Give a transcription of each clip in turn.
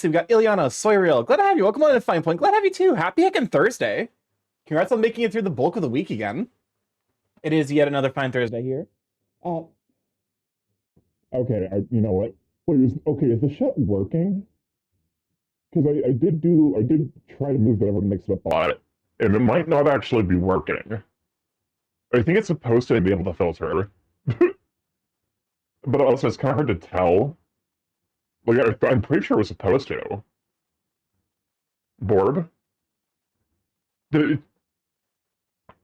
So we've got Ileana, Soyreal. Glad to have you. Welcome on to Fine Point. Glad to have you too. Happy heckin' Thursday. Congrats on making it through the bulk of the week again. It is yet another fine Thursday here. Okay, you know what? Wait, is the shut working? Because I did try to move it over and mix it up a lot, and it might not actually be working. I think it's supposed to be able to filter, but also it's kind of hard to tell. Like, I'm pretty sure it was supposed to. Borb? We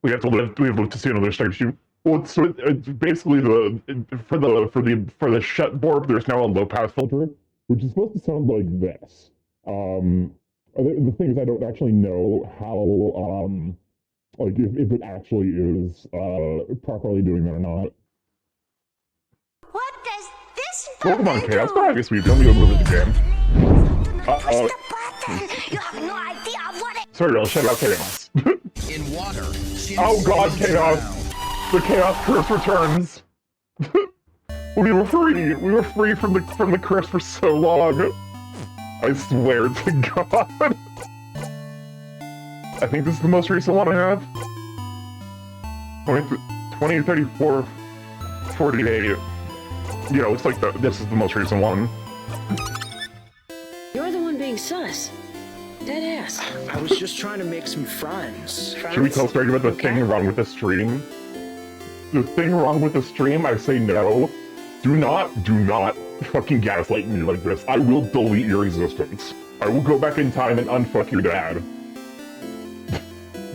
have to live to see another star shoot. Well, so it's basically for the shut Borb, there's now a low pass filter, which is supposed to sound like this. The thing is, I don't actually know how like if it actually is properly doing that or not. What does this Pokemon Chaos, but I guess we've done over the game. Push the button. You have no idea what it. Sorry, I'll shut out Chaos. In water. Oh God, Chaos! The Chaos curse returns. We were free. We were free from the curse for so long. I swear to God. I think this is the most recent one I have. 20, 34, 48. Yeah, looks like this is the most recent one. You're the one being sus. Dead ass. I was just trying to make some friends. Should we tell Starky about the thing wrong with the stream? The thing wrong with the stream? I say no. Do not fucking gaslight me like this. I will delete your existence. I will go back in time and unfuck your dad.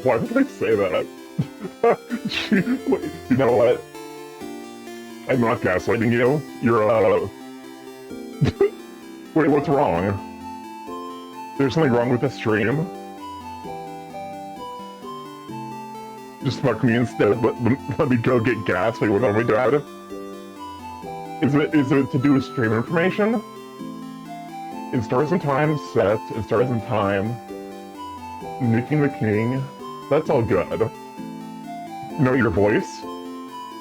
Why did I say that? Wait, you know what? I'm not gaslighting you. You're, Wait, what's wrong? There's something wrong with the stream? Just fuck me instead. Let me go get gas like when my dad. Is it to do with stream information? In Stars and Time, set. In Stars and Time. Nicking the King. That's all good. No, your voice?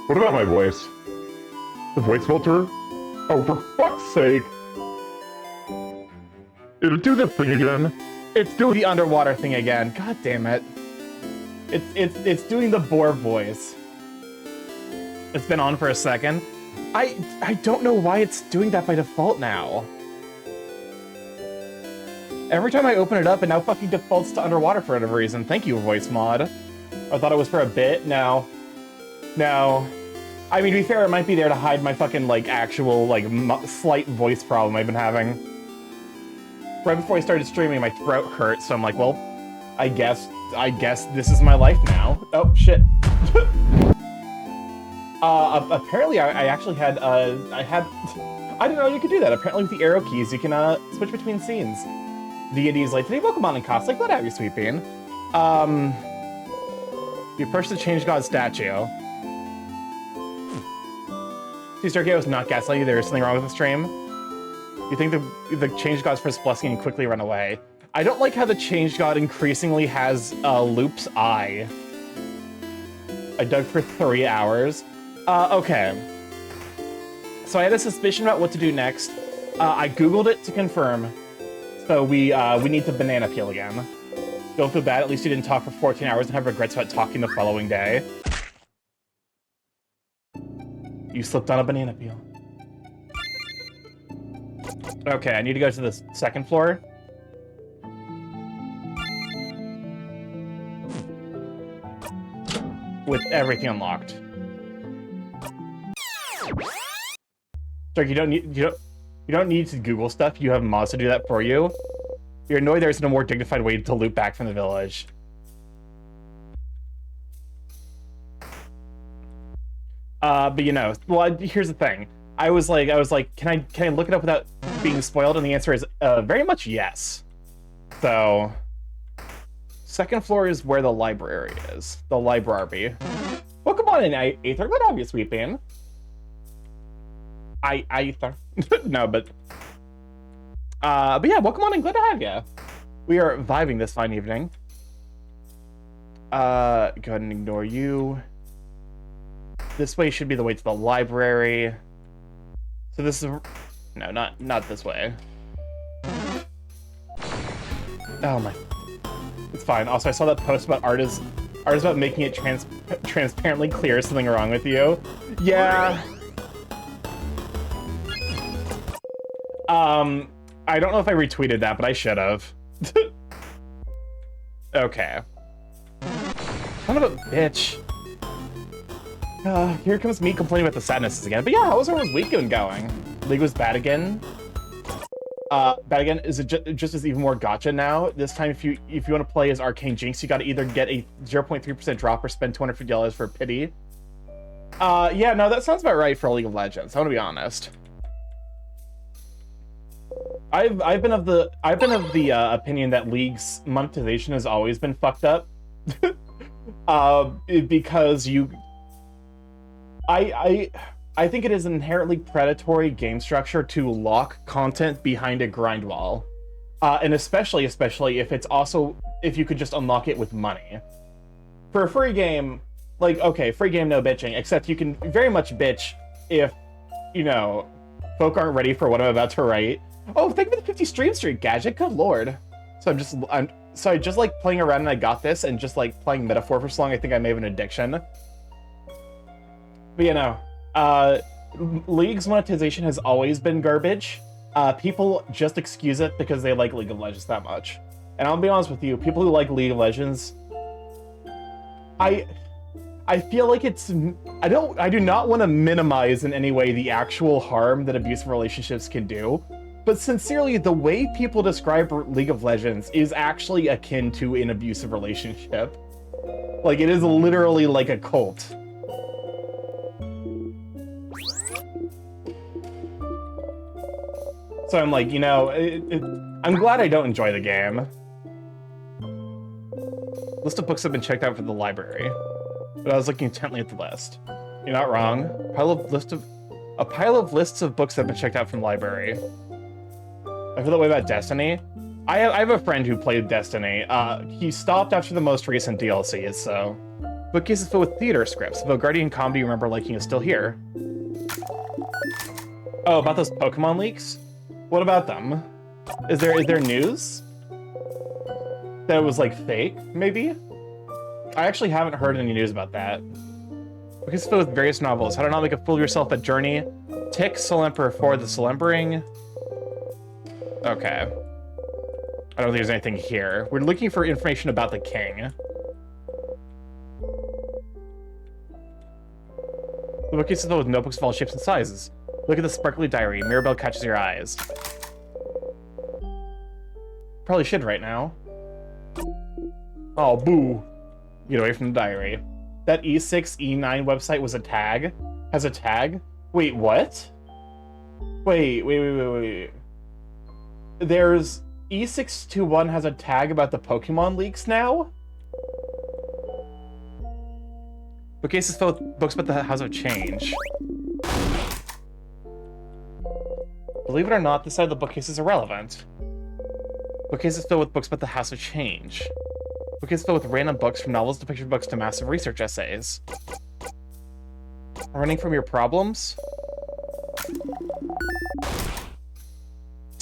What about my voice? The voice filter? Oh, for fuck's sake! It'll do the thing again. It's doing the underwater thing again. God damn it. It's doing the Boar voice. It's been on for a second. I don't know why it's doing that by default now. Every time I open it up, it now fucking defaults to underwater for whatever reason. Thank you, voice mod. I thought it was for a bit. No. I mean, to be fair, it might be there to hide my fucking, like, actual, like, slight voice problem I've been having. Right before I started streaming, my throat hurt, so I'm like, well, I guess this is my life now. Oh, shit. Apparently I actually had, I didn't know you could do that. Apparently with the arrow keys, you can, switch between scenes. Deities like, today Pokemon and cosplay, glad to have you, Sweet Bean. You approach the Change God statue. See, Starky, I was not gaslighting you. There is something wrong with the stream. You think the Change God's first blessing and quickly run away. I don't like how the Change God increasingly has Loop's eye. I dug for 3 hours. Okay. So I had a suspicion about what to do next. I googled it to confirm. So we need to banana peel again. Don't feel bad, at least you didn't talk for 14 hours and have regrets about talking the following day. You slipped on a banana peel. Okay, I need to go to the second floor. With everything unlocked. Stark, you don't need to Google stuff. You have mods to do that for you. You're annoyed there's no more dignified way to loop back from the village. But you know, well, here's the thing. I was like, can I look it up without being spoiled? And the answer is very much yes. So, second floor is where the library is. The library. Welcome on in, Aether. Good to have you, Sweet Bean. Aether. No, but yeah, welcome on in. Glad to have you. We are vibing this fine evening. Go ahead and ignore you. This way should be the way to the library. So this is... No, not this way. Oh my. It's fine. Also, I saw that post about art is about making it transparently clear something wrong with you. Yeah. I don't know if I retweeted that, but I should have. Okay. Son of a bitch. Here comes me complaining about the sadnesses again. But yeah, how was everyone's week going? League was bad again. Bad again. Is it just as even more gotcha now? This time, if you want to play as Arcane Jinx, you got to either get a 0.3% drop or spend $250 for pity. Yeah, no, that sounds about right for League of Legends. I want to be honest. I've been of the opinion that League's monetization has always been fucked up, because I think it is an inherently predatory game structure to lock content behind a grind wall, and especially if you could just unlock it with money. For a free game, like, okay, free game, no bitching, except you can very much bitch if, you know, folk aren't ready for what I'm about to write. Oh, thank you for the 50 stream streak, Gadget. Good lord. So I just like playing around and I got this, and just like playing Metaphor for so long, I think I may have an addiction. But you know, League's monetization has always been garbage. People just excuse it because they like League of Legends that much. And I'll be honest with you, people who like League of Legends, I feel like I do not want to minimize in any way the actual harm that abusive relationships can do. But sincerely, the way people describe League of Legends is actually akin to an abusive relationship. Like, it is literally like a cult. So I'm like, you know, I'm glad I don't enjoy the game. List of books have been checked out for the library, but I was looking intently at the list. You're not wrong. A pile of lists of books have been checked out from the library. I feel that way about Destiny. I have a friend who played Destiny. He stopped after the most recent DLCs, so... Bookcases filled with theater scripts. The Guardian comedy you remember liking is still here. Oh, about those Pokemon leaks? What about them? Is there news? That it was, like, fake, maybe? I actually haven't heard any news about that. Bookcases filled with various novels. How to Not Make a Fool of Yourself at Journey. Tick, Soul Emperor 4, The Solembering. Okay. I don't think there's anything here. We're looking for information about the king. The bookcase is filled with notebooks of all shapes and sizes. Look at the sparkly diary. Mirabelle catches your eyes. Probably should right now. Oh, boo. Get away from the diary. That E6, E9 website was a tag? Has a tag? Wait, what? Wait. There's... E621 has a tag about the Pokemon leaks now? Bookcases filled with books about the House of Change. Believe it or not, this side of the bookcase is irrelevant. Bookcases filled with books about the House of Change. Bookcases filled with random books, from novels to picture books to massive research essays. Running from your problems?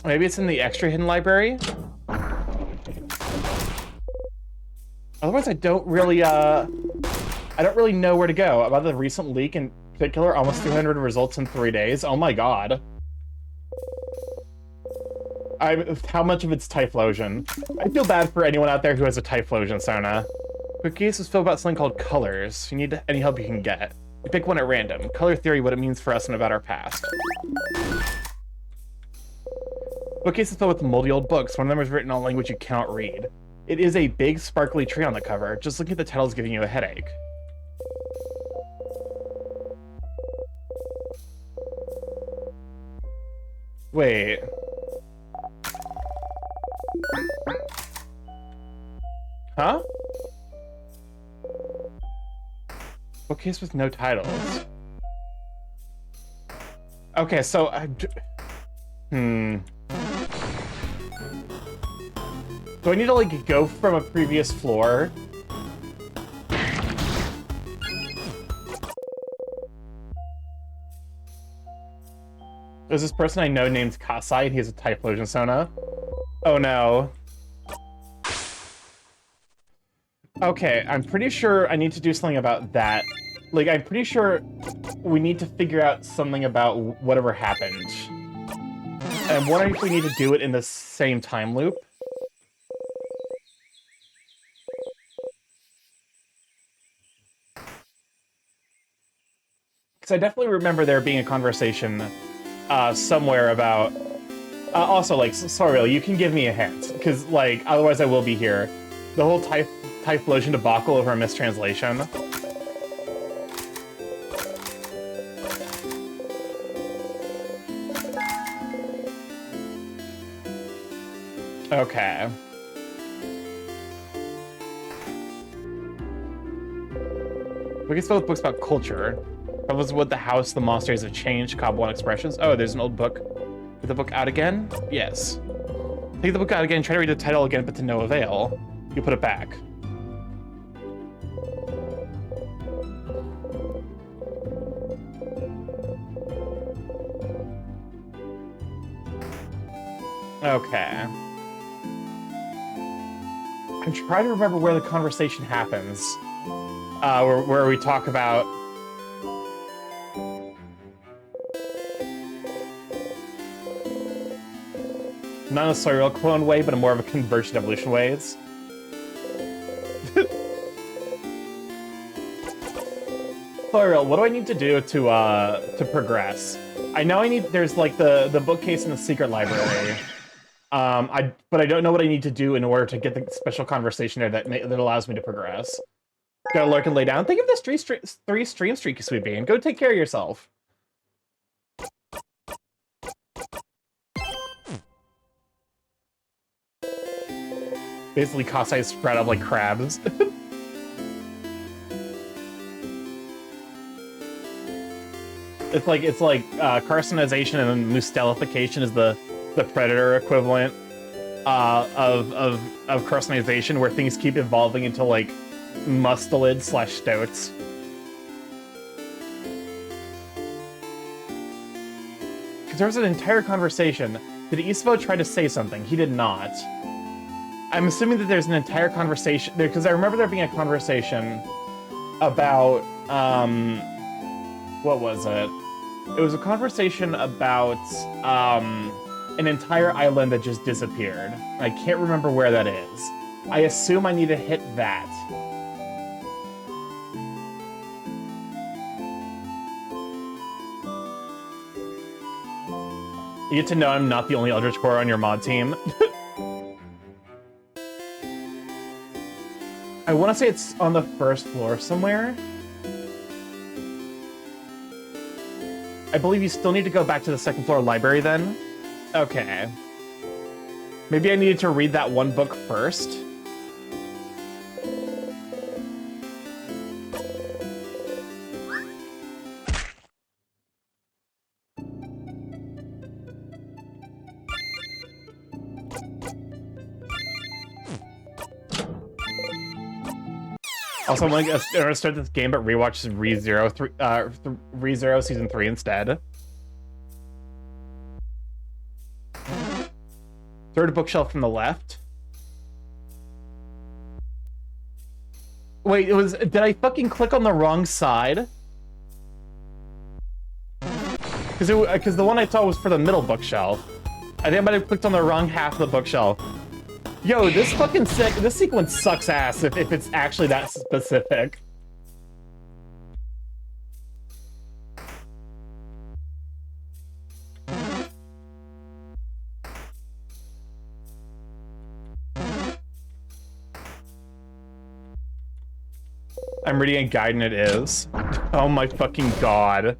Maybe it's in the extra hidden library? Otherwise, I don't really know where to go. About the recent leak in particular, almost 200 results in 3 days. Oh my god. How much of it's Typhlosion? I feel bad for anyone out there who has a Typhlosion, Sona. Bookcase is filled about something called colors. You need any help you can get. You pick one at random. Color theory, what it means for us and about our past. Bookcase is filled with moldy old books. One of them is written in a language you cannot read. It is a big, sparkly tree on the cover. Just looking at the title is giving you a headache. Wait. Huh? Bookcase with no titles. Okay, so... Do I need to, like, go from a previous floor? There's this person I know named Kasai, and he has a Typhlosion Sona. Oh no. Okay, I'm pretty sure I need to do something about that. Like, I'm pretty sure we need to figure out something about whatever happened. And I'm wondering if we need to do it in the same time loop. Because I definitely remember there being a conversation somewhere about... also, like, sorry, you can give me a hint. Because, like, otherwise I will be here. The whole Typhlosion debacle over a mistranslation. Okay. We can start with books about culture. Problems with the house, the monsters have changed, Cobb One expressions. Oh, there's an old book. Is the book out again? Yes. Take the book out again, try to read the title again, but to no avail. You put it back. Okay. I'm trying to remember where the conversation happens. Where we talk about... Not in a serial clone way, but in more of a convergent evolution ways. Serial, what do I need to do to progress? I know there's like the bookcase in the secret library. But I don't know what I need to do in order to get the special conversation there that allows me to progress. Gotta lurk and lay down. Think of this three stream streak, Sweet Bean. Go take care of yourself. Basically, Kasai spread up like crabs. It's like carcinization and mustelification is the predator equivalent of carcinization, where things keep evolving into like mustelid / stoats. Because there was an entire conversation. Did Isavo try to say something? He did not. I'm assuming that there's an entire conversation there, because I remember there being a conversation about what was it? It was a conversation about an entire island that just disappeared. I can't remember where that is. I assume I need to hit that. You get to know I'm not the only Eldritch Core on your mod team. I want to say it's on the first floor somewhere. I believe you still need to go back to the second floor library then. Okay. Maybe I needed to read that one book first. Also, I'm gonna start this game, but rewatch ReZero Season 3 instead. Third bookshelf from the left. Wait, did I fucking click on the wrong side? Because the one I saw was for the middle bookshelf. I think I might have clicked on the wrong half of the bookshelf. Yo, this sequence sucks ass if it's actually that specific. I'm reading a guide and it is. Oh my fucking god.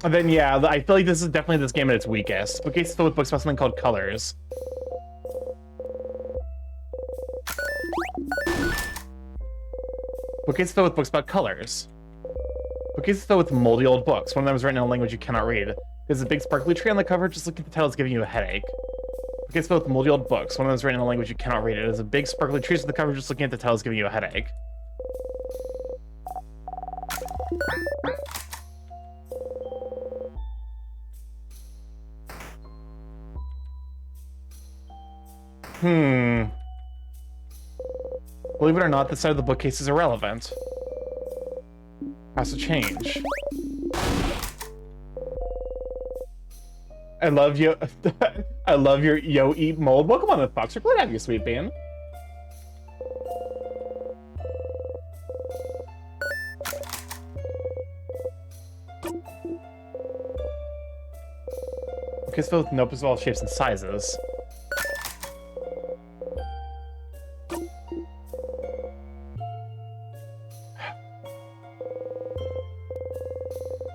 And then, yeah, I feel like this is definitely this game at its weakest. Bookcase is filled with books about something called colors. Bookcase is filled with books about colors. Bookcase is filled with moldy old books. One of them is written in a language you cannot read. There's a big sparkly tree on the cover. Just looking at the title is giving you a headache. Bookcase is filled with moldy old books. One of them is written in a language you cannot read. There's a big sparkly tree on the cover. Just looking at the title is giving you a headache. Hmm. Believe it or not, this side of the bookcase is irrelevant. Has to change. I love you. I love your yo eat mold. Welcome on the Fox. We're glad to have you, sweet bean. Okay, it's filled with notebooks of all shapes and sizes.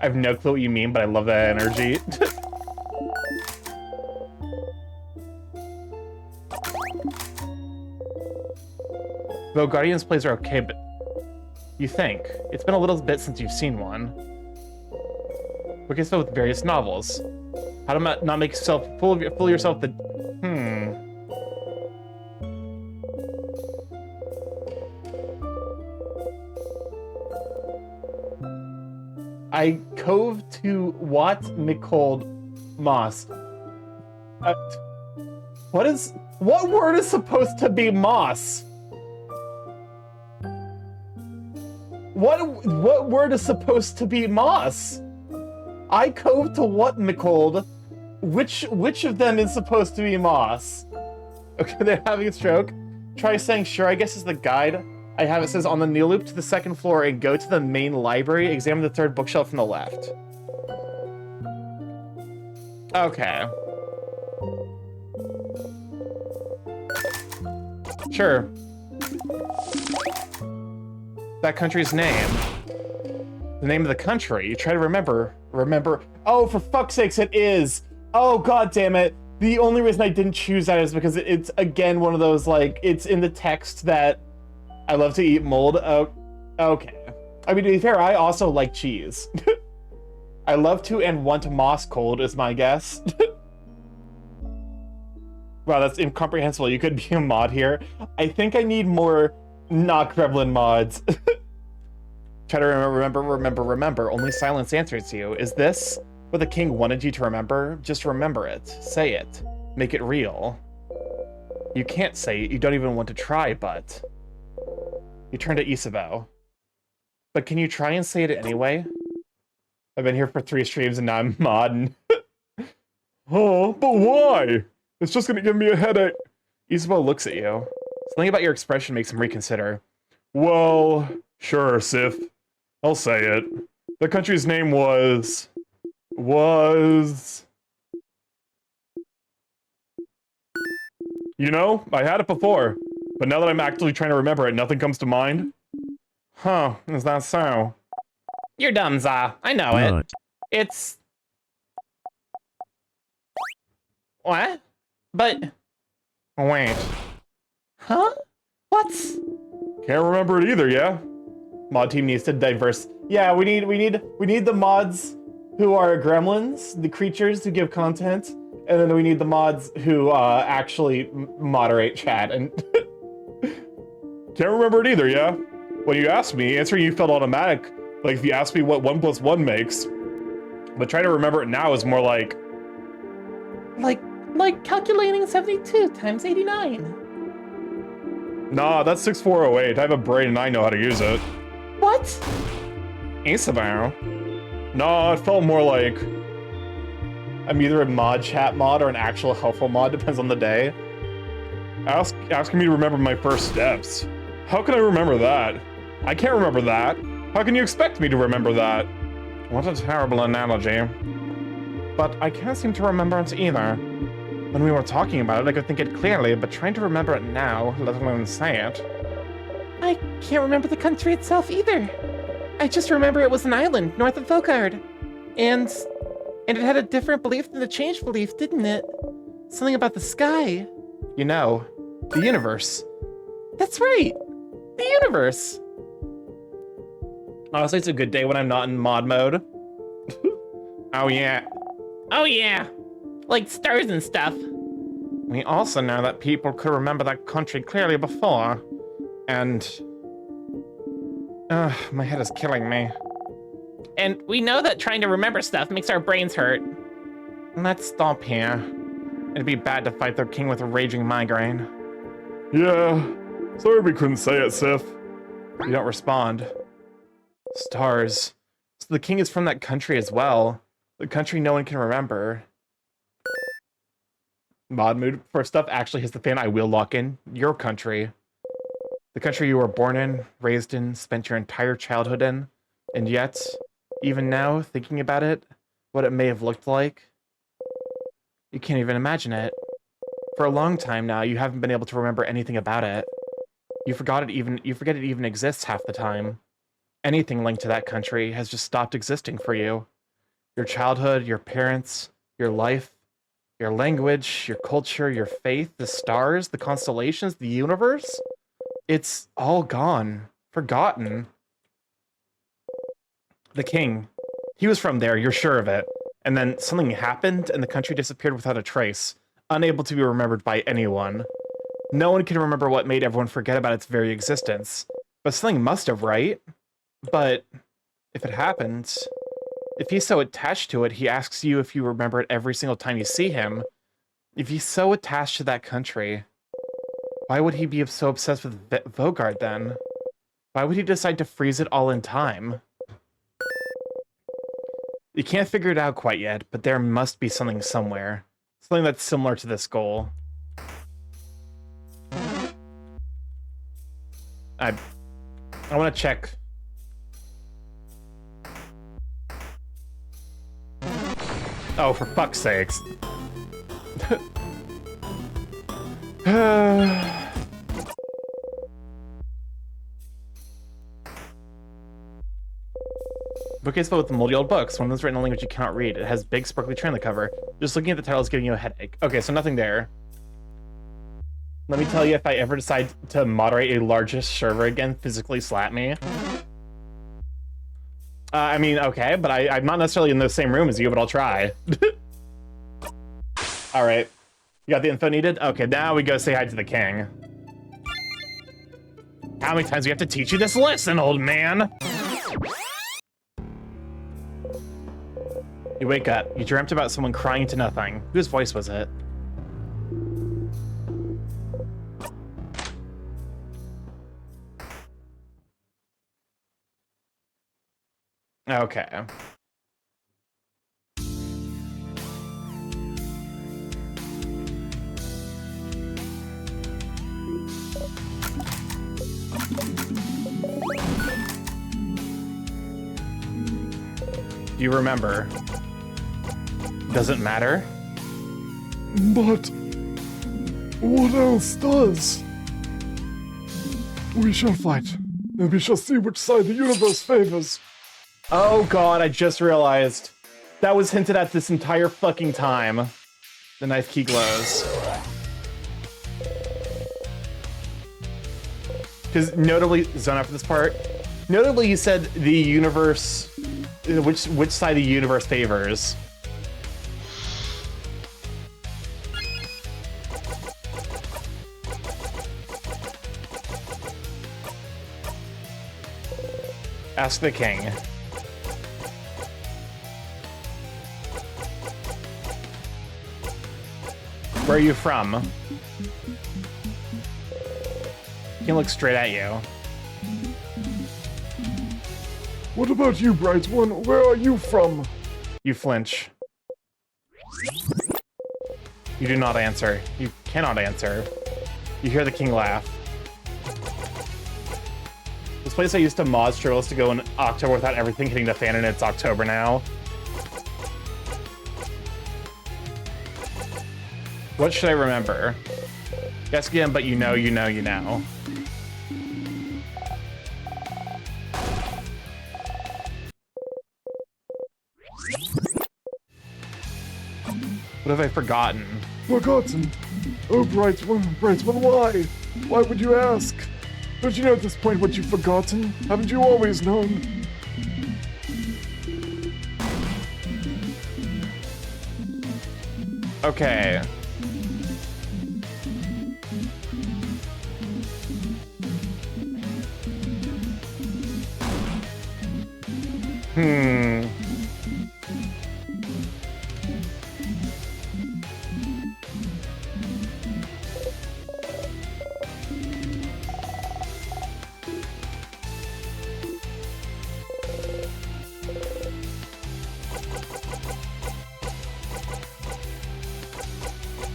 I have no clue what you mean, but I love that energy. Though Guardians plays are okay, but you think. It's been a little bit since you've seen one. We can start with various novels. How to not make yourself fool yourself the... I cove to what Nicole Moss. What word is supposed to be moss? What word is supposed to be moss? I cove to what, Nicole? Which of them is supposed to be moss? Okay, they're having a stroke. Try saying sure, I guess is the guide. I have it says on the new loop to the second floor and go to the main library. Examine the third bookshelf from the left. Okay. Sure. That country's name. The name of the country. You try to remember. Oh, for fuck's sakes, it is. Oh, god damn it. The only reason I didn't choose that is because it's, again, one of those, like, it's in the text that I love to eat mold. Oh, okay. I mean, to be fair, I also like cheese. I love to and want moss cold is my guess. Wow, that's incomprehensible. You could be a mod here. I think I need more not gremlin mods. Try to remember. Only silence answers you. Is this what the king wanted you to remember? Just remember it. Say it. Make it real. You can't say it. You don't even want to try, but... You turn to Isabel. But can you try and say it anyway? I've been here for 3 streams and now I'm modding. Oh, but why? It's just gonna give me a headache. Isabel looks at you. Something about your expression makes him reconsider. Well, sure, Sif. I'll say it. The country's name was... You know, I had it before. But now that I'm actively trying to remember it, nothing comes to mind? Huh, is that so? You're dumb, Za. I know it. It's... What? But... Wait. Huh? What? Can't remember it either, yeah? Mod team needs to diverse. Yeah, we need the mods who are gremlins, the creatures who give content, and then we need the mods who actually moderate chat and... Can't remember it either, yeah? When you asked me, answering you felt automatic, like if you asked me what 1 + 1 makes. But trying to remember it now is more like... Like calculating 72 times 89. Nah, that's 6408. I have a brain and I know how to use it. What? Isabel? Nah, it felt more like... I'm either a mod chat mod or an actual helpful mod, depends on the day. Asking me to remember my first steps. How can I remember that? I can't remember that. How can you expect me to remember that? What a terrible analogy. But I can't seem to remember it either. When we were talking about it, I could think it clearly, but trying to remember it now, let alone say it... I can't remember the country itself either. I just remember it was an island north of Vokard. And it had a different belief than the changed belief, didn't it? Something about the sky. You know, the universe. That's right! The universe! Honestly, it's a good day when I'm not in mod mode. Oh yeah. Oh yeah! Like stars and stuff. We also know that people could remember that country clearly before. And... my head is killing me. And we know that trying to remember stuff makes our brains hurt. Let's stop here. It'd be bad to fight their king with a raging migraine. Yeah. Sorry we couldn't say it, Sif. You don't respond. Stars. So the king is from that country as well. The country no one can remember. Mod mood. For stuff actually hits the fan, I will lock in. Your country. The country you were born in, raised in, spent your entire childhood in. And yet, even now, thinking about it, what it may have looked like, you can't even imagine it. For a long time now, you haven't been able to remember anything about it. You forget it even exists half the time. Anything linked to that country has just stopped existing for you. Your childhood, your parents, your life, your language, your culture, your faith, the stars, the constellations, the universe. It's all gone. Forgotten. The king. He was from there, you're sure of it. And then something happened and the country disappeared without a trace. Unable to be remembered by anyone. No one can remember what made everyone forget about its very existence. But something must have, right? But if it happened, if he's so attached to it, he asks you if you remember it every single time you see him. If he's so attached to that country, why would he be so obsessed with Vogard then? Why would he decide to freeze it all in time? You can't figure it out quite yet, but there must be something somewhere. Something that's similar to this goal. I want to check. Oh, for fuck's sakes. Bookcase filled with moldy old books. One of them's written in a language you cannot read. It has big sparkly tree on the cover. Just looking at the title is giving you a headache. Okay, so nothing there. Let me tell you, if I ever decide to moderate a largest server again, physically slap me. I mean, okay, but I'm not necessarily in the same room as you, but I'll try. All right. You got the info needed? Okay, now we go say hi to the king. How many times do we have to teach you this lesson, old man? You wake up. You dreamt about someone crying into nothing. Whose voice was it? Okay. Do you remember? Doesn't matter? But what else does? We shall fight, and we shall see which side the universe favors. Oh god, I just realized. That was hinted at this entire fucking time. The knife key glows. Because notably, zone out for this part, notably you said the universe, which side the universe favors. Ask the king. Where are you from? He can look straight at you. What about you, Bright One? Where are you from? You flinch. You do not answer. You cannot answer. You hear the king laugh. This place I used to mod struggles to go in October without everything hitting the fan, and it's October now. What should I remember? Guess again, but you know. What have I forgotten? Forgotten? Oh, Bright One, why? Why would you ask? Don't you know at this point what you've forgotten? Haven't you always known? Okay.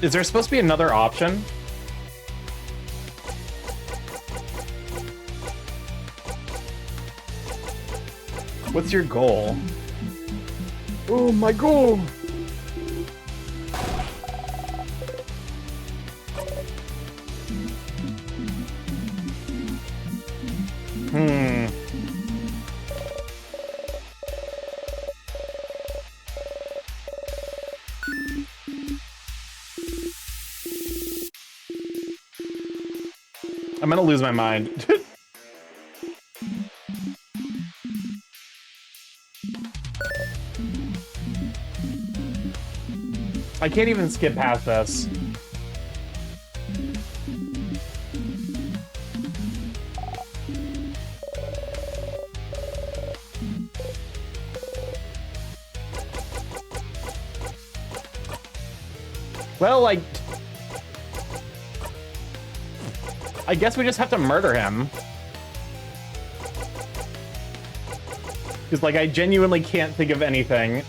Is there supposed to be another option? What's your goal? Oh, my goal! I'm gonna lose my mind. I can't even skip past this. Well, like... I guess we just have to murder him. Because, like, I genuinely can't think of anything.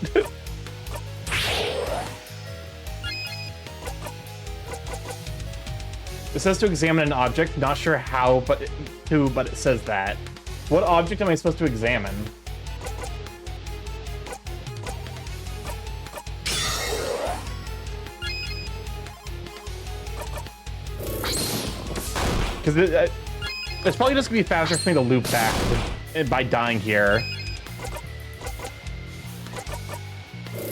It says to examine an object. Not sure how, but it says that. What object am I supposed to examine? Because it's probably just gonna be faster for me to loop back by dying here.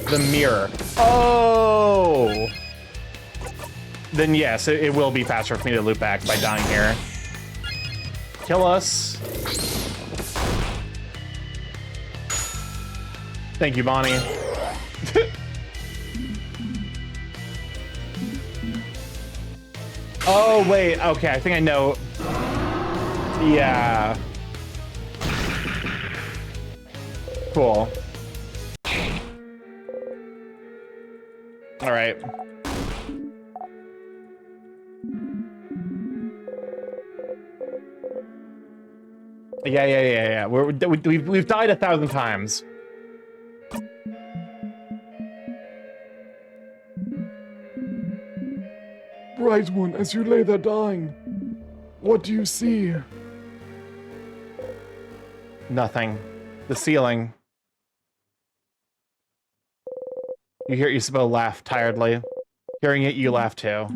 The mirror. Oh! Then yes, it will be faster for me to loop back by dying here. Kill us. Thank you, Bonnie. Oh, wait. Okay, I think I know. Yeah. Cool. All right. Yeah. We've died 1,000 times. Bright one, as you lay there dying, what do you see? Nothing. The ceiling. You hear Isabeau laugh tiredly. Hearing it, you laugh too.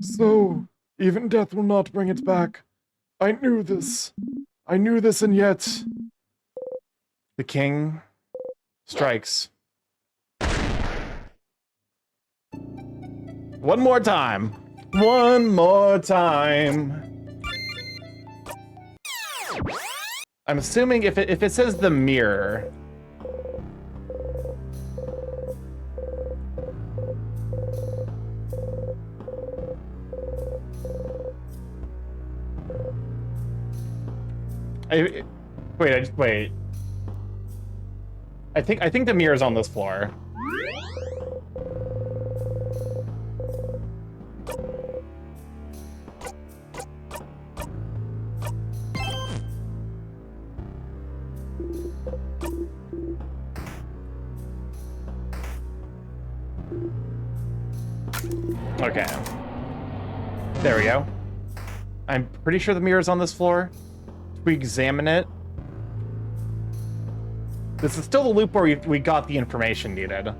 So, even death will not bring it back. I knew this. I knew this, and yet... The king strikes. One more time. One more time. I'm assuming if it says the mirror. Wait. I think the mirror's on this floor. Okay. There we go. I'm pretty sure the mirror's on this floor. If we examine it. This is still the loop where we got the information needed.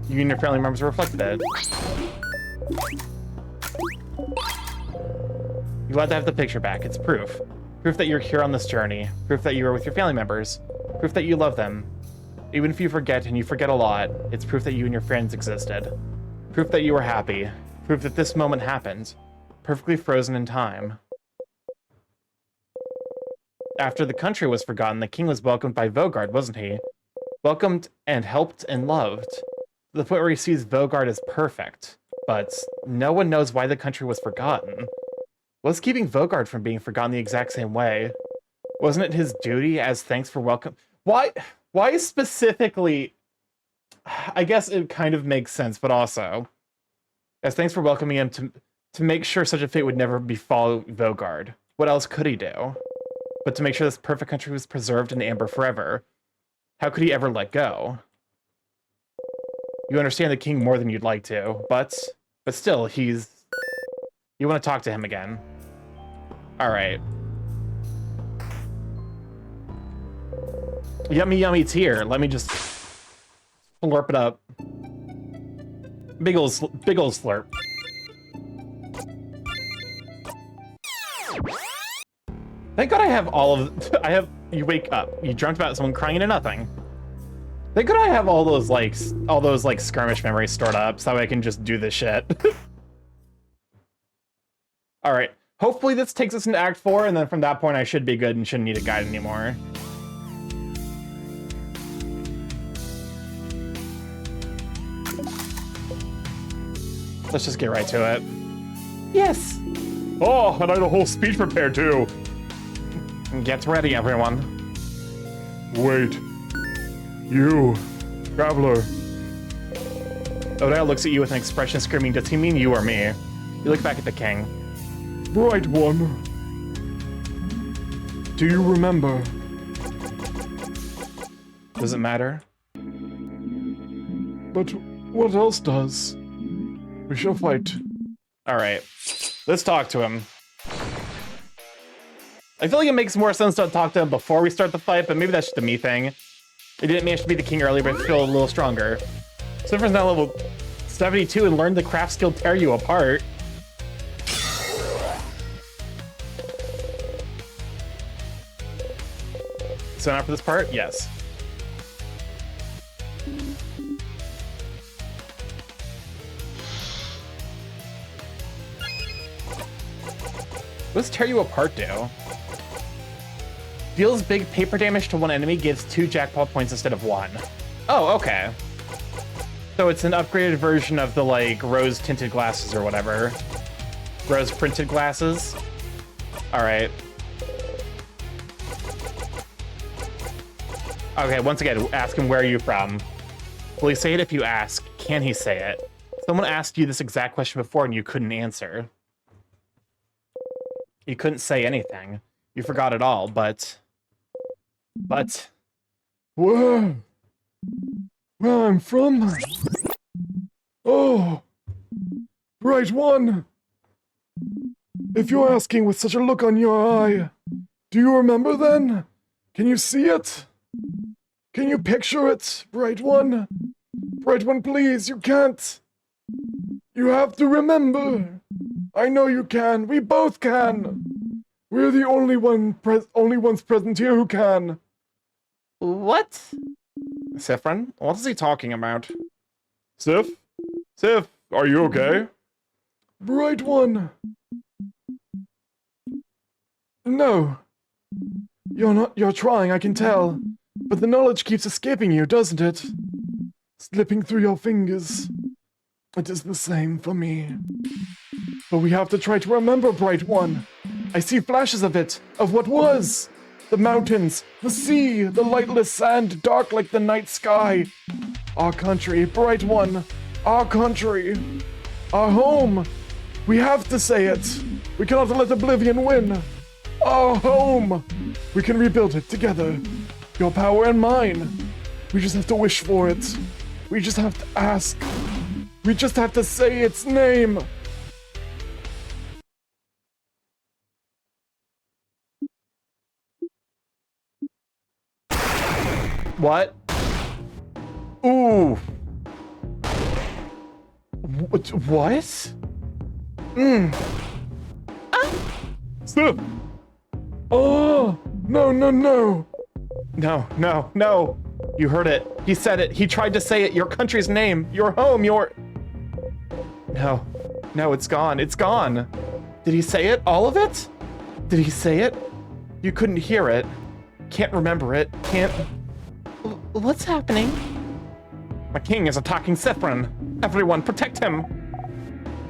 You and your family members reflected it. You glad to have the picture back. It's proof. Proof that you're here on this journey. Proof that you were with your family members. Proof that you love them. Even if you forget, and you forget a lot, it's proof that you and your friends existed. Proof that you were happy. Proof that this moment happened. Perfectly frozen in time. After the country was forgotten, the king was welcomed by Vogard, wasn't he? Welcomed and helped and loved. To the point where he sees Vogard as perfect. But no one knows why the country was forgotten. What's keeping Vogard from being forgotten the exact same way? Wasn't it his duty as thanks for welcome? Why specifically? I guess it kind of makes sense, but also, as thanks for welcoming him to make sure such a fate would never befall Vogard. What else could he do? but to make sure this perfect country was preserved in the amber forever. How could he ever let go? You understand the king more than you'd like to, but still, he's... You want to talk to him again. Alright. Yummy, yummy tear. Let me just slurp it up. Big ol' slurp. Thank God I have all of... You wake up. You dreamt about someone crying into nothing. Thank God I have all those skirmish memories stored up, so I can just do this shit. Alright. Hopefully this takes us into Act 4, and then from that point I should be good and shouldn't need a guide anymore. Let's just get right to it. Yes! Oh, and I had a whole speech prepared too. Get ready, everyone. Wait. You, traveler. Oda looks at you with an expression screaming, does he mean you or me? You look back at the king. Bright one. Do you remember? Does it matter? But what else does? We shall fight. Alright. Let's talk to him. I feel like it makes more sense to talk to him before we start the fight, but maybe that's just a me thing. It didn't manage to be the king earlier, but I feel a little stronger. Sifrin's now level 72 and learned the craft skill Tear You Apart. So now for this part? Yes. What does Tear You Apart do? Deals big paper damage to one enemy, gives 2 jackpot points instead of 1. Oh, okay. So it's an upgraded version of the, like, rose-tinted glasses or whatever. Rose-printed glasses? Alright. Okay, once again, ask him, where are you from? Will he say it if you ask? Can he say it? Someone asked you this exact question before and you couldn't answer. You couldn't say anything. You forgot it all, but... Where I'm from? Oh, Bright One. If you're asking with such a look on your eye, do you remember then? Can you see it? Can you picture it, Bright One? Bright One, please, you can't. You have to remember. I know you can. We both can. We're the only ones present here who can. What? Sifrin? What is he talking about? Sif? Sif, are you okay? Bright One. No. You're not. You're trying, I can tell. But the knowledge keeps escaping you, doesn't it? Slipping through your fingers. It is the same for me. But we have to try to remember, Bright One. I see flashes of it, of what was. The mountains, the sea, the lightless sand, dark like the night sky. Our country, Bright One. Our country. Our home. We have to say it. We cannot let oblivion win. Our home. We can rebuild it together. Your power and mine. We just have to wish for it. We just have to ask. We just have to say its name. What? Ooh. What? Stop. Oh, no. No. You heard it. He said it. He tried to say it. Your country's name. Your home. Your... No, it's gone. It's gone. Did he say it? All of it? Did he say it? You couldn't hear it. Can't remember it. Can't... What's happening? My king is attacking Sifrin. Everyone, protect him.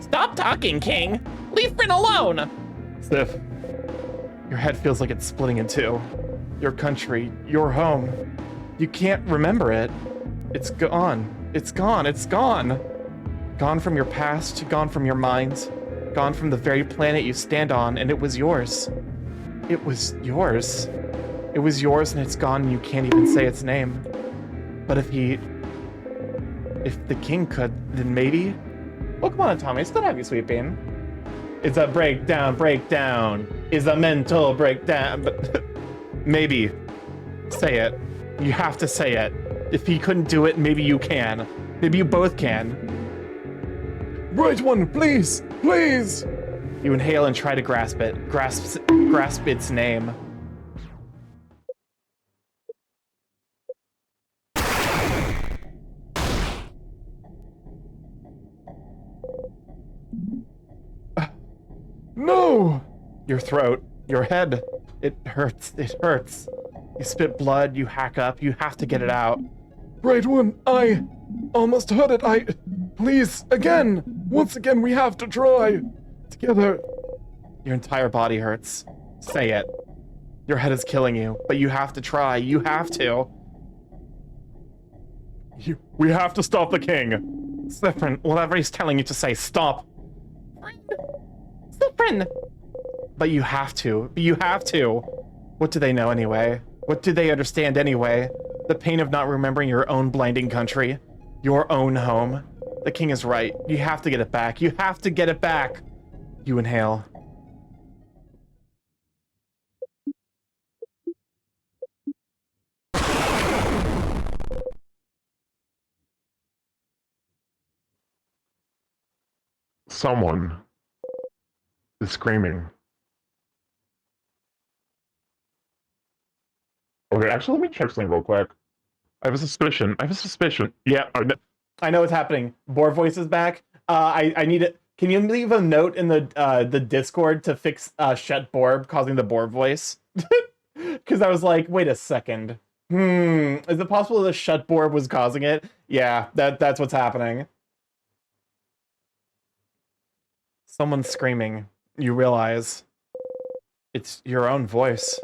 Stop talking, king. Leave Frin alone. Sif, your head feels like it's splitting in two. Your country, your home. You can't remember it. It's gone. It's gone. It's gone. Gone from your past, gone from your mind, gone from the very planet you stand on, and it was yours. It was yours. It was yours and it's gone and you can't even say its name. But if the king could, then maybe... Oh, come on, Tommy. It's good to have you, Sweet Bean. It's a breakdown. It's a mental breakdown. But maybe. Say it. You have to say it. If he couldn't do it, maybe you can. Maybe you both can. Right one, please! Please! You inhale and try to grasp it. Grasp its name. No! Your throat. Your head. It hurts. It hurts. You spit blood. You hack up. You have to get it out. Right one, I almost heard it. Please, again! Once again, we have to try! Together. Your entire body hurts. Say it. Your head is killing you, but you have to try. You have to. We have to stop the king. Slytherin, whatever he's telling you to say, stop. Slytherin. But you have to. You have to. What do they know anyway? What do they understand anyway? The pain of not remembering your own blinding country. Your own home. The king is right. You have to get it back. You have to get it back. You inhale. Someone is screaming. Okay, actually, let me check something real quick. I have a suspicion. Yeah, I know what's happening. Borb voice is back. I need it. Can you leave a note in the Discord to fix Shut Borb causing the Borb voice? Because I was like, wait a second. Is it possible the Shut Borb was causing it? Yeah, that's what's happening. Someone's screaming. You realize it's your own voice.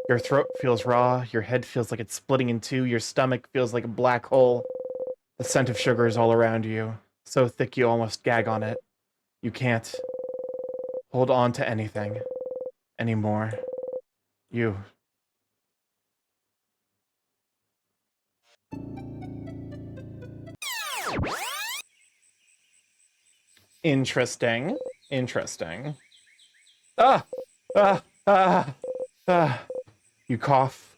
Your throat feels raw, your head feels like it's splitting in two, your stomach feels like a black hole. The scent of sugar is all around you, so thick you almost gag on it. You can't hold on to anything anymore. You. Interesting. You cough.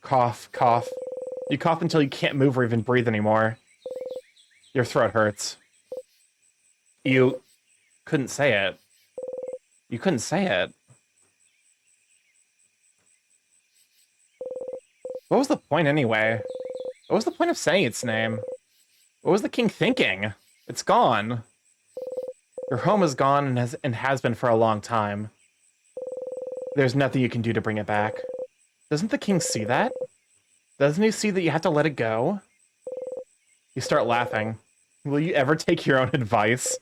You cough until you can't move or even breathe anymore. Your throat hurts. You couldn't say it. You couldn't say it. What was the point anyway? What was the point of saying its name? What was the king thinking? It's gone. Your home is gone and has been for a long time. There's nothing you can do to bring it back. Doesn't the king see that? Doesn't he see that you have to let it go? You start laughing. Will you ever take your own advice?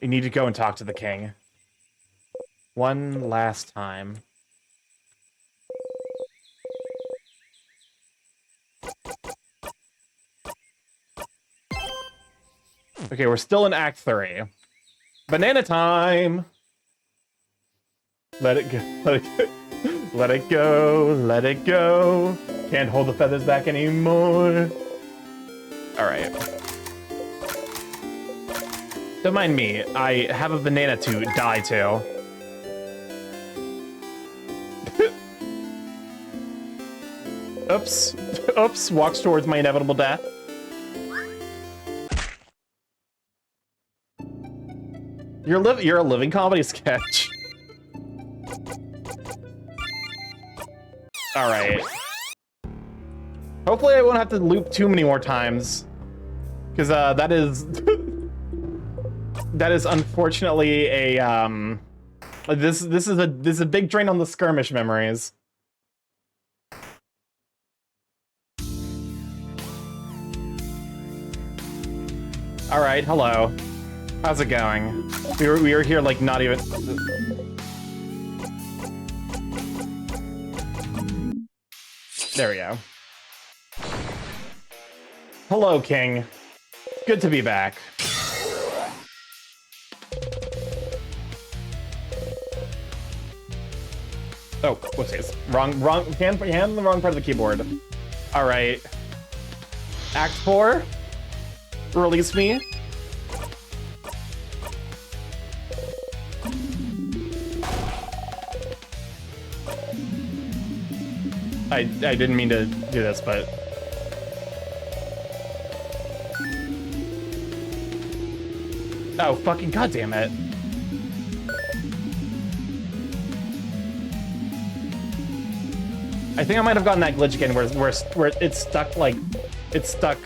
You need to go and talk to the king. One last time. Okay, we're still in Act 3. Banana time! Let it go, let it go, let it go. Can't hold the feathers back anymore. Alright. Don't mind me, I have a banana to die to. Oops. Oops, walks towards my inevitable death. You're a living comedy sketch. Alright. Hopefully I won't have to loop too many more times. Because that is... that is unfortunately a, This is a big drain on the skirmish memories. Alright, hello. How's it going? We were here like not even... There we go. Hello, King. Good to be back. Oh, whoopsies. Wrong, hand in the wrong part of the keyboard. All right. Act 4. Release me. I didn't mean to do this, but... Oh, fucking goddamn it. I think I might have gotten that glitch again where it's stuck, like... It's stuck...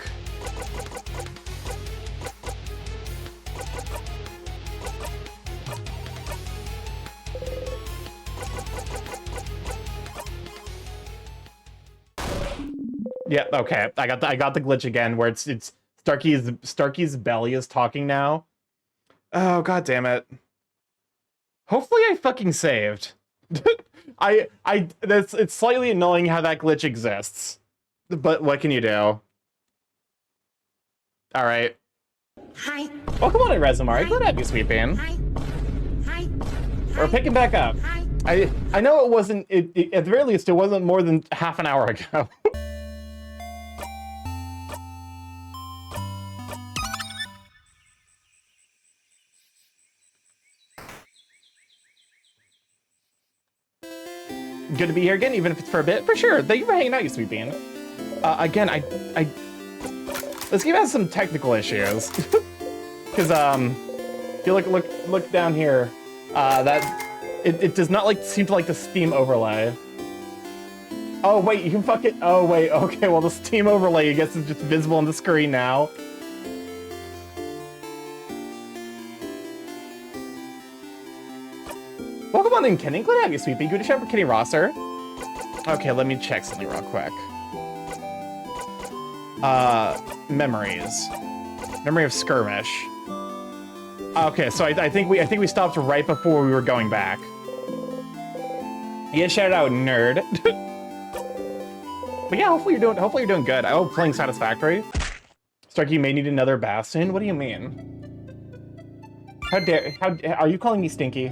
Yeah, okay. I got the glitch again where it's Starky's belly is talking now. Oh, god damn it. Hopefully I fucking saved. It's slightly annoying how that glitch exists. But what can you do? Alright. Hi. Welcome on in, Resumari. Glad to have you, Sweet Bean. Hi. Hi. We're picking back up. Hi. I know it wasn't, at the very least, it wasn't more than half an hour ago. Good to be here again, even if it's for a bit. For sure. Thank you for hanging out, you sweet bean. Again, this game has some technical issues. Because, if you look down here, it does not seem to like the Steam overlay. Oh wait, you can fucking, oh wait, okay, well the Steam overlay, I guess, is just visible on the screen now. Welcome on in, Kenny. Glad to have you, sweet bean. Good to shout for Kenny Rosser. Okay, let me check something real quick. Memories. Memory of skirmish. Okay, so I think we stopped right before we were going back. Yeah, shout out, nerd. But yeah, hopefully you're doing good. Oh, playing satisfactory. Starky, you may need another bath soon. What do you mean? How are you calling me stinky?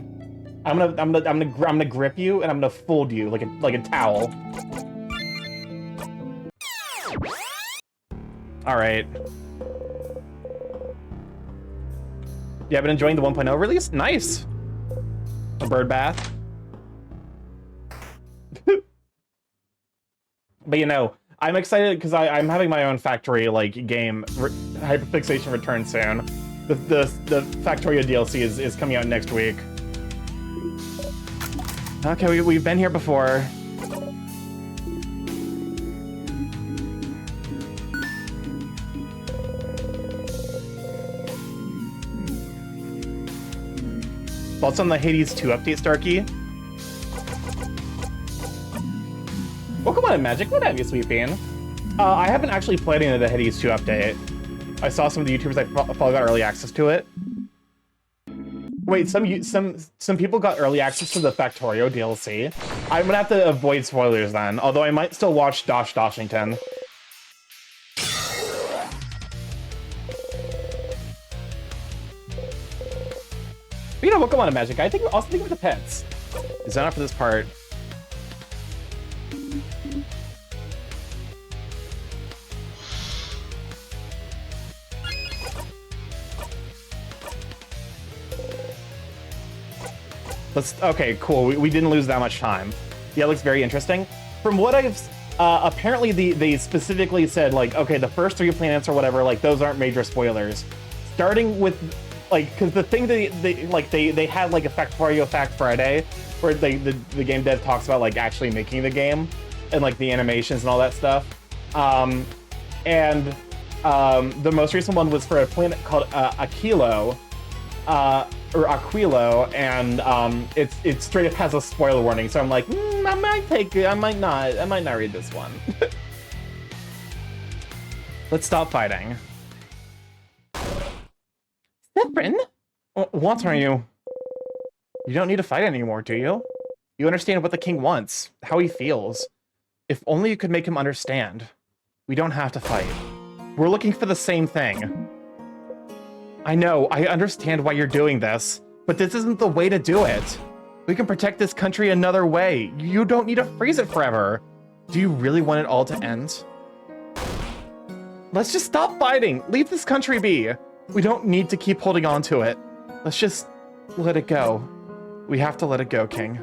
I'm gonna grip you and I'm gonna fold you like a towel. All right. Yeah, I've been enjoying the 1.0 release. Nice. A bird bath. But you know, I'm excited because I'm having my own factory game Hyperfixation return soon. The Factorio DLC is coming out next week. Okay, we've been here before. Thoughts on the Hades 2 update, Starky? Welcome on in, Magic. What have you, sweet bean? I haven't actually played any of the Hades 2 update. I saw some of the YouTubers I follow got early access to it. Wait, some people got early access to the Factorio DLC. I'm gonna have to avoid spoilers then, although I might still watch Doshington. But, you know, welcome on to Magic. I think also think of the pets. Is that enough for this part? Okay, cool. We didn't lose that much time. Yeah, it looks very interesting. From what I've, apparently they specifically said, okay, the first 3 planets or whatever, those aren't major spoilers. Starting with, because the thing they had, a Factorio Fact Friday, where the game dev talks about, actually making the game, and, the animations and all that stuff. The most recent one was for a planet called Aquilo, or Aquilo, and it straight up has a spoiler warning. So I'm like, I might take it. I might not read this one. Let's stop fighting. Stefan, what are you? You don't need to fight anymore, do you? You understand what the king wants, how he feels. If only you could make him understand. We don't have to fight. We're looking for the same thing. I know, I understand why you're doing this, but this isn't the way to do it. We can protect this country another way. You don't need to freeze it forever. Do you really want it all to end? Let's just stop fighting. Leave this country be. We don't need to keep holding on to it. Let's just let it go. We have to let it go, King.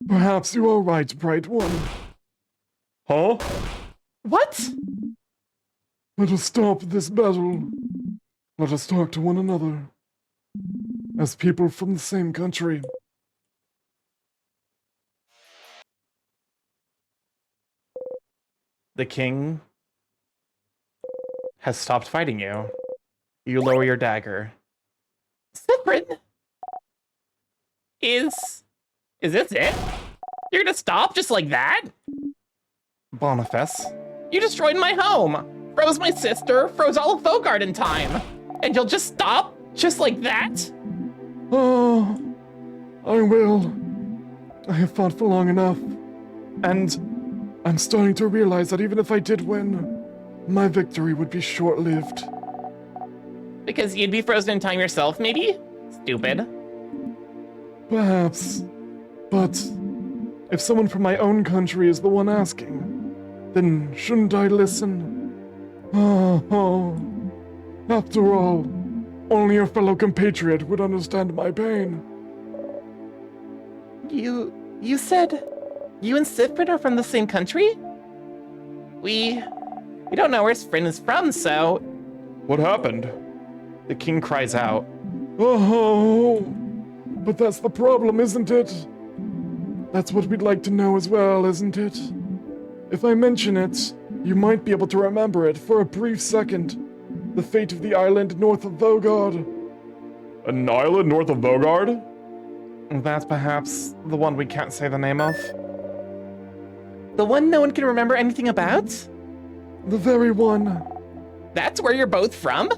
Perhaps you are right, Bright One. Huh? What? Let us stop this battle. Let us talk to one another. As people from the same country. The king has stopped fighting you. You lower your dagger. Cyprin? Is this it? You're gonna stop just like that? Boniface, you destroyed my home, froze my sister, froze all of Vogard in time, and you'll just stop just like that? Oh, I will. I have fought for long enough, and I'm starting to realize that even if I did win, my victory would be short-lived. Because you'd be frozen in time yourself, maybe? Stupid. Perhaps. But if someone from my own country is the one asking, then shouldn't I listen? Oh. After all, only a fellow compatriot would understand my pain. You said you and Sifrin are from the same country? We don't know where Sifrin is from, so... What happened? The king cries out. Oh, but that's the problem, isn't it? That's what we'd like to know as well, isn't it? If I mention it, you might be able to remember it for a brief second. The fate of the island north of Vogard. An island north of Vogard? That's perhaps the one we can't say the name of. The one no one can remember anything about? The very one. That's where you're both from?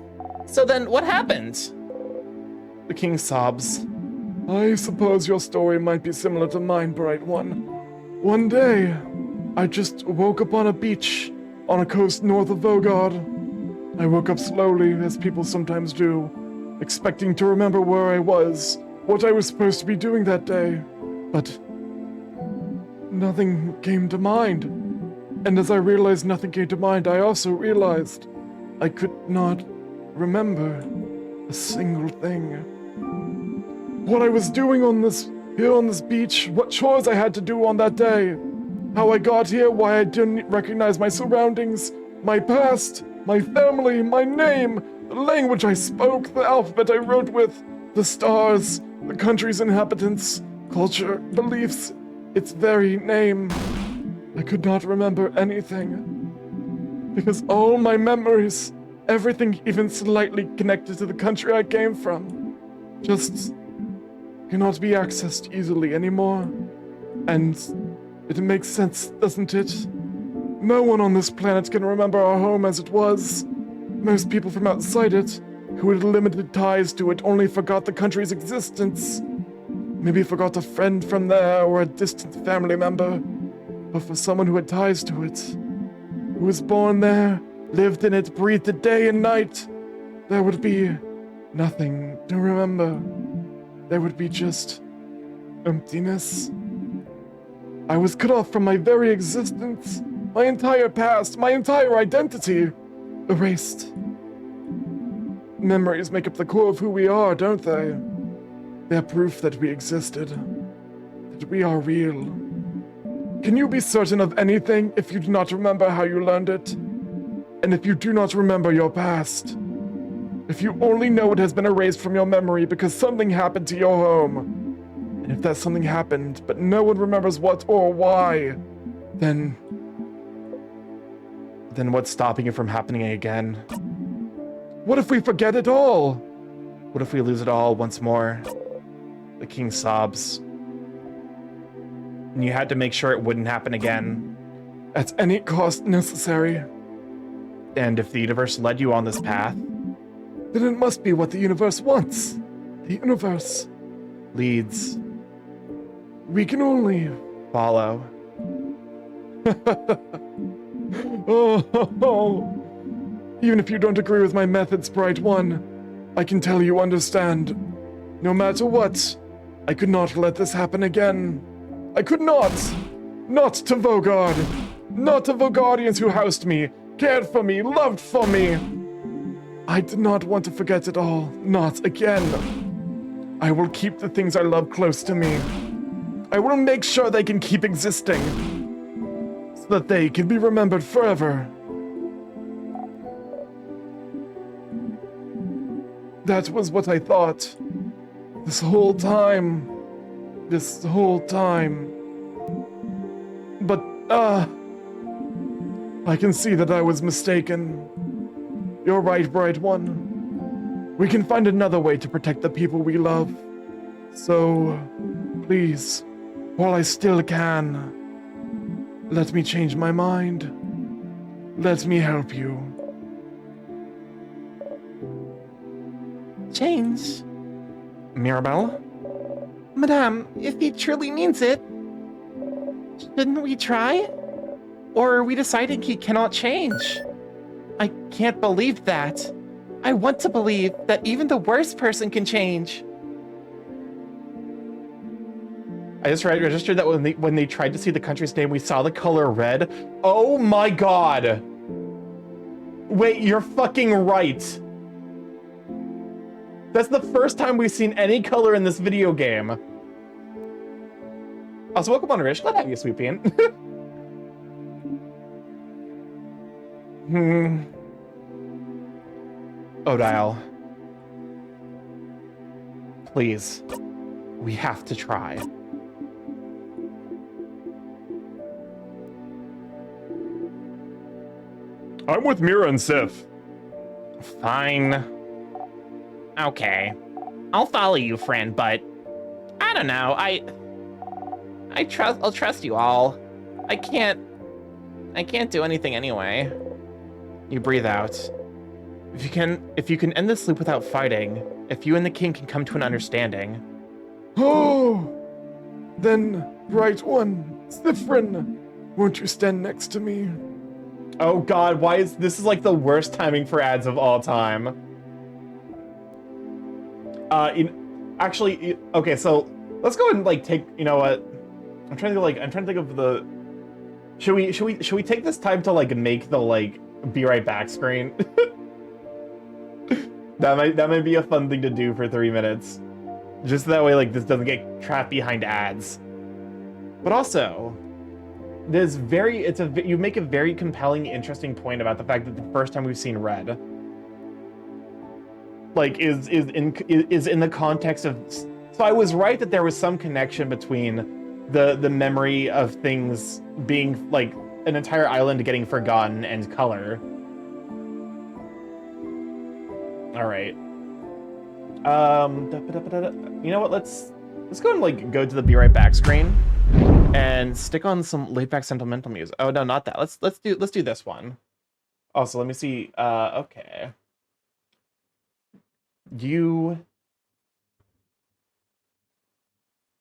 So then what happened? The king sobs. I suppose your story might be similar to mine, Bright One. One day, I just woke up on a beach on a coast north of Vogard. I woke up slowly, as people sometimes do, expecting to remember where I was, what I was supposed to be doing that day. But nothing came to mind. And as I realized nothing came to mind, I also realized I could not remember a single thing. What I was doing here on this beach, what chores I had to do on that day, how I got here, why I didn't recognize my surroundings, my past, my family, my name, the language I spoke, the alphabet I wrote with, the stars, the country's inhabitants, culture, beliefs, its very name. I could not remember anything. Because all my memories, everything even slightly connected to the country I came from, just cannot be accessed easily anymore. And it makes sense, doesn't it? No one on this planet can remember our home as it was. Most people from outside it, who had limited ties to it, only forgot the country's existence. Maybe forgot a friend from there or a distant family member. But for someone who had ties to it, who was born there, lived in it, breathed it day and night, there would be nothing to remember. There would be just emptiness. I was cut off from my very existence, my entire past, my entire identity, erased. Memories make up the core of who we are, don't they? They're proof that we existed, that we are real. Can you be certain of anything if you do not remember how you learned it? And if you do not remember your past? If you only know it has been erased from your memory because something happened to your home, and if that something happened, but no one remembers what or why, then what's stopping it from happening again? What if we forget it all? What if we lose it all once more? The king sobs. And you had to make sure it wouldn't happen again. At any cost necessary. And if the universe led you on this path, then it must be what the universe wants. The universe leads. We can only Follow. Oh, even if you don't agree with my methods, Bright One, I can tell you understand. No matter what, I could not let this happen again. I could not! Not to Vogard! Not to Vogardians who housed me, cared for me, loved for me! I did not want to forget it all. Not again. I will keep the things I love close to me. I will make sure they can keep existing. So that they can be remembered forever. That was what I thought. This whole time. This whole time. But, I can see that I was mistaken. You're right, Bright One. We can find another way to protect the people we love. So, please, while I still can, let me change my mind. Let me help you. Change? Mirabelle? Madame, if he truly means it, shouldn't we try? Or are we deciding he cannot change? I can't believe that. I want to believe that even the worst person can change. I just registered that when they tried to see the country's name, we saw the color red. Oh my god! Wait, you're fucking right. That's the first time we've seen any color in this video game. Also, welcome on, Rish. Glad to have you, Sweet Bean. Odile. Please. We have to try. I'm with Mira and Sif. Fine. Okay. I'll follow you, friend, but I don't know. I'll trust you all. I can't do anything anyway. You breathe out. If you can end this loop without fighting, if you and the king can come to an understanding. Oh! Then, Bright One, Sifrin, won't you stand next to me? Oh god, why is this like the worst timing for ads of all time? Okay, so let's go and like take, you know what? I'm trying to think of the should we take this time to like make the like be right back screen? That might be a fun thing to do for 3 minutes. Just that way like this doesn't get trapped behind ads. But also, you make a very compelling, interesting point about the fact that the first time we've seen red like is in the context of, so I was right that there was some connection between the memory of things being like an entire island getting forgotten and color. All right. You know what? Let's go and like go to the be right back screen and stick on some laid back sentimental music. Oh no, not that. Let's do this one. Also, let me see. Okay. You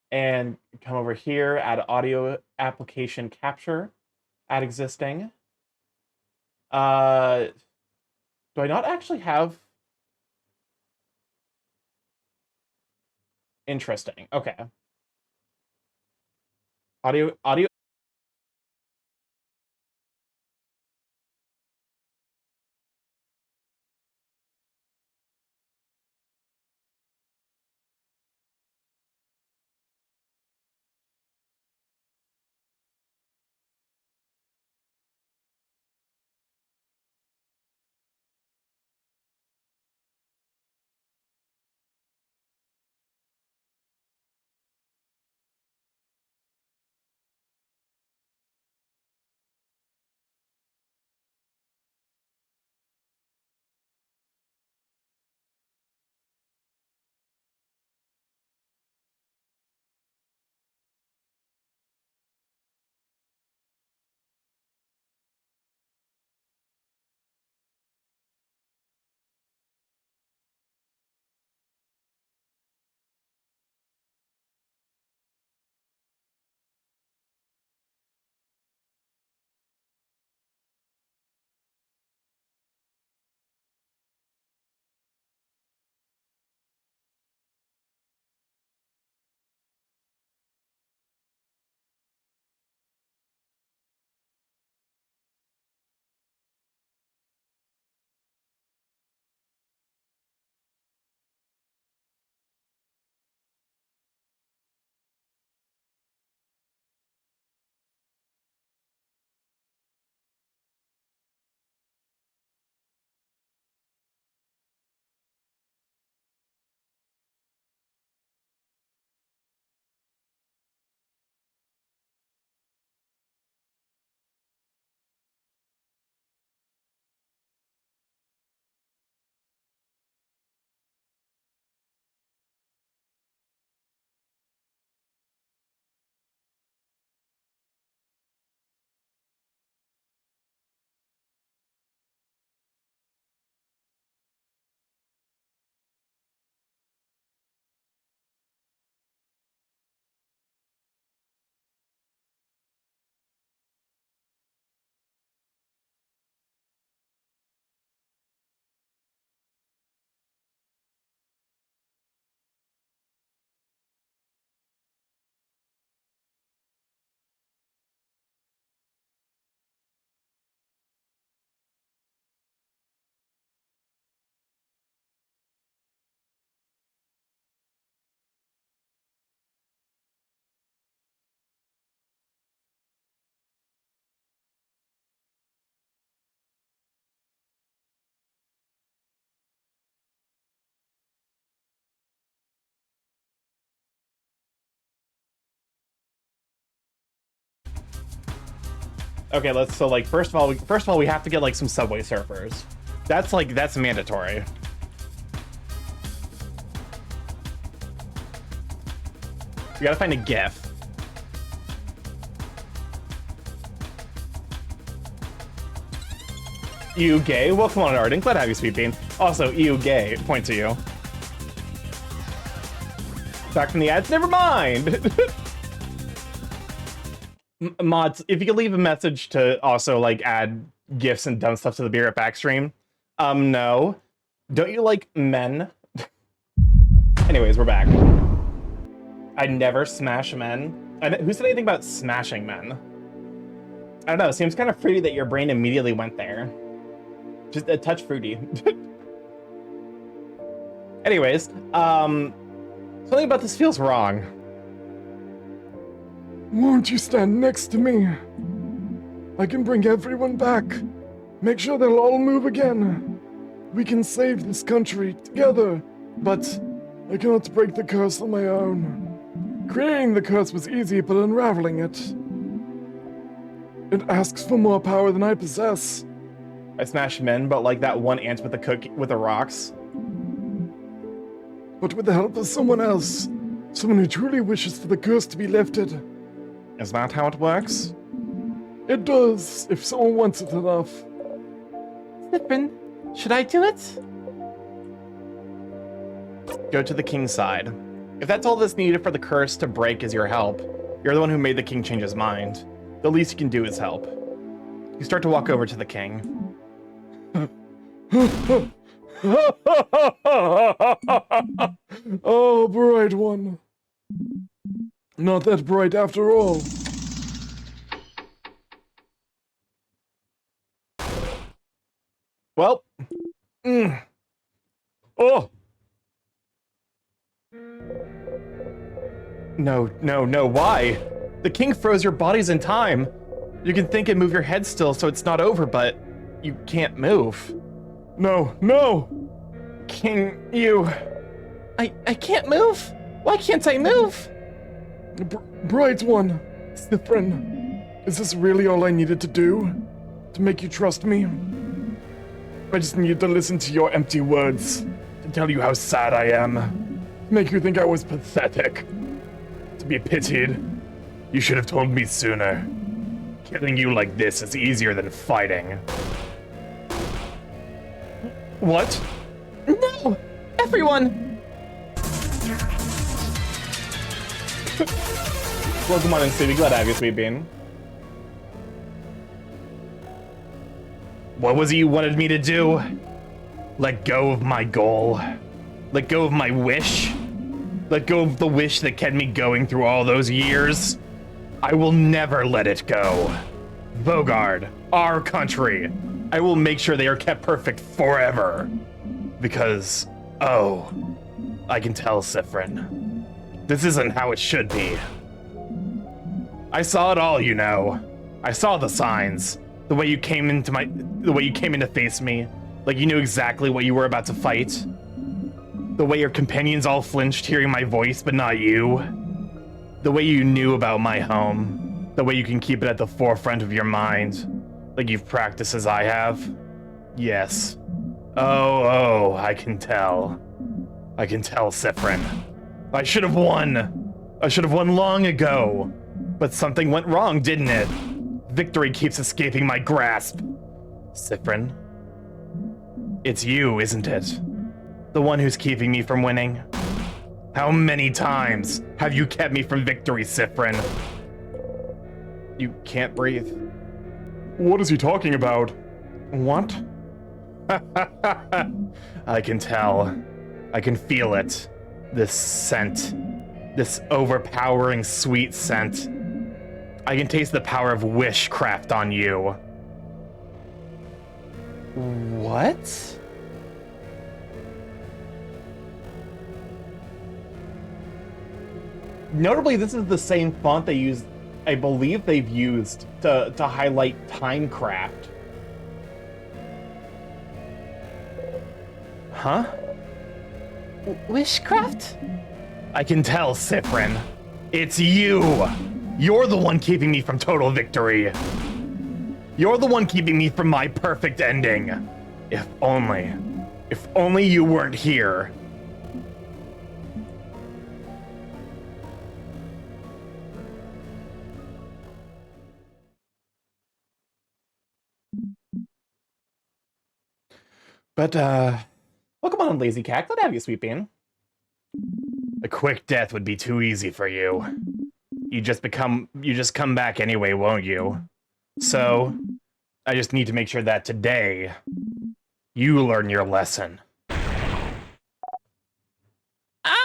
and come over here, add audio application capture, add existing. Do I not actually have? Interesting. Okay. Audio Okay, so like first of all we have to get like some Subway Surfers. That's mandatory. We gotta find a GIF. You gay? Welcome on, Arden. Glad to have you, Sweet Bean. Also, you gay. Point to you. Back from the ads. Never mind. Mods, if you could leave a message to also like add gifs and dumb stuff to the Be Right Back stream. No. Don't you like men? Anyways, we're back. I never smash men. Who said anything about smashing men? I don't know. It seems kind of fruity that your brain immediately went there. Just a touch fruity. Anyways, something about this feels wrong. Won't you stand next to me? I can bring everyone back. Make sure they'll all move again. We can save this country together, but I cannot break the curse on my own. Creating the curse was easy, but unraveling it asks for more power than I possess. I smash men, but like that one ant with the rocks. But with the help of someone else, someone who truly wishes for the curse to be lifted. Is that how it works? It does, if someone wants it enough. Sippin, should I do it? Go to the king's side. If that's all that's needed for the curse to break is your help, you're the one who made the king change his mind. The least you can do is help. You start to walk over to the king. Oh, bright one. Not that bright after all. Well. Oh! No, why? The king froze your bodies in time. You can think and move your head still so it's not over, but you can't move. No! King, you... I can't move? Why can't I move? Bright one, Cythrin, is this really all I needed to do? To make you trust me? I just needed to listen to your empty words, to tell you how sad I am, make you think I was pathetic, to be pitied. You should have told me sooner. Killing you like this is easier than fighting. What? No! Everyone! Welcome on in, Sweetie. Glad to have you, Sweet Bean. What was it you wanted me to do? Let go of my goal. Let go of my wish. Let go of the wish that kept me going through all those years. I will never let it go. Vogard, our country. I will make sure they are kept perfect forever. Because, oh, I can tell, Cythrin. This isn't how it should be. I saw it all, you know. I saw the signs. The way you came in to face me. Like you knew exactly what you were about to fight. The way your companions all flinched hearing my voice, but not you. The way you knew about my home. The way you can keep it at the forefront of your mind. Like you've practiced as I have. Yes. Oh, I can tell. I can tell, Cythrin. I should have won. I should have won long ago. But something went wrong, didn't it? Victory keeps escaping my grasp. Cythrin. It's you, isn't it? The one who's keeping me from winning. How many times have you kept me from victory, Cythrin? You can't breathe. What is he talking about? What? I can tell. I can feel it. This scent. This overpowering sweet scent. I can taste the power of wishcraft on you. What? Notably, this is the same font they used, I believe they've used to highlight Timecraft. Huh? Wishcraft? I can tell, Cythrin. It's you! You're the one keeping me from total victory. You're the one keeping me from my perfect ending. If only you weren't here. But, welcome on, Lazy Cat. Glad to have you, Sweet Bean. A quick death would be too easy for you. You just come back anyway, won't you? So, I just need to make sure that today, you learn your lesson. Ah!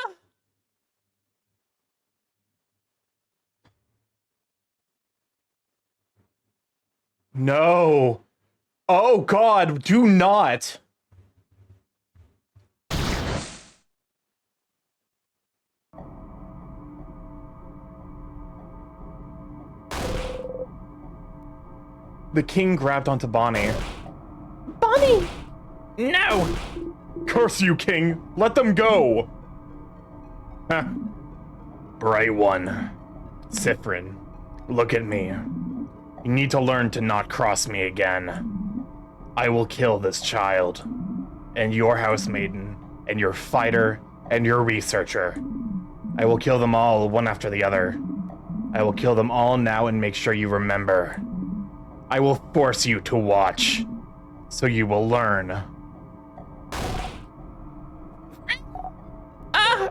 No! Oh God, do not! The king grabbed onto Bonnie. Bonnie! No! Curse you, king! Let them go! Huh. Bright one. Sifrin, look at me. You need to learn to not cross me again. I will kill this child, and your housemaiden, and your fighter, and your researcher. I will kill them all, one after the other. I will kill them all now and make sure you remember. I will force you to watch, so you will learn. Ah!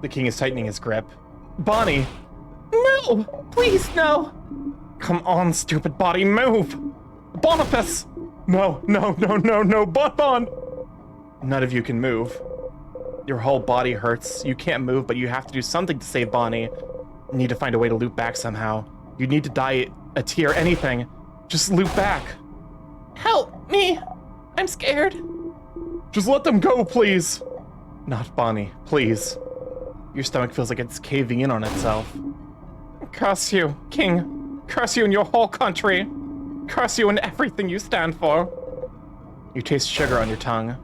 The king is tightening his grip. Bonnie! No! Please, no! Come on, stupid body, move! Boniface! No, no, no, no, no, Bon! None of you can move. Your whole body hurts. You can't move, but you have to do something to save Bonnie. You need to find a way to loop back somehow. You need to die a tear, anything. Just loop back. Help me! I'm scared. Just let them go, please. Not Bonnie, please. Your stomach feels like it's caving in on itself. Curse you, king. Curse you and your whole country. Curse you and everything you stand for. You taste sugar on your tongue.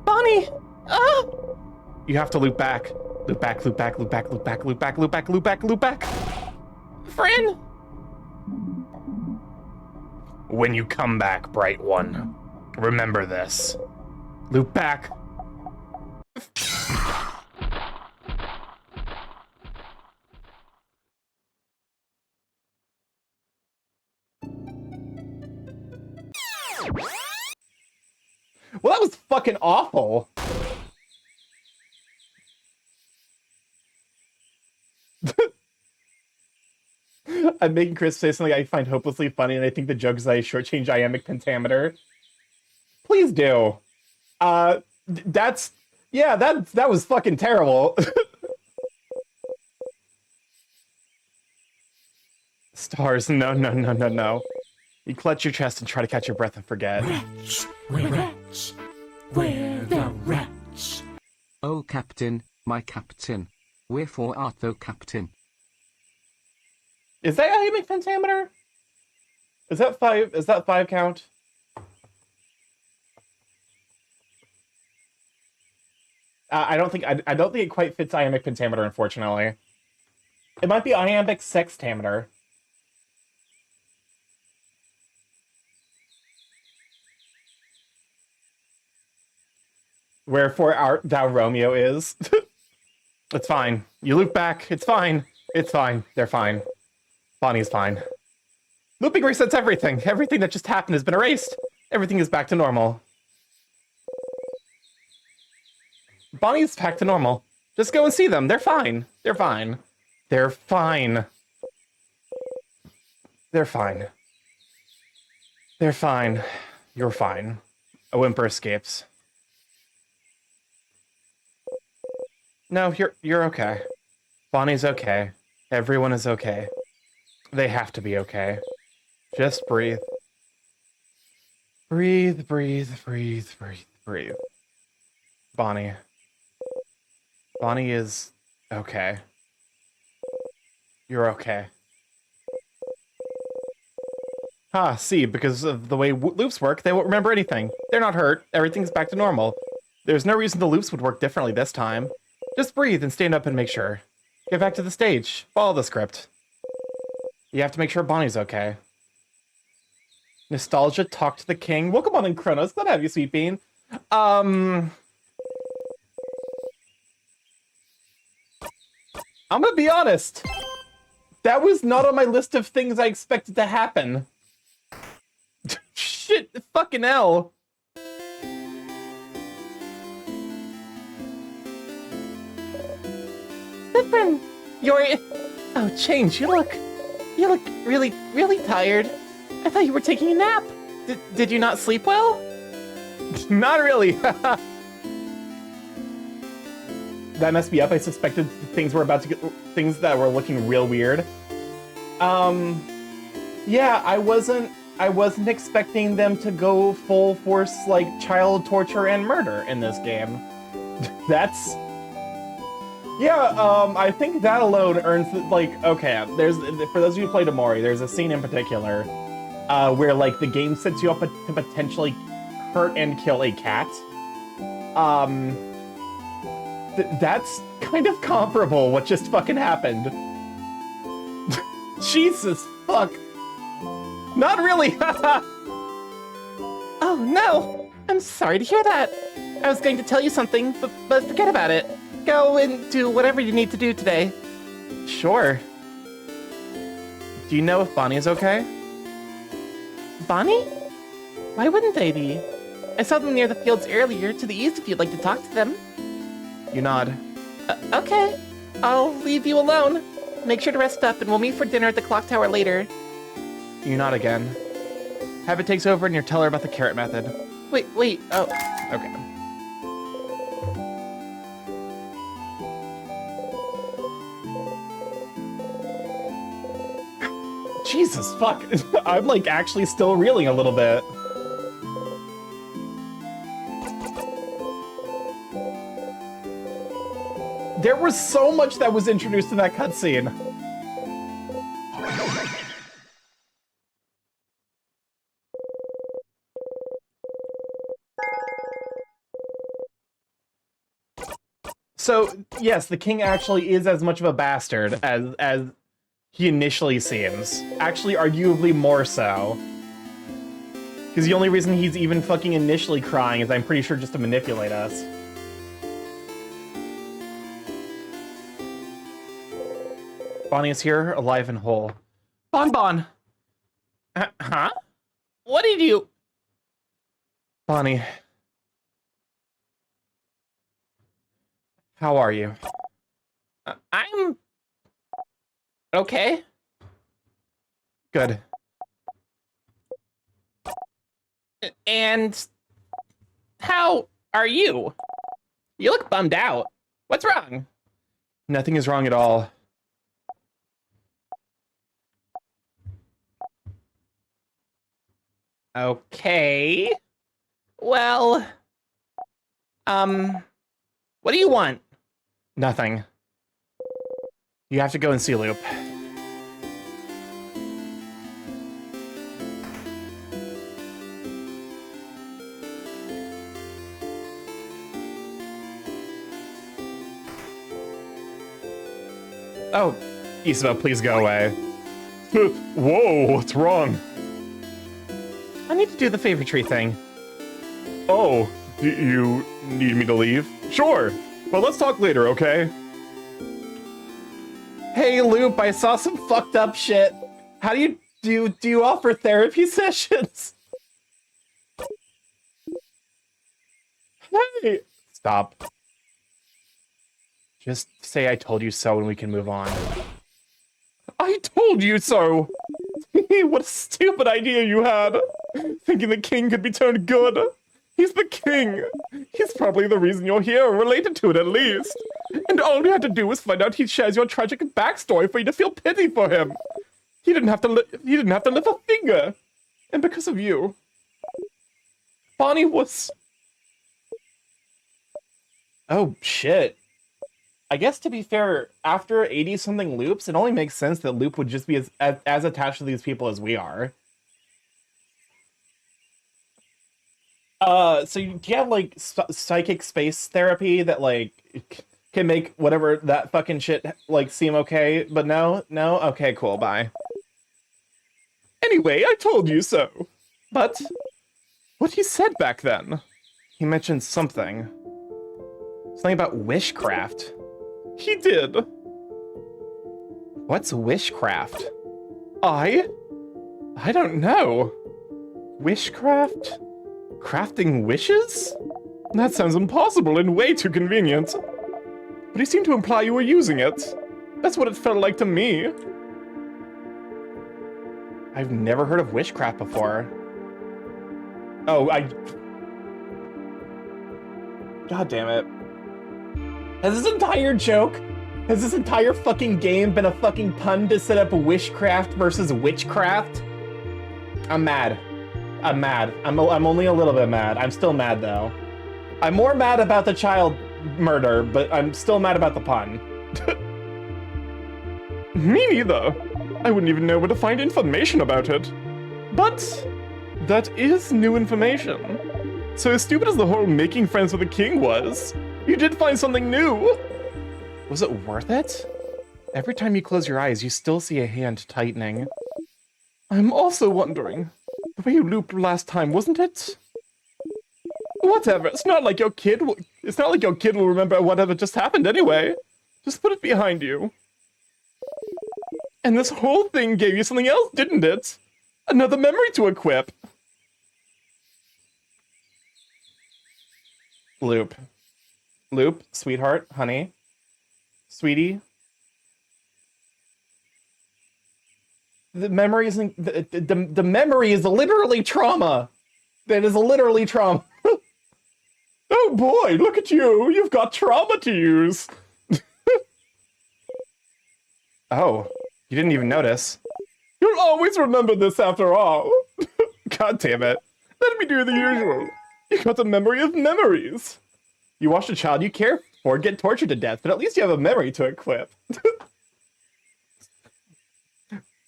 Bonnie! Ah! You have to loop back. Loop back, loop back, loop back, loop back, loop back, loop back, loop back, loop back. Friend! When you come back, Bright One, remember this. Loop back. Well, that was fucking awful. I'm making Chris say something I find hopelessly funny, and I think the joke is that I shortchange iambic pentameter. Please do. That was fucking terrible. Stars, no, no, no, no, no. You clutch your chest and try to catch your breath and forget. Rats, we're rats, we're the rats. Oh, Captain, my captain. Wherefore art thou, Captain? Is that iambic pentameter? Is that five? Is that 5 count? I don't think it quite fits iambic pentameter, unfortunately. It might be iambic sextameter. Wherefore art thou Romeo is. It's fine. You loop back. It's fine. It's fine. They're fine. Bonnie's fine. Looping resets everything. Everything that just happened has been erased. Everything is back to normal. Bonnie's back to normal. Just go and see them. They're fine. They're fine. They're fine. They're fine. They're fine. You're fine. A whimper escapes. No, you're okay. Bonnie's okay. Everyone is okay. They have to be okay. Just breathe. Breathe, breathe, breathe, breathe, breathe. Bonnie. Bonnie is okay. You're okay. Ah, see, because of the way loops work, they won't remember anything. They're not hurt. Everything's back to normal. There's no reason the loops would work differently this time. Just breathe and stand up and make sure. Get back to the stage. Follow the script. You have to make sure Bonnie's okay. Nostalgia, talk to the king. Welcome on in, Kronos. Glad to have you, Sweet Bean. I'm gonna be honest. That was not on my list of things I expected to happen. Shit, fucking hell. Different. You're... Oh, Change, you look really, really tired. I thought you were taking a nap. Did you not sleep well? Not really. That messed me up. I suspected things were about to get... things that were looking real weird. Yeah, I wasn't expecting them to go full force, like, child torture and murder in this game. That's... Yeah, I think that alone earns, like, okay, there's, for those of you who played Amori, there's a scene in particular, where, like, the game sets you up to potentially hurt and kill a cat. That's kind of comparable what just fucking happened. Jesus fuck. Not really. Oh no, I'm sorry to hear that. I was going to tell you something, but forget about it. Go and do whatever you need to do today. Sure. Do you know if Bonnie is okay? Bonnie? Why wouldn't they be? I saw them near the fields earlier, to the east if you'd like to talk to them. You nod. Okay. I'll leave you alone. Make sure to rest up and we'll meet for dinner at the clock tower later. You nod again. Habit takes over and you tell her about the carrot method. Wait, oh, okay. Jesus, fuck. I'm, like, actually still reeling a little bit. There was so much that was introduced in that cutscene. So, yes, the king actually is as much of a bastard as he initially seems. Actually, arguably more so. Because the only reason he's even fucking initially crying is, I'm pretty sure, just to manipulate us. Bonnie is here, alive and whole. Bon! Huh? What did you... Bonnie. How are you? I'm... okay. Good. And... how are you? You look bummed out. What's wrong? Nothing is wrong at all. Okay. Well... what do you want? Nothing. You have to go and see Loop. Oh, Isabel, please go away. Whoa, what's wrong? I need to do the favor tree thing. Oh, do you need me to leave? Sure, but let's talk later, okay? Hey, Loop, I saw some fucked up shit. How do you offer therapy sessions? Hey! Stop. Just say I told you so and we can move on. I told you so! What a stupid idea you had! Thinking the king could be turned good! He's the king! He's probably the reason you're here, or related to it at least! And all you had to do was find out he shares your tragic backstory for you to feel pity for him! He didn't have to lift a finger! And because of you... Bonnie was... Oh, shit. I guess to be fair, after 80-something Loops, it only makes sense that Loop would just be as attached to these people as we are. So do you have, like, psychic space therapy that, like, can make whatever that fucking shit, like, seem okay? But no? No? Okay, cool, bye. Anyway, I told you so. But what he said back then? He mentioned something. Something about wishcraft. He did. What's wishcraft? I don't know. Wishcraft? Crafting wishes? That sounds impossible and way too convenient. But he seemed to imply you were using it. That's what it felt like to me. I've never heard of wishcraft before. Oh, God damn it. Has this entire joke, has this entire fucking game been a fucking pun to set up wishcraft versus witchcraft? I'm mad. I'm mad. I'm only a little bit mad. I'm still mad, though. I'm more mad about the child murder, but I'm still mad about the pun. Me neither. I wouldn't even know where to find information about it. But that is new information. So as stupid as the whole making friends with the king was, you did find something new. Was it worth it? Every time you close your eyes, you still see a hand tightening. I'm also wondering, the way you looped last time, wasn't it? Whatever, it's not like your kid will remember whatever just happened anyway. Just put it behind you. And this whole thing gave you something else, didn't it? Another memory to equip. Loop. Loop, sweetheart, honey. Sweetie. The memory isn't... The memory is literally trauma. That is literally trauma. Oh boy, look at you. You've got trauma to use. Oh, you didn't even notice. You'll always remember this after all. God damn it. Let me do the usual. You got a memory of memories. You watched a child you care for get tortured to death, but at least you have a memory to equip.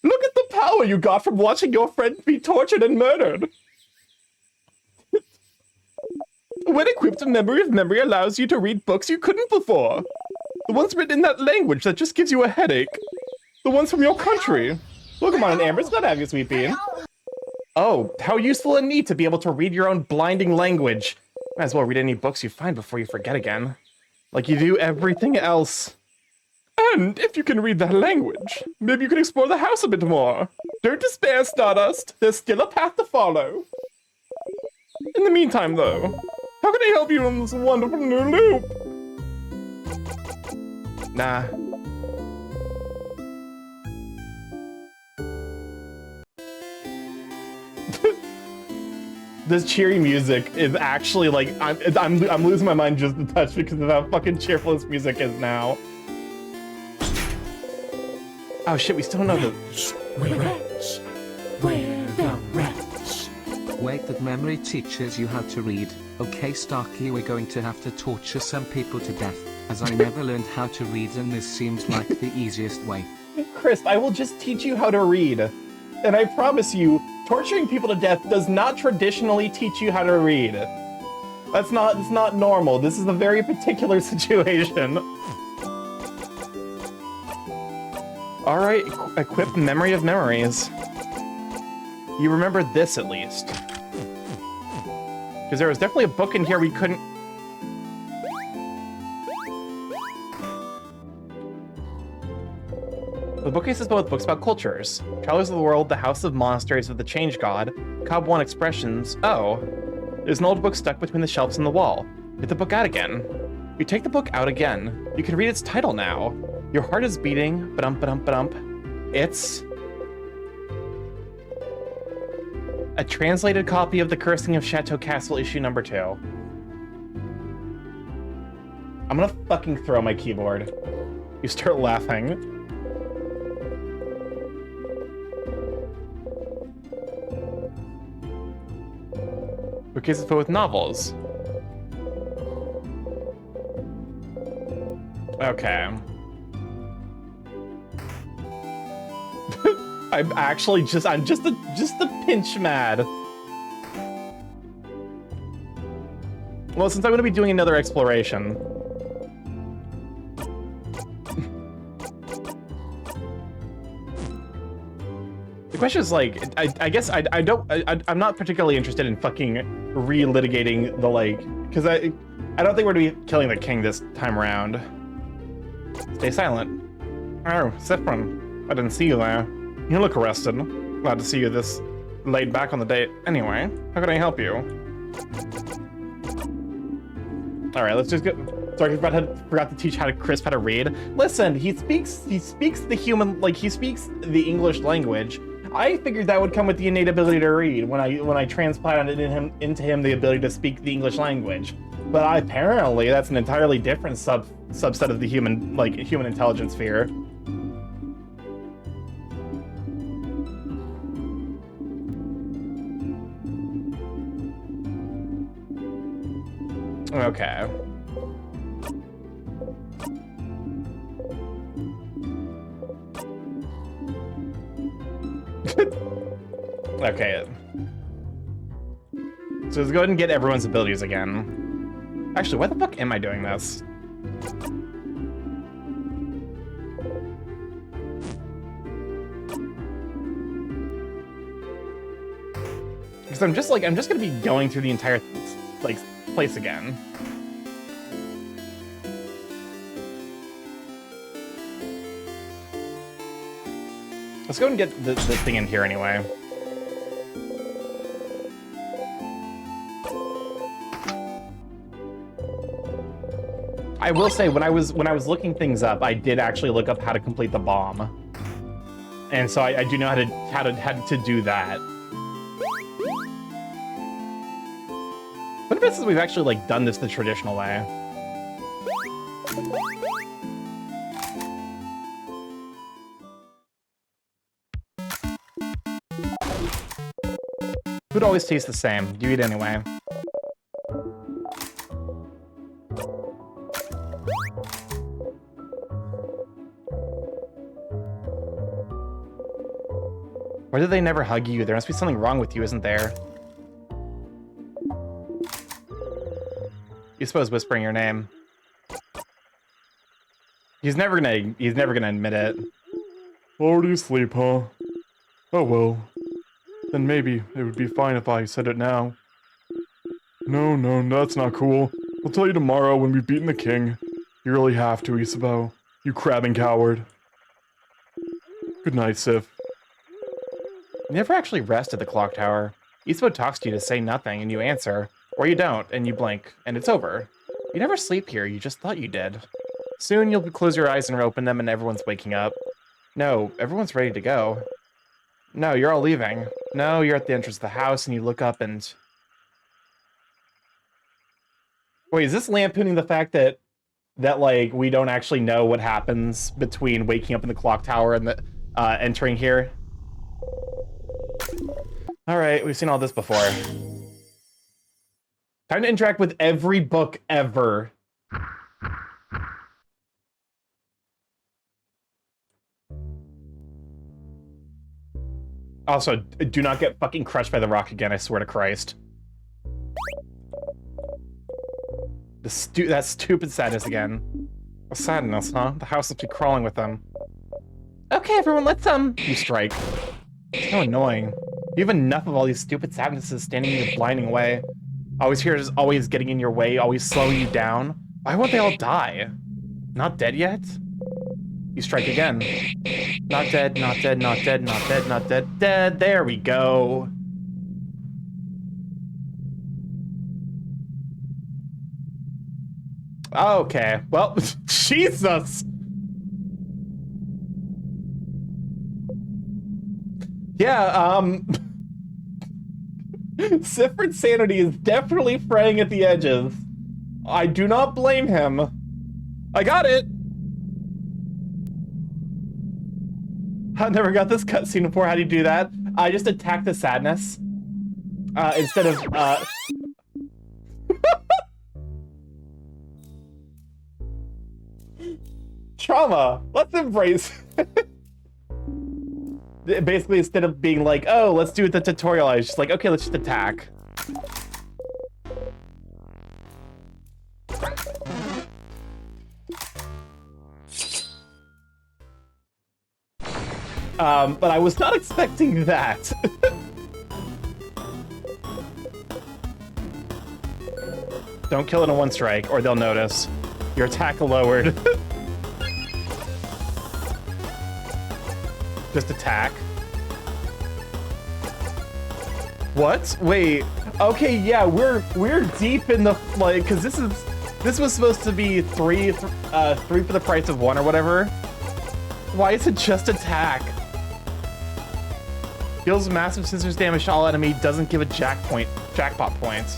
Look at the power you got from watching your friend be tortured and murdered. When equipped, a memory of memory allows you to read books you couldn't before. The ones written in that language that just gives you a headache. The ones from your country. Welcome on, Amber's glad to have you, sweet bean. Oh, how useful and neat to be able to read your own blinding language. Might as well read any books you find before you forget again. Like you do everything else. And if you can read that language, maybe you can explore the house a bit more. Don't despair, Stardust. There's still a path to follow. In the meantime, though, how can I help you in this wonderful new loop? Nah. This cheery music is actually like I'm losing my mind just a touch because of how fucking cheerful this music is now. Oh shit, we still don't know the Rats. We're the rats. Wait, that memory teaches you how to read. Okay, Starky, we're going to have to torture some people to death, as I never learned how to read and this seems like the easiest way. Chris, I will just teach you how to read. And I promise you, torturing people to death does not traditionally teach you how to read. It's not normal. This is a very particular situation. Alright, equip Memory of Memories. You remember this at least. Because there was definitely a book in here we couldn't... The bookcase is filled with books about cultures. Travelers of the World, The House of Monasteries of the Change God, Cobb One Expressions. Oh, there's an old book stuck between the shelves in the wall. Get the book out again. You take the book out again. You can read its title now. Your heart is beating, ba-dump, ba-dump, ba-dump. It's... a translated copy of The Cursing of Chateau Castle, issue number 2. I'm gonna fucking throw my keyboard. You start laughing. Bookcase is filled with novels. Okay. I'm just a pinch mad. Well, since I'm gonna be doing another exploration. The question is like, I guess I'm not particularly interested in fucking relitigating the like, because I don't think we're gonna be killing the king this time around. Stay silent. Oh, Sifrin, I didn't see you there. You look arrested. Glad to see you this laid back on the date. Anyway, how can I help you? All right, let's just get. Sorry, forgot to teach Crisp how to read. Listen, he speaks the human, like he speaks the English language. I figured that would come with the innate ability to read when I transplanted into him the ability to speak the English language. But apparently that's an entirely different subset of the human intelligence sphere. Okay. Okay. So let's go ahead and get everyone's abilities again. Actually, why the fuck am I doing this? Because I'm just gonna be going through the entire place again. Let's go and get this thing in here anyway. I will say, when I was looking things up, I did actually look up how to complete the bomb, and so I do know how to do that. What if this is we've actually like done this the traditional way? Food always tastes the same. You eat anyway. Why do they never hug you? There must be something wrong with you, isn't there? You suppose whispering your name. He's never gonna admit it. Already asleep, huh? Oh well. Then maybe it would be fine if I said it now. No, that's not cool. I'll tell you tomorrow when we've beaten the king. You really have to, Isabeau. You crabbing coward. Good night, Sif. You never actually rest at the clock tower. Isabeau talks to you to say nothing, and you answer. Or you don't, and you blink, and it's over. You never sleep here, you just thought you did. Soon you'll close your eyes and open them and everyone's waking up. No, everyone's ready to go. No, you're all leaving. No, you're at the entrance of the house and you look up and... Wait, is this lampooning the fact that like, we don't actually know what happens between waking up in the clock tower and the, entering here? Alright, we've seen all this before. Time to interact with every book ever. Also, do not get fucking crushed by the rock again, I swear to Christ. That stupid sadness again. A sadness, huh? The house must be crawling with them. Okay, everyone, let's, You strike. So annoying. You have enough of all these stupid sadnesses standing in your blinding way. Always getting in your way, always slowing you down. Why won't they all die? Not dead yet? You strike again. Not dead, not dead, not dead, not dead, not dead, dead. There we go. Okay, well, Jesus. Yeah, Sifrin's sanity is definitely fraying at the edges. I do not blame him. I got it! I never got this cutscene before. How do you do that? I just attack the sadness. Instead of, Trauma! Let's embrace Basically, instead of being like, oh, let's do the tutorial, I was just like, okay, let's just attack. But I was not expecting that. Don't kill it in one strike, or they'll notice. Your attack lowered. Just attack. What? Wait. Okay, yeah, we're deep in the like, because this was supposed to be three for the price of one or whatever. Why is it just attack? Deals massive scissors damage to all enemy. Doesn't give a jackpot points.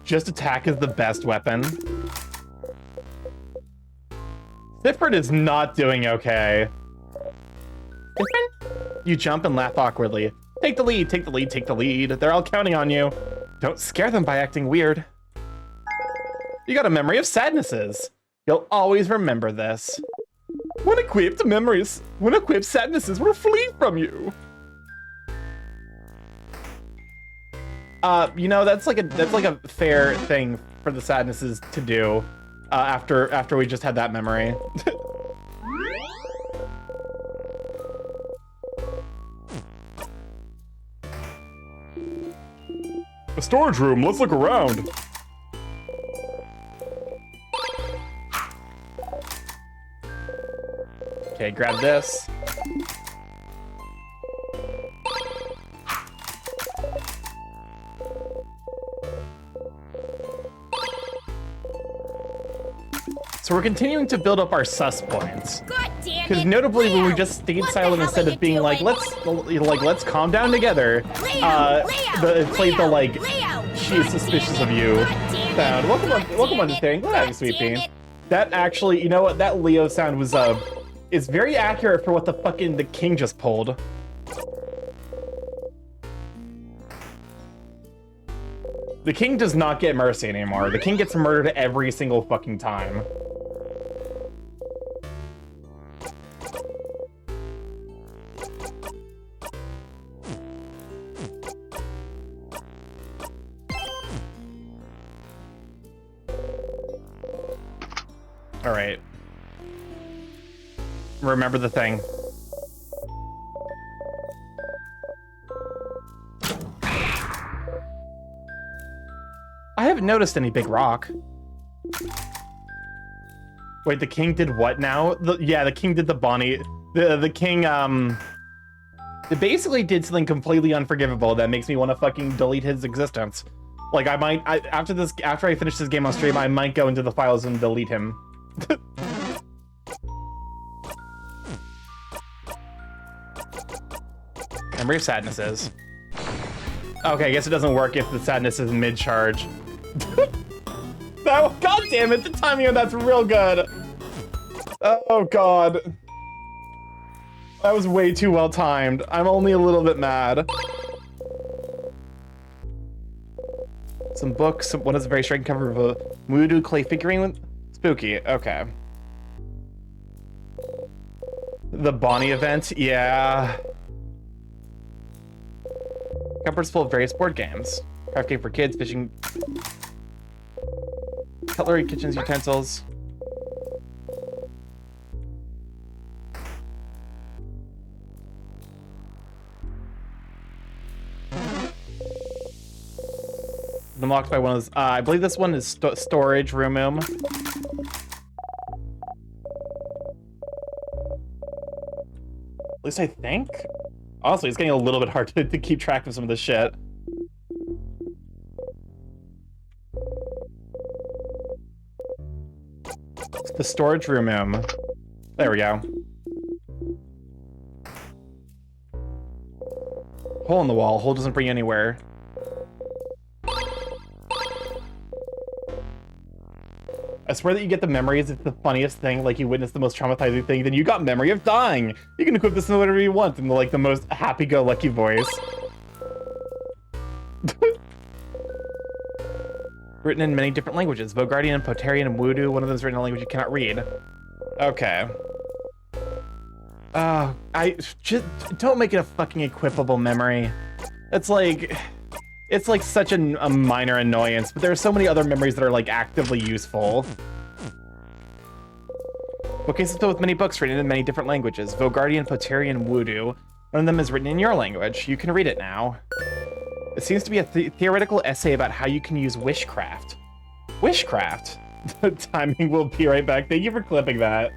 Just attack is the best weapon. Sifford is not doing okay. You jump and laugh awkwardly. Take the lead, take the lead, take the lead. They're all counting on you. Don't scare them by acting weird. You got a memory of sadnesses. You'll always remember this. When equipped, sadnesses will flee from you. You know, that's like a fair thing for the sadnesses to do after we just had that memory. A storage room, let's look around. Okay, grab this. So we're continuing to build up our sus points. God damn it. Because notably, when we Leo, just stayed what the silent hell instead are of you being like, doing? let's calm down together. It played the like, she's suspicious of you sound. Welcome on the thing. Glad to have you, sweet pea. That actually, you know what? That Leo sound was is very accurate for what the fucking the king just pulled. The king does not get mercy anymore. The king gets murdered every single fucking time. All right. Remember the thing. I haven't noticed any big rock. Wait, the king did what now? Yeah, the king did the Bonnie. The king, it basically did something completely unforgivable that makes me want to fucking delete his existence. Like, after I finish this game on stream, I might go into the files and delete him. Remember your sadnesses. Okay, I guess it doesn't work if the sadness is mid-charge. God damn it, the timing of that's real good. Oh god. That was way too well timed. I'm only a little bit mad. Some books, one is a very striking cover of a voodoo clay figurine. Spooky, okay. The Bonnie event, yeah. Cupboards full of various board games. Craft game for kids, fishing, cutlery, kitchens, utensils. Unlocked by one of those. I believe this one is storage room. At least I think. Honestly, it's getting a little bit hard to keep track of some of this shit. It's the storage room. There we go. Hole in the wall. Hole doesn't bring you anywhere. I swear that you get the memories. It's the funniest thing. Like, you witness the most traumatizing thing, then you got memory of dying. You can equip this in whatever you want in like the most happy-go-lucky voice. Written in many different languages. Vogardian, Potarian, and Voodoo. One of them is written in a language you cannot read. Okay. I just don't make it a fucking equipable memory. It's like such a minor annoyance, but there are so many other memories that are like actively useful. Bookcase is filled with many books written in many different languages. Vogardian, Potarian, Voodoo. One of them is written in your language. You can read it now. It seems to be a theoretical essay about how you can use wishcraft. Wishcraft? The timing will be right back. Thank you for clipping that.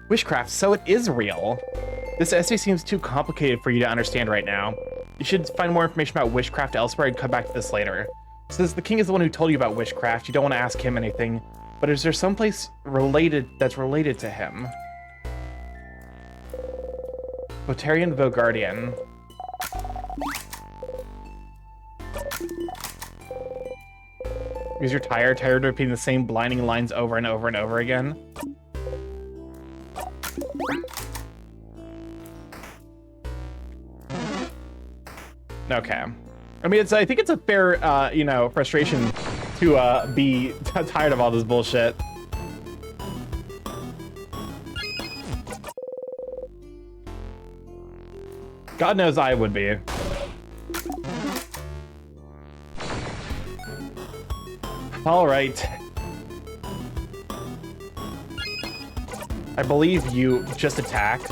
Wishcraft, so it is real. This essay seems too complicated for you to understand right now. You should find more information about wishcraft elsewhere and come back to this later. Since the king is the one who told you about wishcraft, you don't want to ask him anything, but is there someplace that's related to him? Potarian Vogardian. Because you're tired of repeating the same blinding lines over and over and over again. Okay. I mean, I think it's a fair, you know, frustration to be tired of all this bullshit. God knows I would be. All right. I believe you just attacked.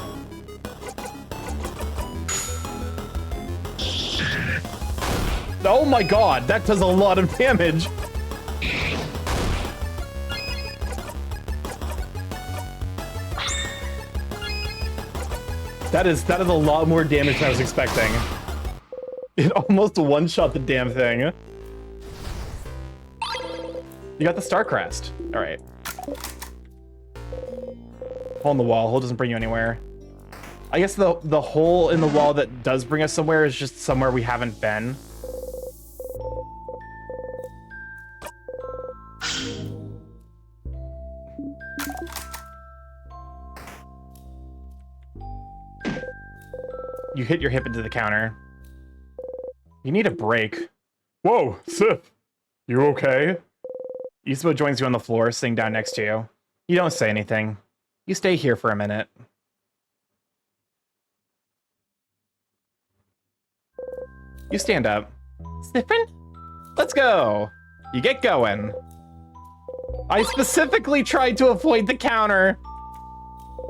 Oh my god, that does a lot of damage. That is a lot more damage than I was expecting. It almost one-shot the damn thing. You got the star crest. All right. Hole in the wall. Hole doesn't bring you anywhere. I guess the hole in the wall that does bring us somewhere is just somewhere we haven't been. You hit your hip into the counter. You need a break. Whoa, Sif. You okay? Isabo joins you on the floor, sitting down next to you. You don't say anything. You stay here for a minute. You stand up. Sniffin'? Let's go. You get going. I specifically tried to avoid the counter.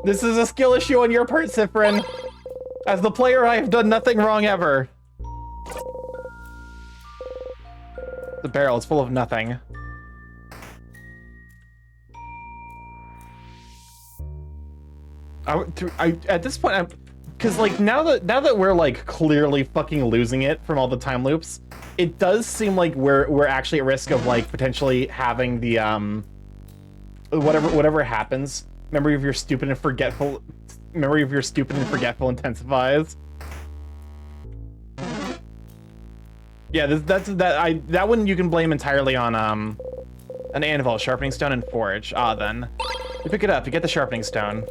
This is a skill issue on your part, Sifrin. As the player, I have done nothing wrong ever. The barrel is full of nothing. At this point, because like now that we're like clearly fucking losing it from all the time loops, it does seem like we're actually at risk of like potentially having the whatever happens. Memory of your stupid and forgetful intensifies. Yeah, that one you can blame entirely on an anvil, sharpening stone, and forge. Ah, then you pick it up. You get the sharpening stone.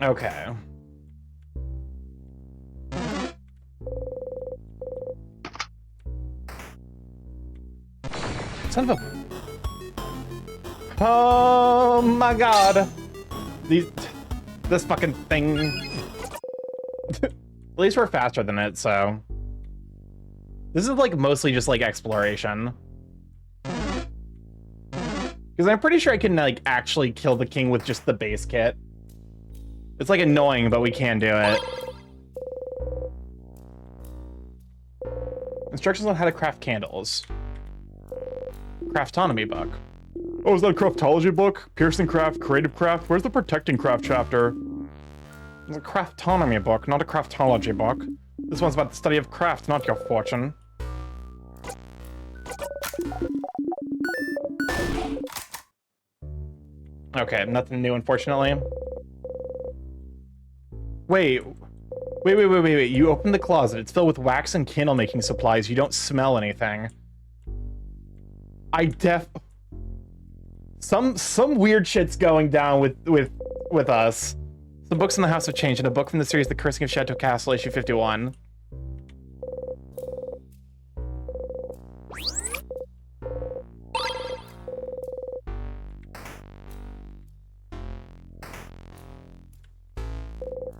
Okay. Son of a... Oh my god. This fucking thing. At least we're faster than it, so... This is like mostly just like exploration. Because I'm pretty sure I can like actually kill the king with just the base kit. It's like annoying, but we can do it. Instructions on how to craft candles. Craftonomy book. Oh, is that a craftology book? Piercing craft, creative craft? Where's the protecting craft chapter? It's a craftonomy book, not a craftology book. This one's about the study of craft, not your fortune. Okay, nothing new, unfortunately. Wait. You open the closet. It's filled with wax and candle making supplies. You don't smell anything. Some weird shit's going down with us. The books in the house have changed. In a book from the series The Cursing of Chateau Castle, issue 51.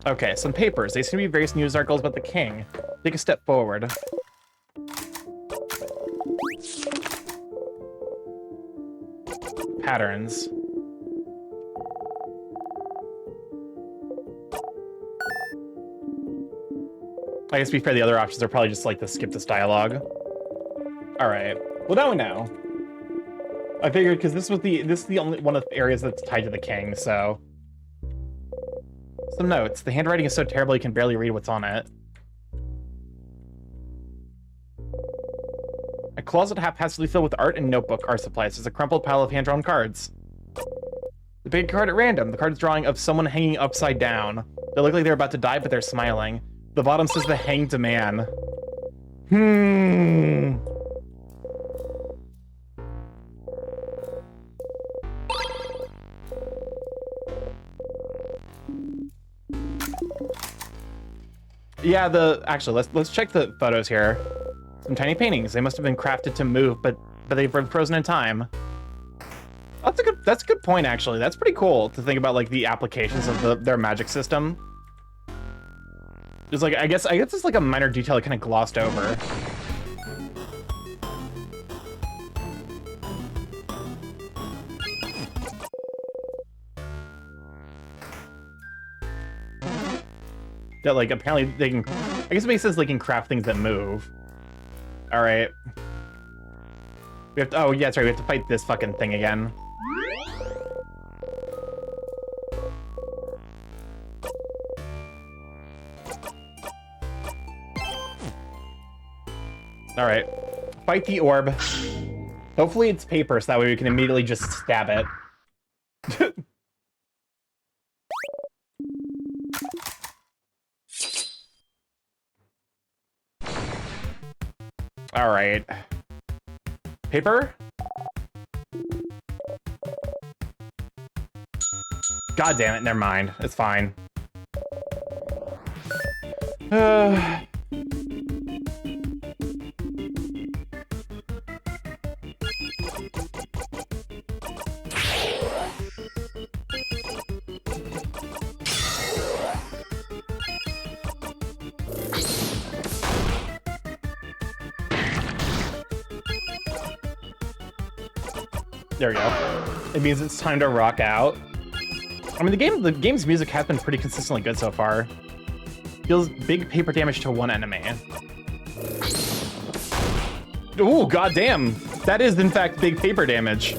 Okay, some papers. They seem to be various news articles about the king. Take a step forward. Patterns. I guess to be fair, the other options are probably just like the skip this dialogue. All right. Well, now we know. I figured because this is the only one of the areas that's tied to the king, so. Some notes. The handwriting is so terrible you can barely read what's on it. A closet haphazardly filled with art and notebook art supplies. There's a crumpled pile of hand-drawn cards. The big card at random. The card's drawing of someone hanging upside down. They look like they're about to die, but they're smiling. The bottom says the hanged man. Yeah, actually, let's check the photos here. Some tiny paintings. They must have been crafted to move, but they've been frozen in time. That's a good point, actually. That's pretty cool to think about, like, the applications of their magic system. It's like, I guess it's like a minor detail I kind of glossed over. Yeah, like, apparently they can... I guess it makes sense they can craft things that move. Alright. We have to... Oh, yeah, that's right. We have to fight this fucking thing again. Alright. Fight the orb. Hopefully it's paper, so that way we can immediately just stab it. Alright. Paper? God damn it, never mind. It's fine. There we go. It means it's time to rock out. I mean, the game's music has been pretty consistently good so far. Deals big paper damage to one enemy. Ooh, goddamn! That is, in fact, big paper damage.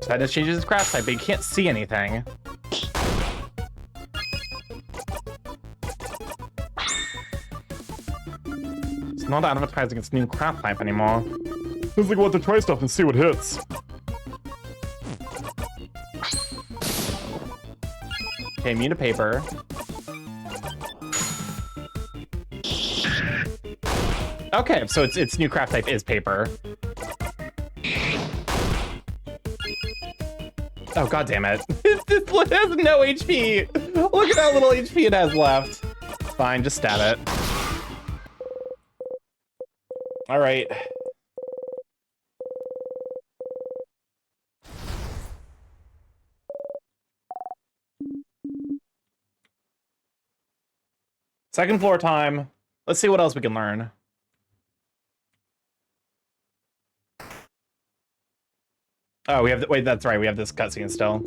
Sadness changes its craft type, but you can't see anything. It's not advertising its new craft type anymore. Seems like we want to try stuff and see what hits. Okay, immune to paper. Okay, so its new craft type is paper. Oh, god damn it. This has no HP. Look at how little HP it has left. Fine, just stab it. All right. Second floor time. Let's see what else we can learn. Oh, we have wait, that's right. We have this cutscene still.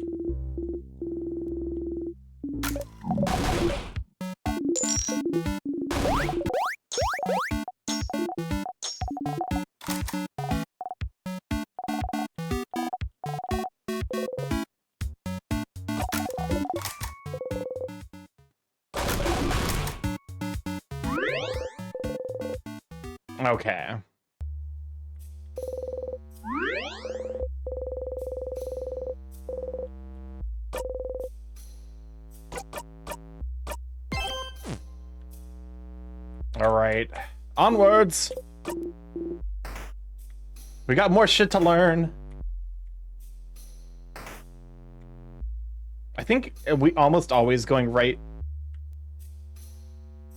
Okay. right. Onwards! We got more shit to learn. I think we almost always going right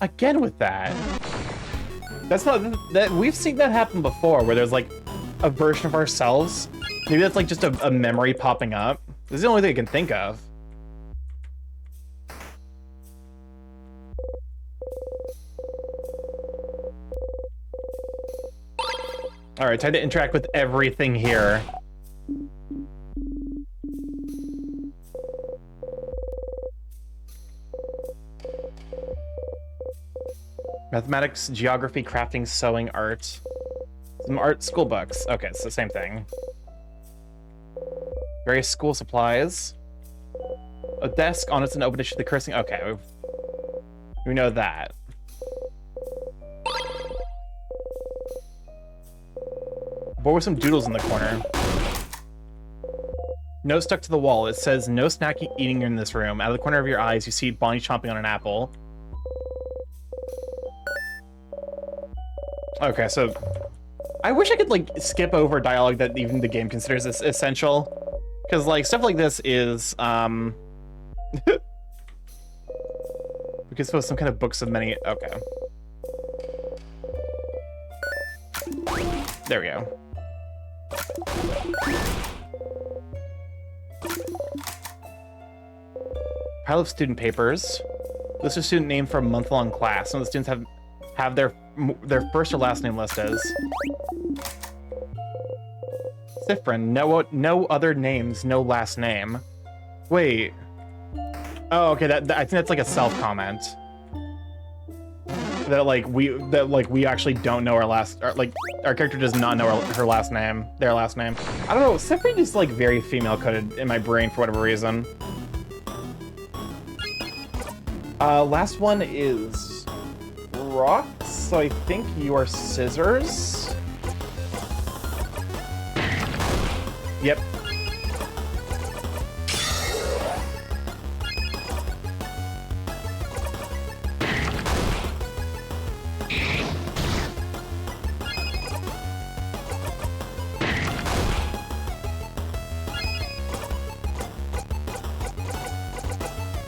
again with that. That's not that we've seen that happen before, where there's like a version of ourselves. Maybe that's like just a memory popping up. This is the only thing I can think of. All right, time to interact with everything here. Mathematics, geography, crafting, sewing, art. Some art school books. Okay, it's the same thing. Various school supplies. A desk on its an open issue, the cursing. Okay, we know that. Boy with some doodles in the corner. Note stuck to the wall. It says, no snack eating in this room. Out of the corner of your eyes, you see Bonnie chomping on an apple. Okay, so I wish I could like skip over dialogue that even the game considers essential, because like stuff like this is we could suppose some kind of books of many. Okay, there we go. Pile of student papers. List of student name for a month-long class. Some of the students have their first or last name listed. Sifrin, no other names, no last name. Wait. Oh, okay. That I think that's like a self comment. That we actually don't know our character does not know her last name, their last name. I don't know. Sifrin is like very female coded in my brain for whatever reason. Last one is rocks, so I think you are scissors. Yep.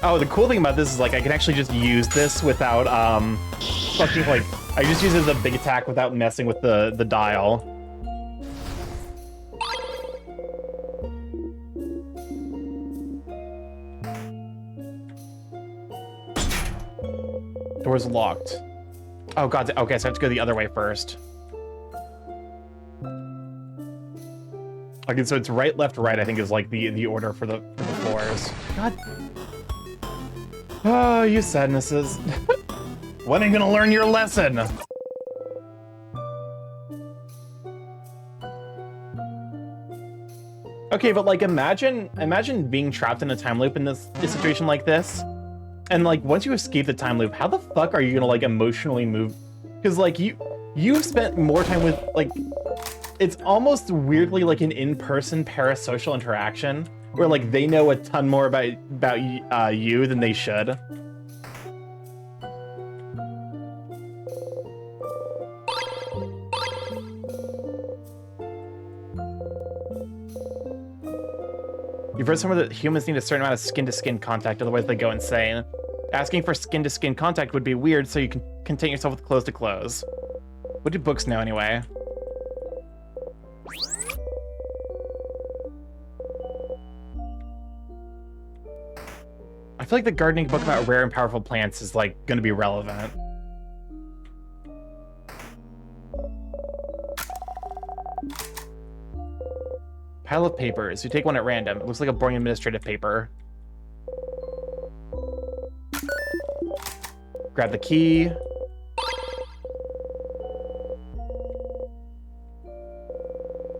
Oh, the cool thing about this is like I can actually just use this without fucking like I just use it as a big attack without messing with the dial. Door's locked. Oh god, okay, so I have to go the other way first. Okay, so it's right, left, right, I think is like the order for the floors. God. Oh, you sadnesses. When are you gonna learn your lesson? Okay, but like imagine being trapped in a time loop in this situation like this. And like once you escape the time loop, how the fuck are you gonna like emotionally move? Because like you've spent more time with like it's almost weirdly like an in-person parasocial interaction where like they know a ton more about you than they should. You've heard some of the humans need a certain amount of skin-to-skin contact, otherwise they go insane. Asking for skin-to-skin contact would be weird, so you can contain yourself with clothes-to-clothes. What do books know anyway? I feel like the gardening book about rare and powerful plants is like going to be relevant. Pile of papers. You take one at random. It looks like a boring administrative paper. Grab the key.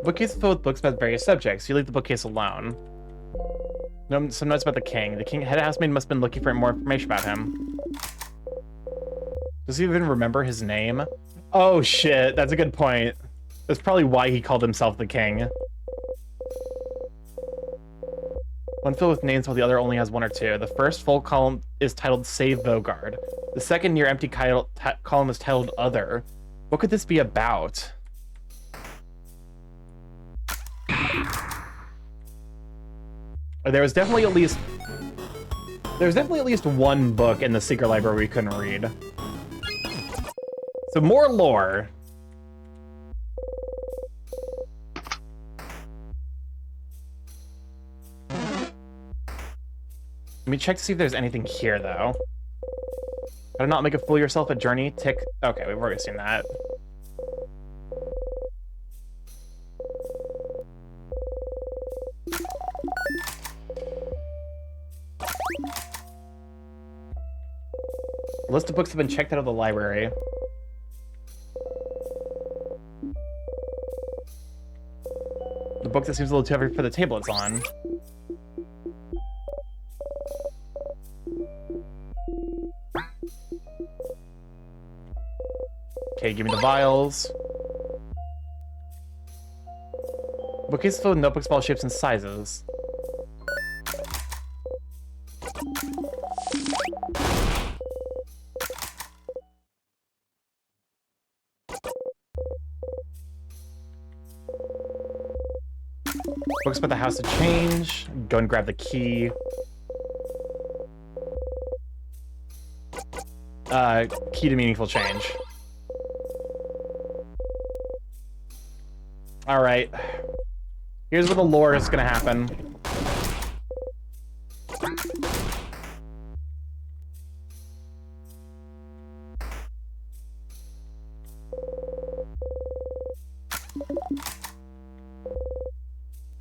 Bookcase is filled with books about various subjects. You leave the bookcase alone. Some notes about the king. The head housemaid must have been looking for more information about him. Does he even remember his name? Oh shit, that's a good point. That's probably why he called himself the king. One filled with names while the other only has one or two. The first full column is titled Save Vogard. The second near empty column is titled Other. What could this be about? There's definitely at least one book in the secret library we couldn't read. So more lore. Let me check to see if there's anything here, though. How to not make a fool of yourself, a journey, tick. Okay, we've already seen that. A list of books have been checked out of the library. The book that seems a little too heavy for the table it's on. Okay, give me the vials. Bookcase filled with notebooks of all shapes and sizes. Books about the house to change. Go and grab the key. Key to meaningful change. Alright. Here's where the lore is gonna happen.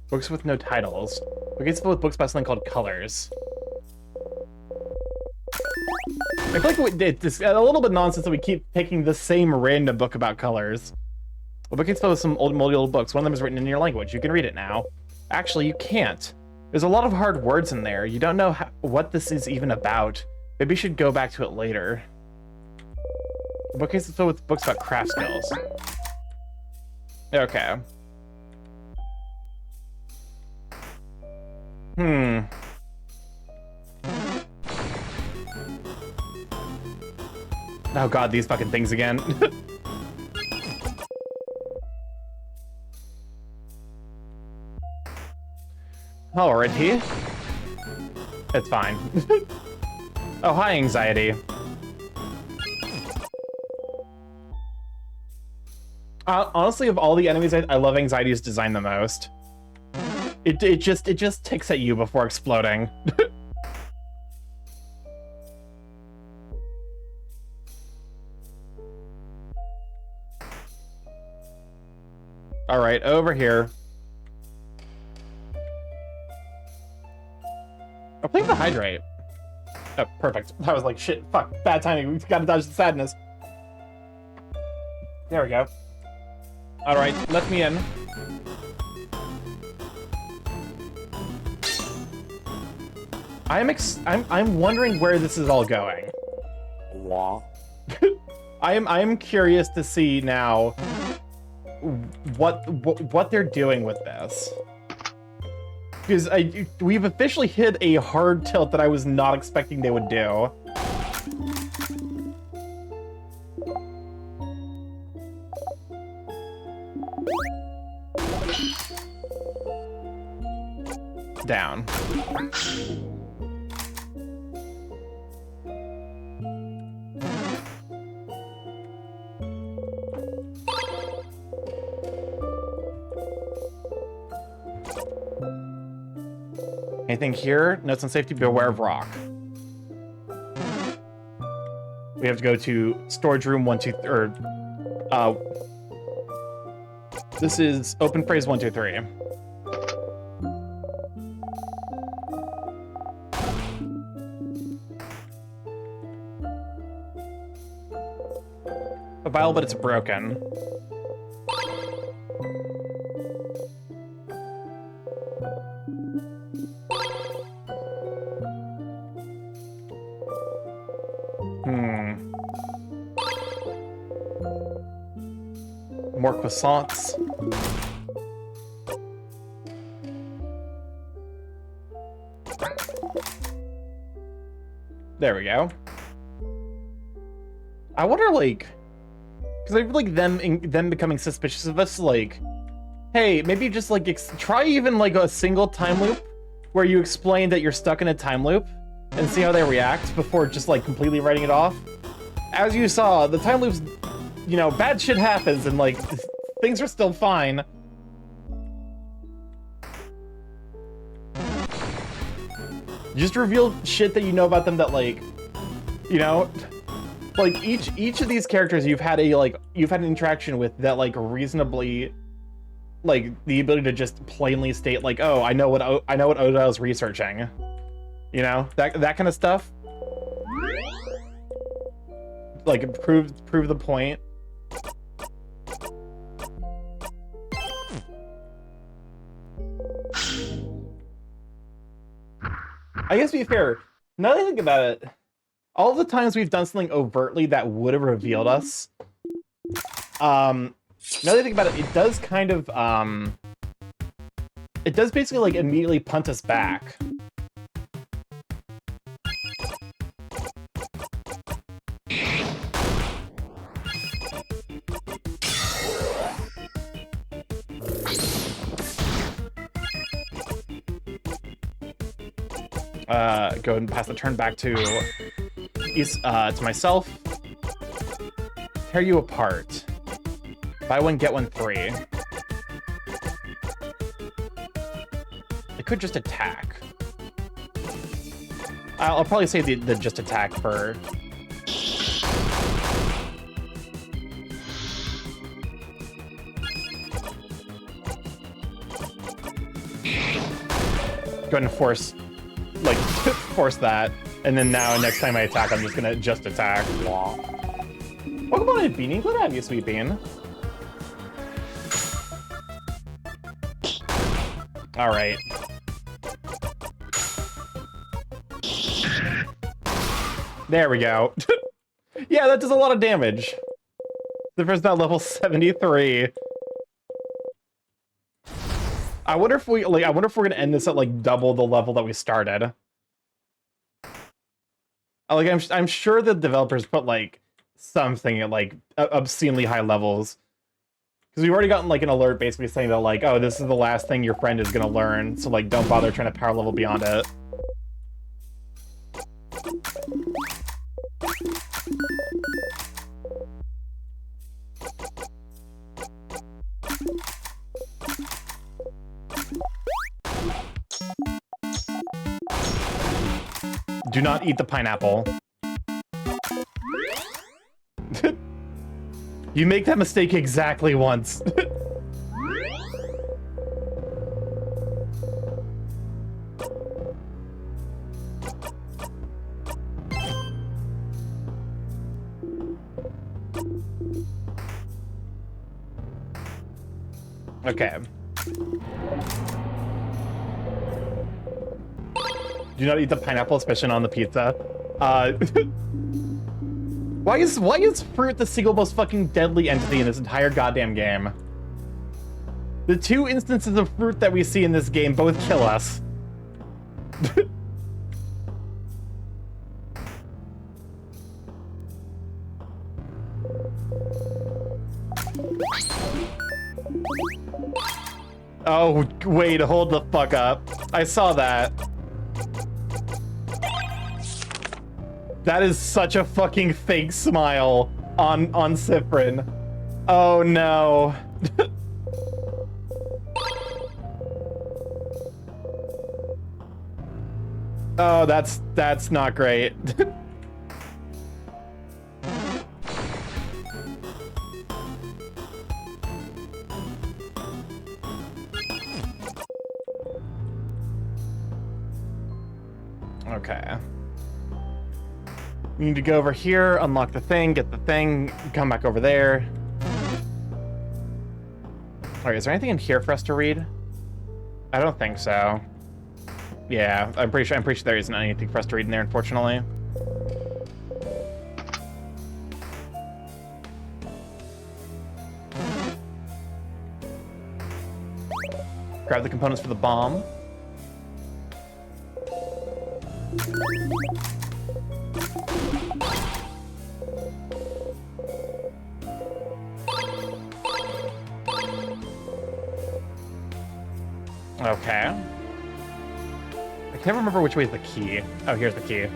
Books with no titles. We get with books about something called Colors. I feel like it's a little bit nonsense that we keep picking the same random book about colors. Well, book is filled with some moldy old books. One of them is written in your language. You can read it now. Actually, you can't. There's a lot of hard words in there. You don't know what this is even about. Maybe you should go back to it later. The bookcase is filled with books about craft skills. Okay. Oh god, these fucking things again. Alrighty. It's fine. Oh, hi, anxiety. Honestly, of all the enemies, I love anxiety's design the most. It just ticks at you before exploding. All right, over here. I'm playing the hydrate. Oh, perfect. I was like, shit, fuck, bad timing. We've got to dodge the sadness. There we go. All right, let me in. I'm wondering where this is all going. I'm curious to see now what they're doing with this. Because we've officially hit a hard tilt that I was not expecting they would do. Down. Anything here? Notes on safety, beware of rock. We have to go to storage room 1, 2, or this is open phrase 1, 2, 3. A vial, but it's broken. More croissants. There we go. I wonder, like, because I feel like them becoming suspicious of us, like, hey, maybe just like try even like a single time loop where you explain that you're stuck in a time loop and see how they react before just like completely writing it off. As you saw, the time loops, you know, bad shit happens and like things are still fine. Just reveal shit that you know about them that, like, you know, like each of these characters you've had an interaction with that, like, reasonably, like, the ability to just plainly state, like, oh, I know what Odile's researching, you know, that kind of stuff. Like, prove the point. I guess to be fair, now that I think about it, all the times we've done something overtly that would have revealed us, now that I think about it, it does kind of, it does basically, like, immediately punt us back. Go ahead and pass the turn back to myself. Tear you apart. Buy one, get one free. I could just attack. I'll probably say the just attack for... Go ahead and force that, and then now next time I attack, I'm just gonna just attack. Welcome on in, Beanie. Glad to have you, sweet bean. All right. There we go. Yeah, that does a lot of damage. The first now level 73. I wonder if we're gonna end this at like double the level that we started. Like, I'm sure the developers put like something at like obscenely high levels, because we've already gotten like an alert basically saying that, like, oh, this is the last thing your friend is gonna learn, so like don't bother trying to power level beyond it. Do not eat the pineapple. You make that mistake exactly once. Okay. Do not eat the pineapple, especially on the pizza. Why is fruit the single most fucking deadly entity in this entire goddamn game? The two instances of fruit that we see in this game both kill us. Oh, wait, hold the fuck up. I saw that. That is such a fucking fake smile on Cyprin. Oh no. Oh, that's not great. Okay. We need to go over here, unlock the thing, get the thing, come back over there. Alright, is there anything in here for us to read? I don't think so. Yeah, I'm pretty sure there isn't anything for us to read in there, unfortunately. Grab the components for the bomb. Okay. I can't remember which way is the key. Oh, here's the key.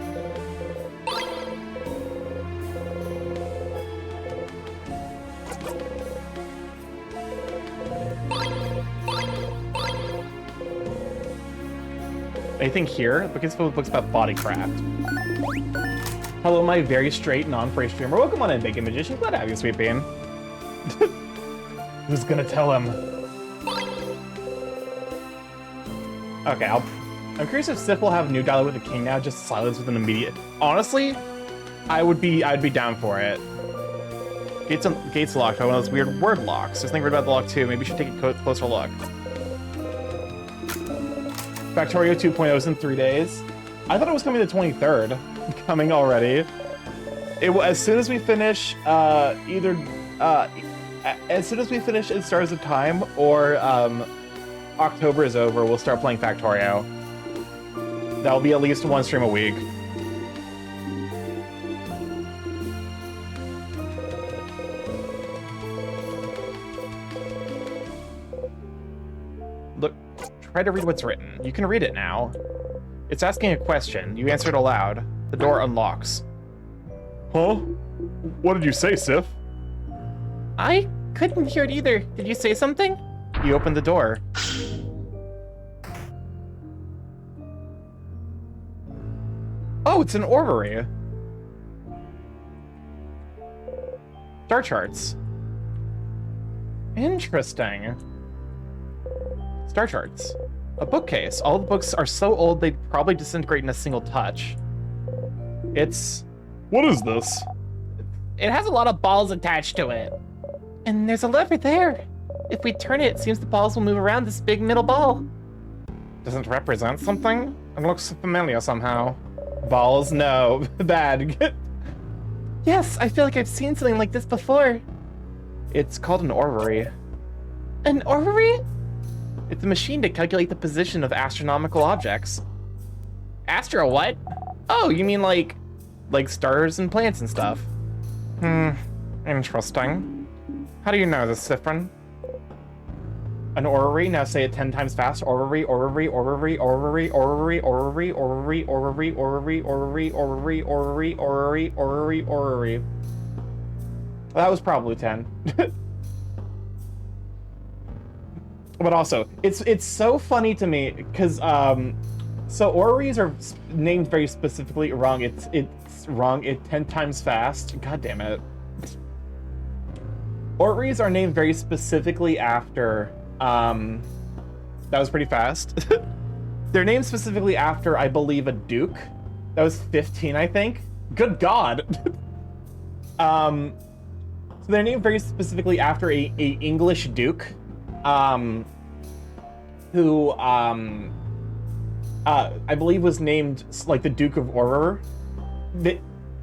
Anything here? Look, it's filled with books about bodycraft. Hello, my very straight, non-free streamer. Welcome on in, Bacon Magician. Glad to have you, Sweet Bean. Who's gonna tell him? Okay, I'm curious if Sif will have new dialogue with the king now, just silence with an immediate. Honestly, I'd be down for it. Gates locked by one of those weird word locks. There's something weird about the lock too. Maybe you should take a closer look. Factorio 2.0 is in 3 days. I thought it was coming the 23rd. Coming already. As soon as we finish as soon as we finish In Stars of Time or October is over, we'll start playing Factorio. That'll be at least one stream a week. Look, try to read what's written. You can read it now. It's asking a question. You answer it aloud. The door unlocks. Huh? What did you say, Sif? I couldn't hear it either. Did you say something? You opened the door. Oh, it's an orrery. Star charts. Interesting. Star charts. A bookcase. All the books are so old they'd probably disintegrate in a single touch. It's... What is this? It has a lot of balls attached to it. And there's a lever there. If we turn it, it seems the balls will move around this big middle ball. Doesn't it represent something? It looks familiar somehow. Balls? No. Bad. Yes, I feel like I've seen something like this before. It's called an orrery. An orrery? It's a machine to calculate the position of astronomical objects. Astro what? Oh, you mean like stars and planets and stuff. Interesting. How do you know this, Sifrin? An orrery, now say it 10 times fast. Orrery, orrery, orrery, orrery, orrery, orrery, orrery, orrery, orrery, orrery, orrery, orrery, orrery, orrery, orrery. Well, that was probably 10. But also, it's so funny to me, because, so orreries are named very specifically wrong. It's wrong. 10 times fast. God damn it. Orreries are named very specifically after, that was pretty fast. They're named specifically after, I believe, a duke. That was 15, I think. Good God. So they're named very specifically after a English duke, who, I believe was named, like, the Duke of Orrer.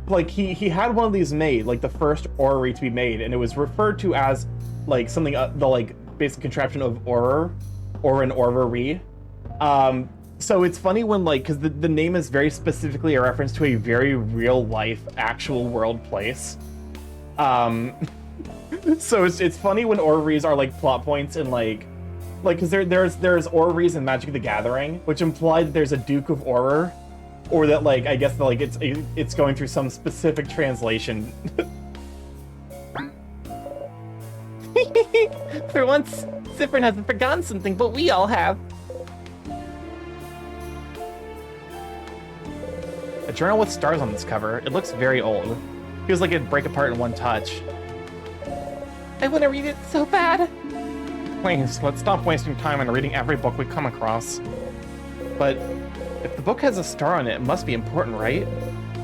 Like, he had one of these made, like, the first orrery to be made, and it was referred to as, like, something, the, like, basic contraption of Orrer, or an orrery. So it's funny when, like, because the name is very specifically a reference to a very real-life, actual world place. So it's funny when orreries are, like, plot points in, like, because there's orreries in Magic the Gathering, which imply that there's a Duke of Orrer, or that, like, I guess, like, it's going through some specific translation. For once, Sifrin hasn't forgotten something, but we all have. A journal with stars on this cover. It looks very old. Feels like it'd break apart in one touch. I want to read it so bad. Please, let's stop wasting time on reading every book we come across. But if the book has a star on it, it must be important, right?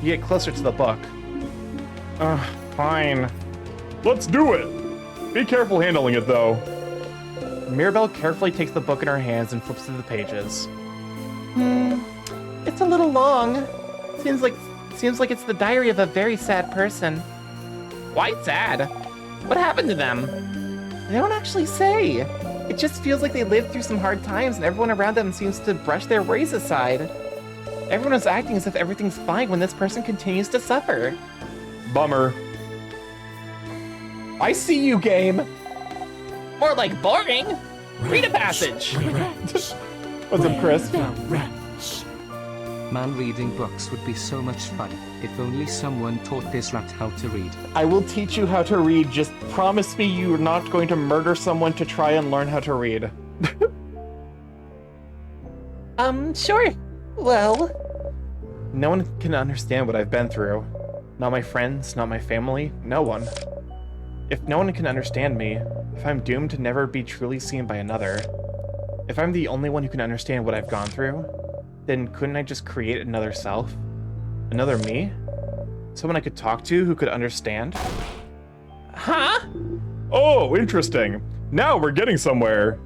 You get closer to the book. Fine. Let's do it! Be careful handling it, though. Mirabelle carefully takes the book in her hands and flips through the pages. It's a little long. Seems like it's the diary of a very sad person. Why sad? What happened to them? They don't actually say. It just feels like they lived through some hard times and everyone around them seems to brush their worries aside. Everyone is acting as if everything's fine when this person continues to suffer. Bummer. I see you, game. More like boring. Read a passage. What's up, Chris? Man, reading books would be so much fun if only someone taught this rat how to read. I will teach you how to read. Just promise me you're not going to murder someone to try and learn how to read. Sure. Well, No one can understand what I've been through. Not my friends, not my family, no one. If no one can understand me, if I'm doomed to never be truly seen by another, if I'm the only one who can understand what I've gone through, then couldn't I just create another self? Another me? Someone I could talk to who could understand? huh? Oh, interesting. Now we're getting somewhere.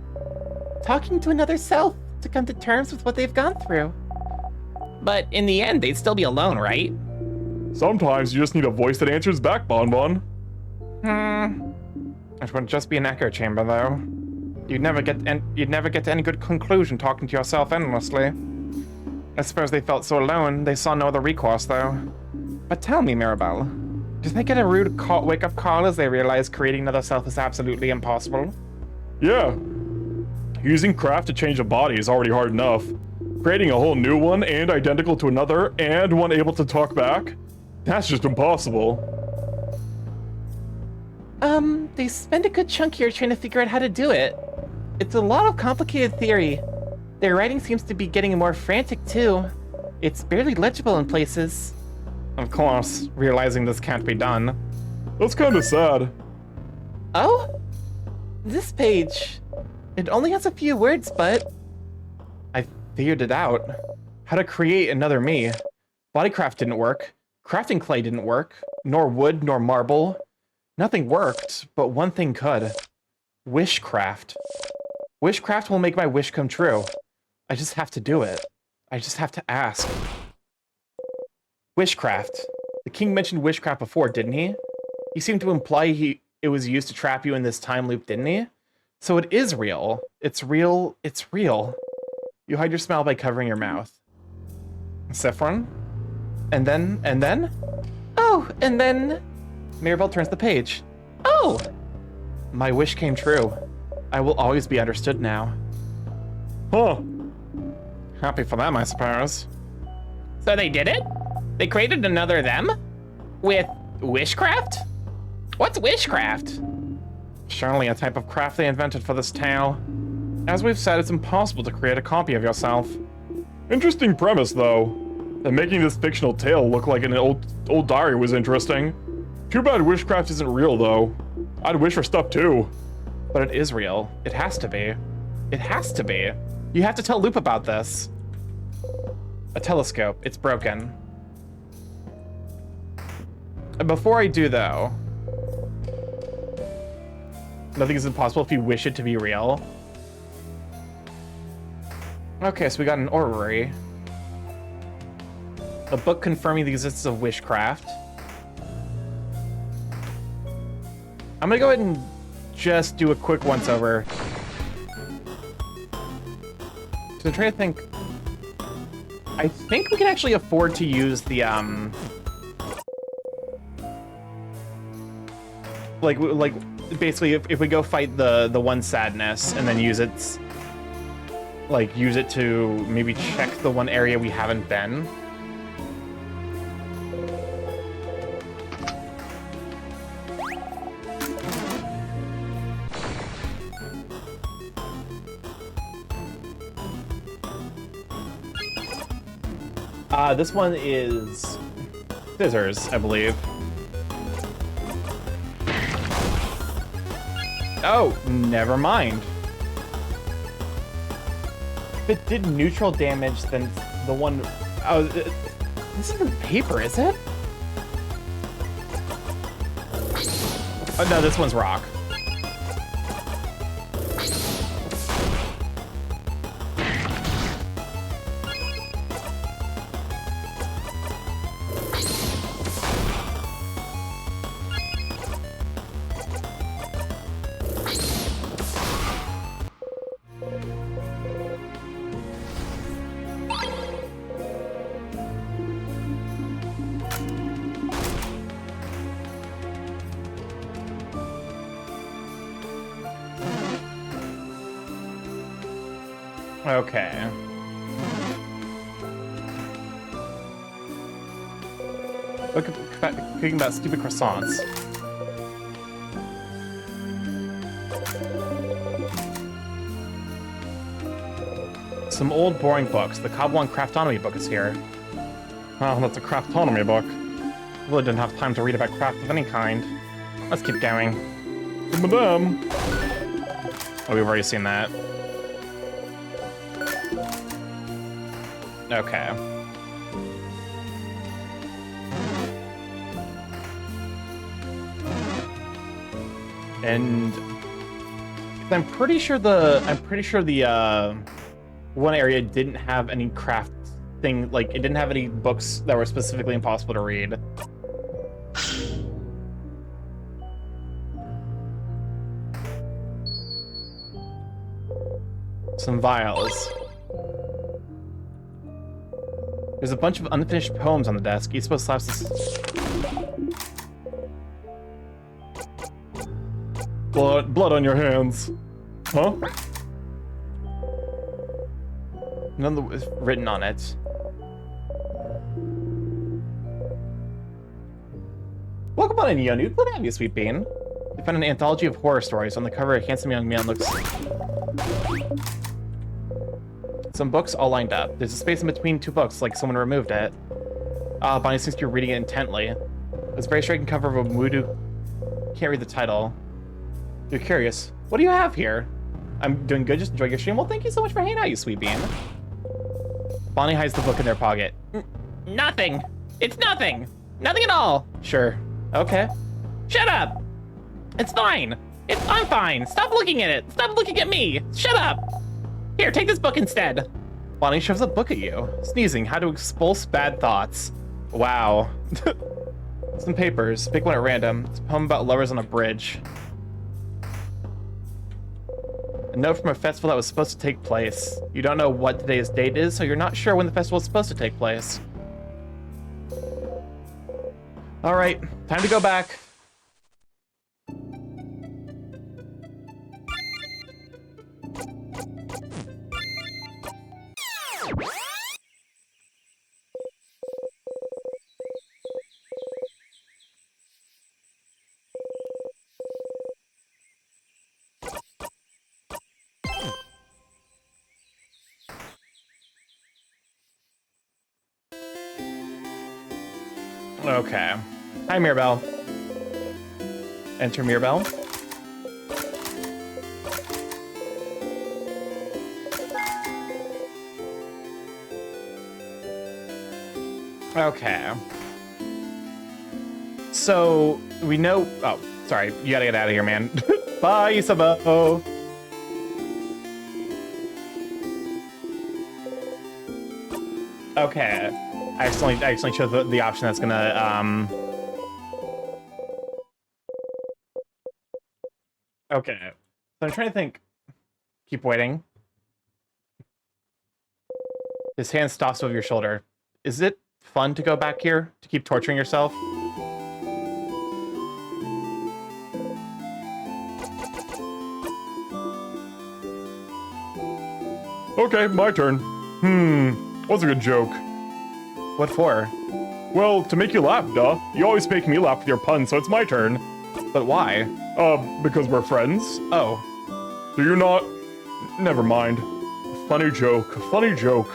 Talking to another self to come to terms with what they've gone through. But in the end, they'd still be alone, right? Sometimes you just need a voice that answers back, Bonbon. It would just be an echo chamber, though. You'd never get to any good conclusion talking to yourself endlessly. I suppose they felt so alone, they saw no other recourse, though. But tell me, Mirabelle, did they get a rude wake-up call as they realized creating another self is absolutely impossible? Yeah. Using craft to change a body is already hard enough. Creating a whole new one and identical to another and one able to talk back? That's just impossible. They spend a good chunk here trying to figure out how to do it. It's a lot of complicated theory. Their writing seems to be getting more frantic, too. It's barely legible in places. Of course, realizing this can't be done. That's kind of sad. Oh? This page. It only has a few words, but... I figured it out. How to create another me. Bodycraft didn't work. Crafting clay didn't work. Nor wood, nor marble. Nothing worked, but one thing could. Wishcraft. Wishcraft will make my wish come true. I just have to do it. I just have to ask. Wishcraft. The king mentioned wishcraft before, didn't he? He seemed to imply it was used to trap you in this time loop, didn't he? So it is real. It's real. It's real. You hide your smile by covering your mouth. Saffron? And then? Oh, and then... Mirabelle turns the page. Oh! My wish came true. I will always be understood now. Huh. Happy for them, I suppose. So they did it? They created another them? With wishcraft? What's wishcraft? Surely a type of craft they invented for this tale. As we've said, it's impossible to create a copy of yourself. Interesting premise, though. And making this fictional tale look like an old diary was interesting. Too bad wishcraft isn't real, though. I'd wish for stuff, too. But it is real. It has to be. It has to be. You have to tell Loop about this. A telescope. It's broken. Before I do, though... Nothing is impossible if you wish it to be real. Okay, so we got an orrery. A book confirming the existence of wishcraft. I'm gonna go ahead and just do a quick once-over. So I'm trying to think... I think we can actually afford to use the, Like, basically, if we go fight the one sadness and then use it... Like, use it to maybe check the one area we haven't been. This one is scissors, I believe. Oh, never mind. If it did neutral damage, then the one... Oh, this isn't paper, is it? Oh, no, this one's rock. Okay. Look at cooking about stupid croissants. Some old boring books. The Coblon Craftonomy book is here. Oh, that's a craftonomy book. Really didn't have time to read about craft of any kind. Let's keep going. Madame! Oh, we've already seen that. Okay. And I'm pretty sure the one area didn't have any craft thing, like it didn't have any books that were specifically impossible to read. Some vials. There's a bunch of unfinished poems on the desk. Ispo slaps this. Blood on your hands. Huh? None of the written on it. Welcome on in, Yonu. Glad to have you, Sweet Bean. We found an anthology of horror stories. On the cover, a handsome young man looks... Some books all lined up. There's a space in between two books, like someone removed it. Bonnie seems to be reading it intently. It's a very striking cover of a Mudu. Can't read the title. You're curious. What do you have here? I'm doing good, just enjoying your stream. Well, thank you so much for hanging out, you sweet bean. Bonnie hides the book in their pocket. Nothing. It's nothing. Nothing at all. Sure. Okay. Shut up. It's fine. I'm fine. Stop looking at it. Stop looking at me. Shut up. Here, take this book instead. Bonnie shoves a book at you. Sneezing, how to expulse bad thoughts. Wow. Some papers. Pick one at random. It's a poem about lovers on a bridge. A note from a festival that was supposed to take place. You don't know what today's date is, so you're not sure when the festival is supposed to take place. All right, time to go back. Okay. Hi, Mirabelle. Enter Mirabelle. Okay. So, we know... Oh, sorry. You gotta get out of here, man. Bye, Isabo. Okay. I accidentally chose the option that's gonna, Okay. So I'm trying to think. Keep waiting. His hand stops over your shoulder. Is it fun to go back here? To keep torturing yourself? Okay, my turn. What's a good joke? What for? Well, to make you laugh, duh. You always make me laugh with your puns, so it's my turn. But why? Because we're friends. Oh. Do you not? Never mind. Funny joke, funny joke.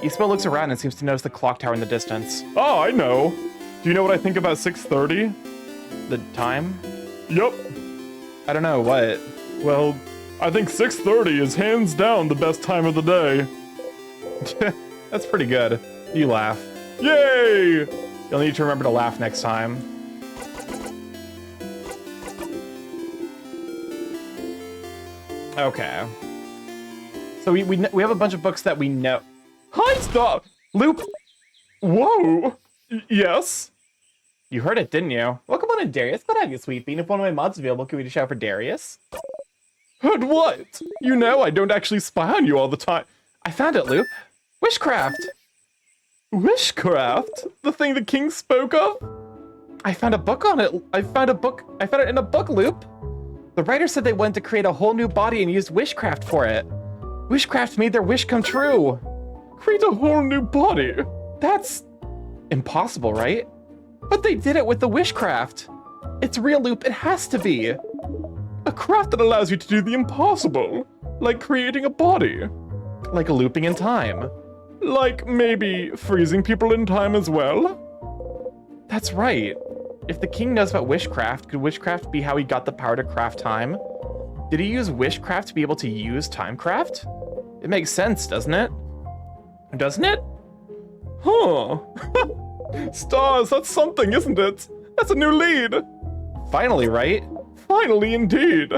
Isabel looks around and seems to notice the clock tower in the distance. Oh, I know. Do you know what I think about 6:30? The time? Yup. I don't know, what? Well, I think 6:30 is hands down the best time of the day. That's pretty good. You laugh. Yay! You'll need to remember to laugh next time. Okay. So we have a bunch of books that we know. Hi, stop! Loop! Whoa! Yes? You heard it, didn't you? Welcome on in, Darius. Glad to have you, Sweet Bean. If one of my mods is available, can we just shout for Darius? Heard what? You know I don't actually spy on you all the time. I found it, Loop. Wishcraft! Wishcraft? The thing the king spoke of? I found a book on it. I found it in a book, Loop. The writer said they wanted to create a whole new body and used wishcraft for it. Wishcraft made their wish come true. Create a whole new body. That's impossible, right? But they did it with the wishcraft. It's real loop, it has to be. A craft that allows you to do the impossible, like creating a body. Like looping in time. Like maybe freezing people in time as well? That's right. If the king knows about wishcraft, could wishcraft be how he got the power to craft time? Did he use wishcraft to be able to use timecraft? It makes sense, doesn't it? Doesn't it? Huh. Stars, that's something, isn't it? That's a new lead. Finally, right? Finally, indeed.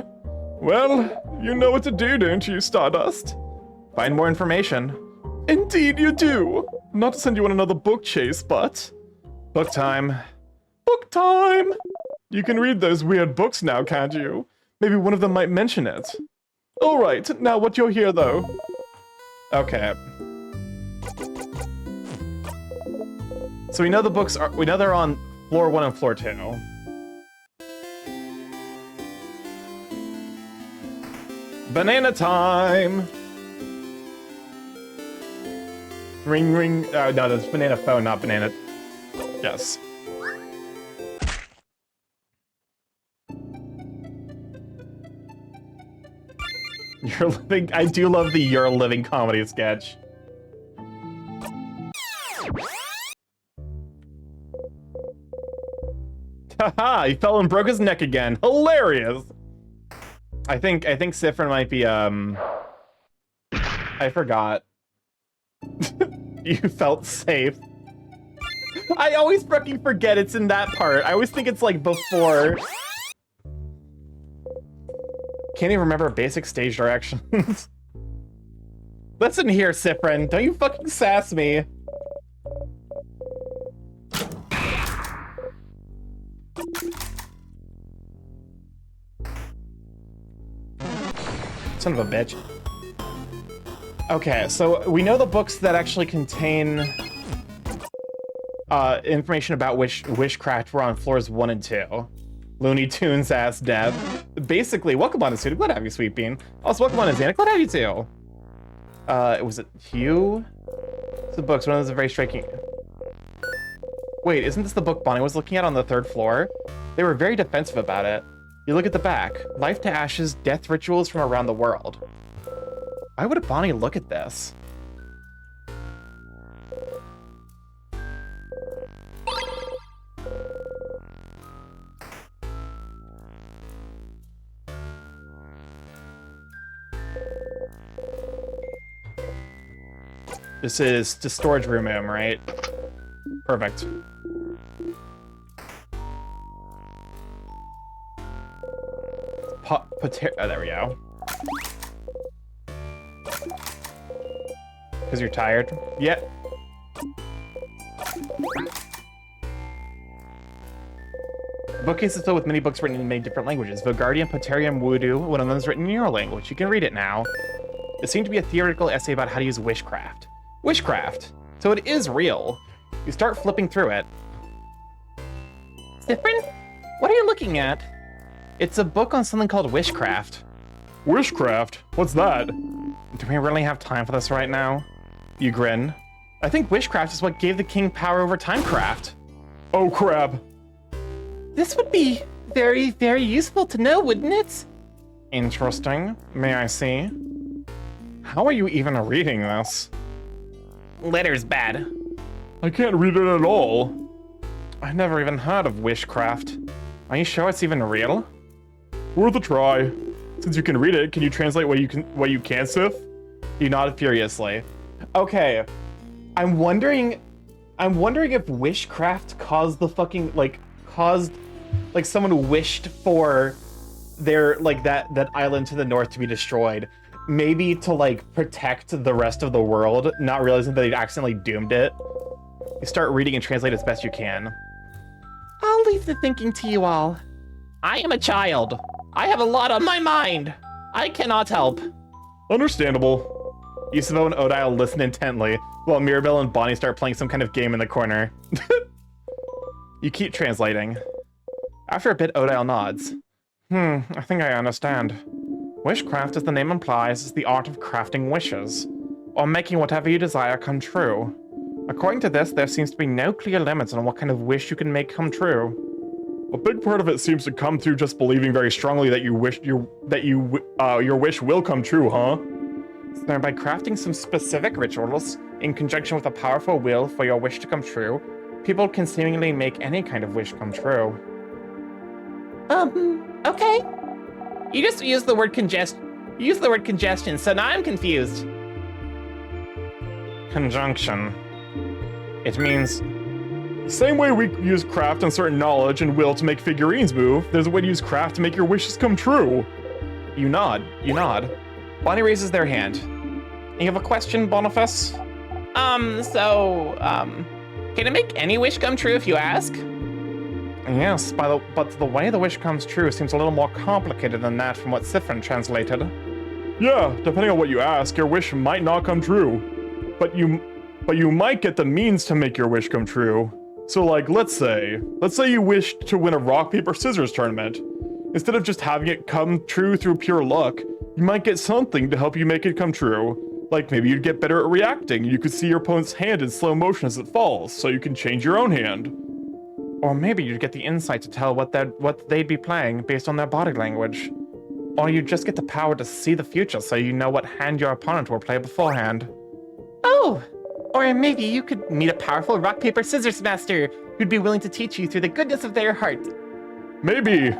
Well, you know what to do, don't you, Stardust? Find more information. Indeed you do. Not to send you on another book chase, but... Book time. Book time! You can read those weird books now, can't you? Maybe one of them might mention it. Alright, now what you're here, though. Okay. So we know the books are... We know they're on floor 1 and floor 2. Banana time! Ring, ring. No, that's banana phone, not banana. Yes. You're living. I do love the You're Living comedy sketch. Haha, he fell and broke his neck again. Hilarious! I think Sifrin might be, I forgot. You felt safe. I always fucking forget it's in that part. I always think it's like before. Can't even remember basic stage directions. Listen here, Sifrin. Don't you fucking sass me. Son of a bitch. Okay, so we know the books that actually contain information about wishcraft were on floors 1 and 2. Looney Tunes ass Dev. Basically, welcome on to Suited. Glad to have you, Sweet Bean. Also, welcome on to Xana. Glad to have you too. Was it Hugh? It's the books. One of those is very striking. Wait, isn't this the book Bonnie was looking at on the 3rd floor? They were very defensive about it. You look at the back. Life to ashes, death rituals from around the world. Why would Bonnie look at this? This is the storage room, right? Perfect. Oh, there we go. Because you're tired? Yeah. The bookcase is filled with many books written in many different languages. Vogardian, Potarium, Wudu, one of them is written in your language. You can read it now. It seemed to be a theoretical essay about how to use wishcraft. Wishcraft! So it is real. You start flipping through it. Sifrin? What are you looking at? It's a book on something called wishcraft. Wishcraft? What's that? Do we really have time for this right now? You grin. I think wishcraft is what gave the king power over timecraft. Oh crap. This would be very, very useful to know, wouldn't it? Interesting. May I see? How are you even reading this? Letter's bad. I can't read it at all. I never even heard of wishcraft. Are you sure it's even real? Worth a try. Since you can read it, can you translate what you can't, Sif? You nodded furiously. Okay. I'm wondering if wishcraft caused the fucking, caused someone wished for their, that island to the north to be destroyed. Maybe to, protect the rest of the world, not realizing that they'd accidentally doomed it. You start reading and translate as best you can. I'll leave the thinking to you all. I am a child. I have a lot on my mind. I cannot help. Understandable. Yusufo and Odile listen intently, while Mirabelle and Bonnie start playing some kind of game in the corner. You keep translating. After a bit, Odile nods. I think I understand. Wishcraft, as the name implies, is the art of crafting wishes, or making whatever you desire come true. According to this, there seems to be no clear limits on what kind of wish you can make come true. A big part of it seems to come through just believing very strongly that your wish will come true, huh? So by crafting some specific rituals in conjunction with a powerful will for your wish to come true, people can seemingly make any kind of wish come true. Okay. You just used the word congestion, so now I'm confused. Conjunction. It means the same way we use craft and certain knowledge and will to make figurines move, there's a way to use craft to make your wishes come true. You nod. Bonnie raises their hand. You have a question, Boniface? Can it make any wish come true if you ask? Yes, but the way the wish comes true seems a little more complicated than that from what Sifrin translated. Yeah, depending on what you ask, your wish might not come true. But you might get the means to make your wish come true. So like, let's say you wished to win a rock, paper, scissors tournament. Instead of just having it come true through pure luck, you might get something to help you make it come true. Like maybe you'd get better at reacting, you could see your opponent's hand in slow motion as it falls, so you can change your own hand. Or maybe you'd get the insight to tell what they'd be playing based on their body language. Or you'd just get the power to see the future so you know what hand your opponent will play beforehand. Oh! Or maybe you could meet a powerful rock, paper, scissors master who'd be willing to teach you through the goodness of their heart. Maybe.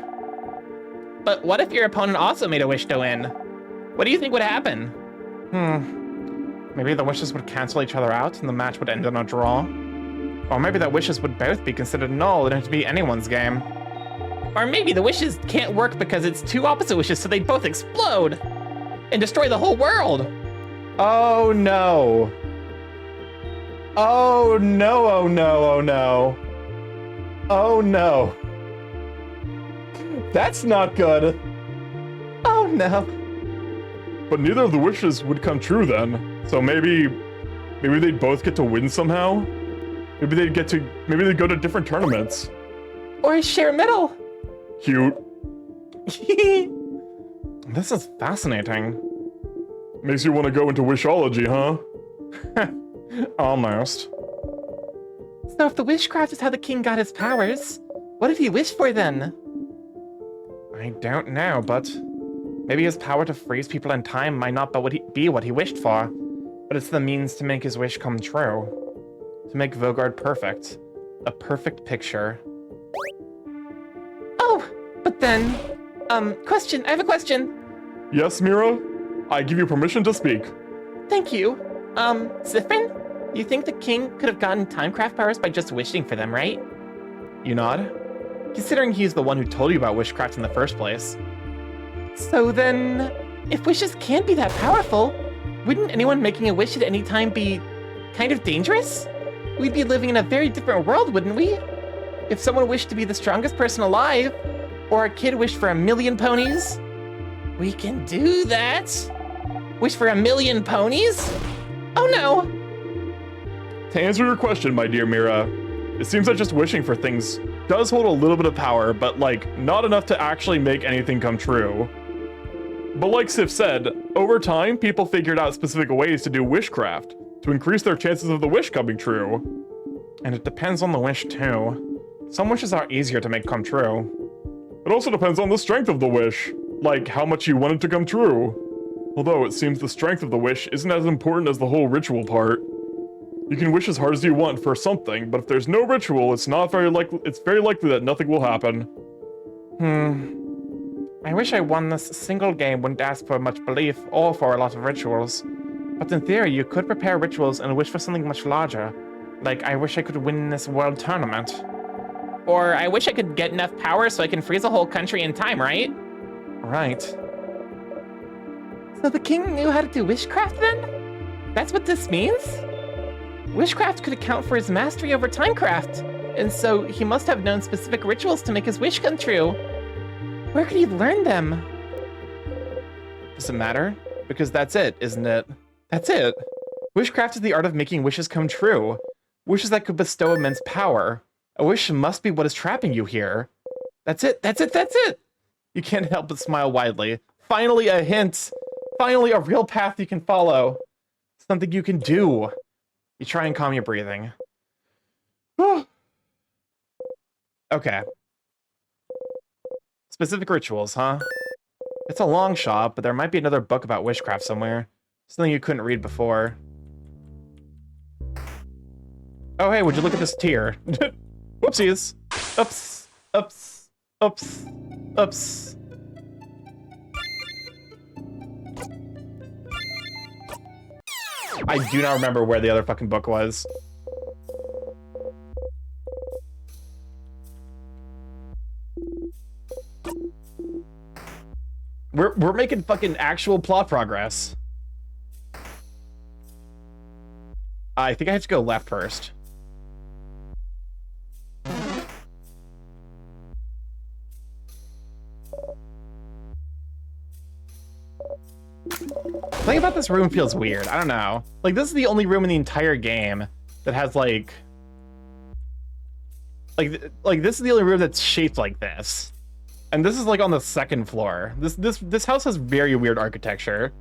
But what if your opponent also made a wish to win? What do you think would happen? Maybe the wishes would cancel each other out and the match would end in a draw. Or maybe the wishes would both be considered null and it'd be anyone's game. Or maybe the wishes can't work because it's two opposite wishes, so they'd both explode and destroy the whole world. Oh no. Oh no, oh no, oh no. Oh no. That's not good. Oh no. But neither of the wishes would come true then. So maybe they'd both get to win somehow? Maybe they'd go to different tournaments. Or share a medal. Cute. This is fascinating. Makes you want to go into wishology, huh? Almost. So if the wishcraft is how the king got his powers, what did he wish for then? I don't know, but maybe his power to freeze people in time might not be what he wished for, but it's the means to make his wish come true. To make Vogard perfect. A perfect picture. Oh, but then, question, I have a question. Yes, Mira? I give you permission to speak. Thank you. Sifrin, you think the king could have gotten timecraft powers by just wishing for them, right? You nod? Considering he's the one who told you about wishcraft in the first place. So then, if wishes can't be that powerful, wouldn't anyone making a wish at any time be kind of dangerous? We'd be living in a very different world, wouldn't we? If someone wished to be the strongest person alive, or a kid wished for 1,000,000 ponies, we can do that. Wish for 1,000,000 ponies? Oh no! To answer your question, my dear Mira, it seems that just wishing for things does hold a little bit of power, but like, not enough to actually make anything come true. But like Sif said, over time, people figured out specific ways to do wishcraft, to increase their chances of the wish coming true. And it depends on the wish too. Some wishes are easier to make come true. It also depends on the strength of the wish, like how much you want it to come true. Although it seems the strength of the wish isn't as important as the whole ritual part. You can wish as hard as you want for something, but if there's no ritual, it's very likely that nothing will happen. I wish I won this single game wouldn't ask for much belief or for a lot of rituals. But in theory, you could prepare rituals and wish for something much larger. Like, I wish I could win this world tournament. Or I wish I could get enough power so I can freeze a whole country in time, right? Right. So the king knew how to do wishcraft then? That's what this means? Wishcraft could account for his mastery over timecraft, and so he must have known specific rituals to make his wish come true. Where could he learn them? Does it matter? Because that's it, isn't it? That's it. Wishcraft is the art of making wishes come true. Wishes that could bestow immense power. A wish must be what is trapping you here. That's it, that's it, that's it! You can't help but smile widely. finally a hint. Finally a real path you can follow. Something you can do. You try and calm your breathing. Okay. Specific rituals, huh? It's a long shot, but there might be another book about witchcraft somewhere. Something you couldn't read before. Oh, hey, would you look at this tier? Whoopsies. Oops. Oops. Oops. Oops. I do not remember where the other fucking book was. We're making fucking actual plot progress. I think I have to go left first. Something about this room feels weird. I don't know. Like, this is the only room in the entire game that has, like, this is the only room that's shaped like this. And this is, like, on the second floor. This house has very weird architecture.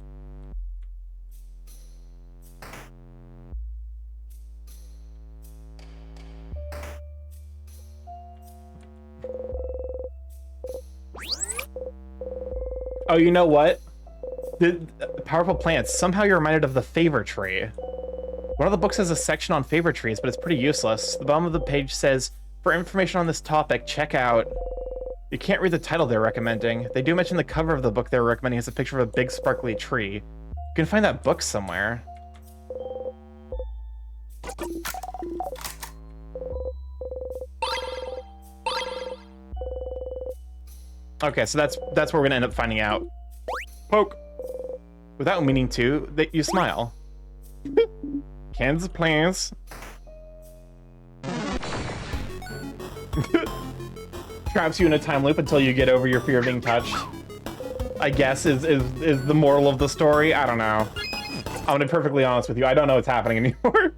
Oh, you know what? The powerful plants. Somehow you're reminded of the favor tree. One of the books has a section on favor trees, but it's pretty useless. The bottom of the page says, for information on this topic, check out... You can't read the title they're recommending. They do mention the cover of the book they're recommending has a picture of a big sparkly tree. You can find that book somewhere. Okay, so that's where we're gonna end up finding out. Poke. Without meaning to, that you smile. Kansas plans. Traps you in a time loop until you get over your fear of being touched. I guess is the moral of the story. I don't know. I'm gonna be perfectly honest with you. I don't know what's happening anymore.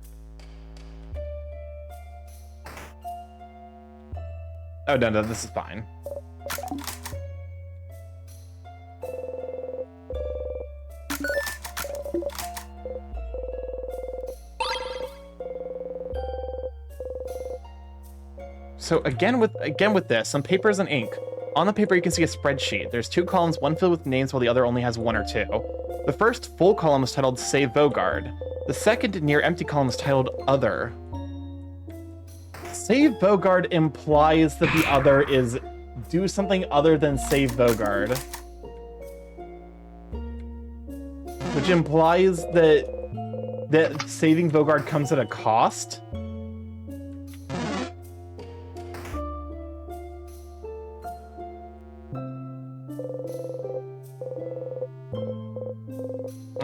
Oh, no, this is fine. So again with this, some papers and ink. On the paper you can see a spreadsheet. There's 2 columns, one filled with names while the other only has 1 or 2. The first full column is titled Save Vogard. The second near empty column is titled Other. Save Vogard implies that the other is do something other than save Vogard. Which implies that saving Vogard comes at a cost?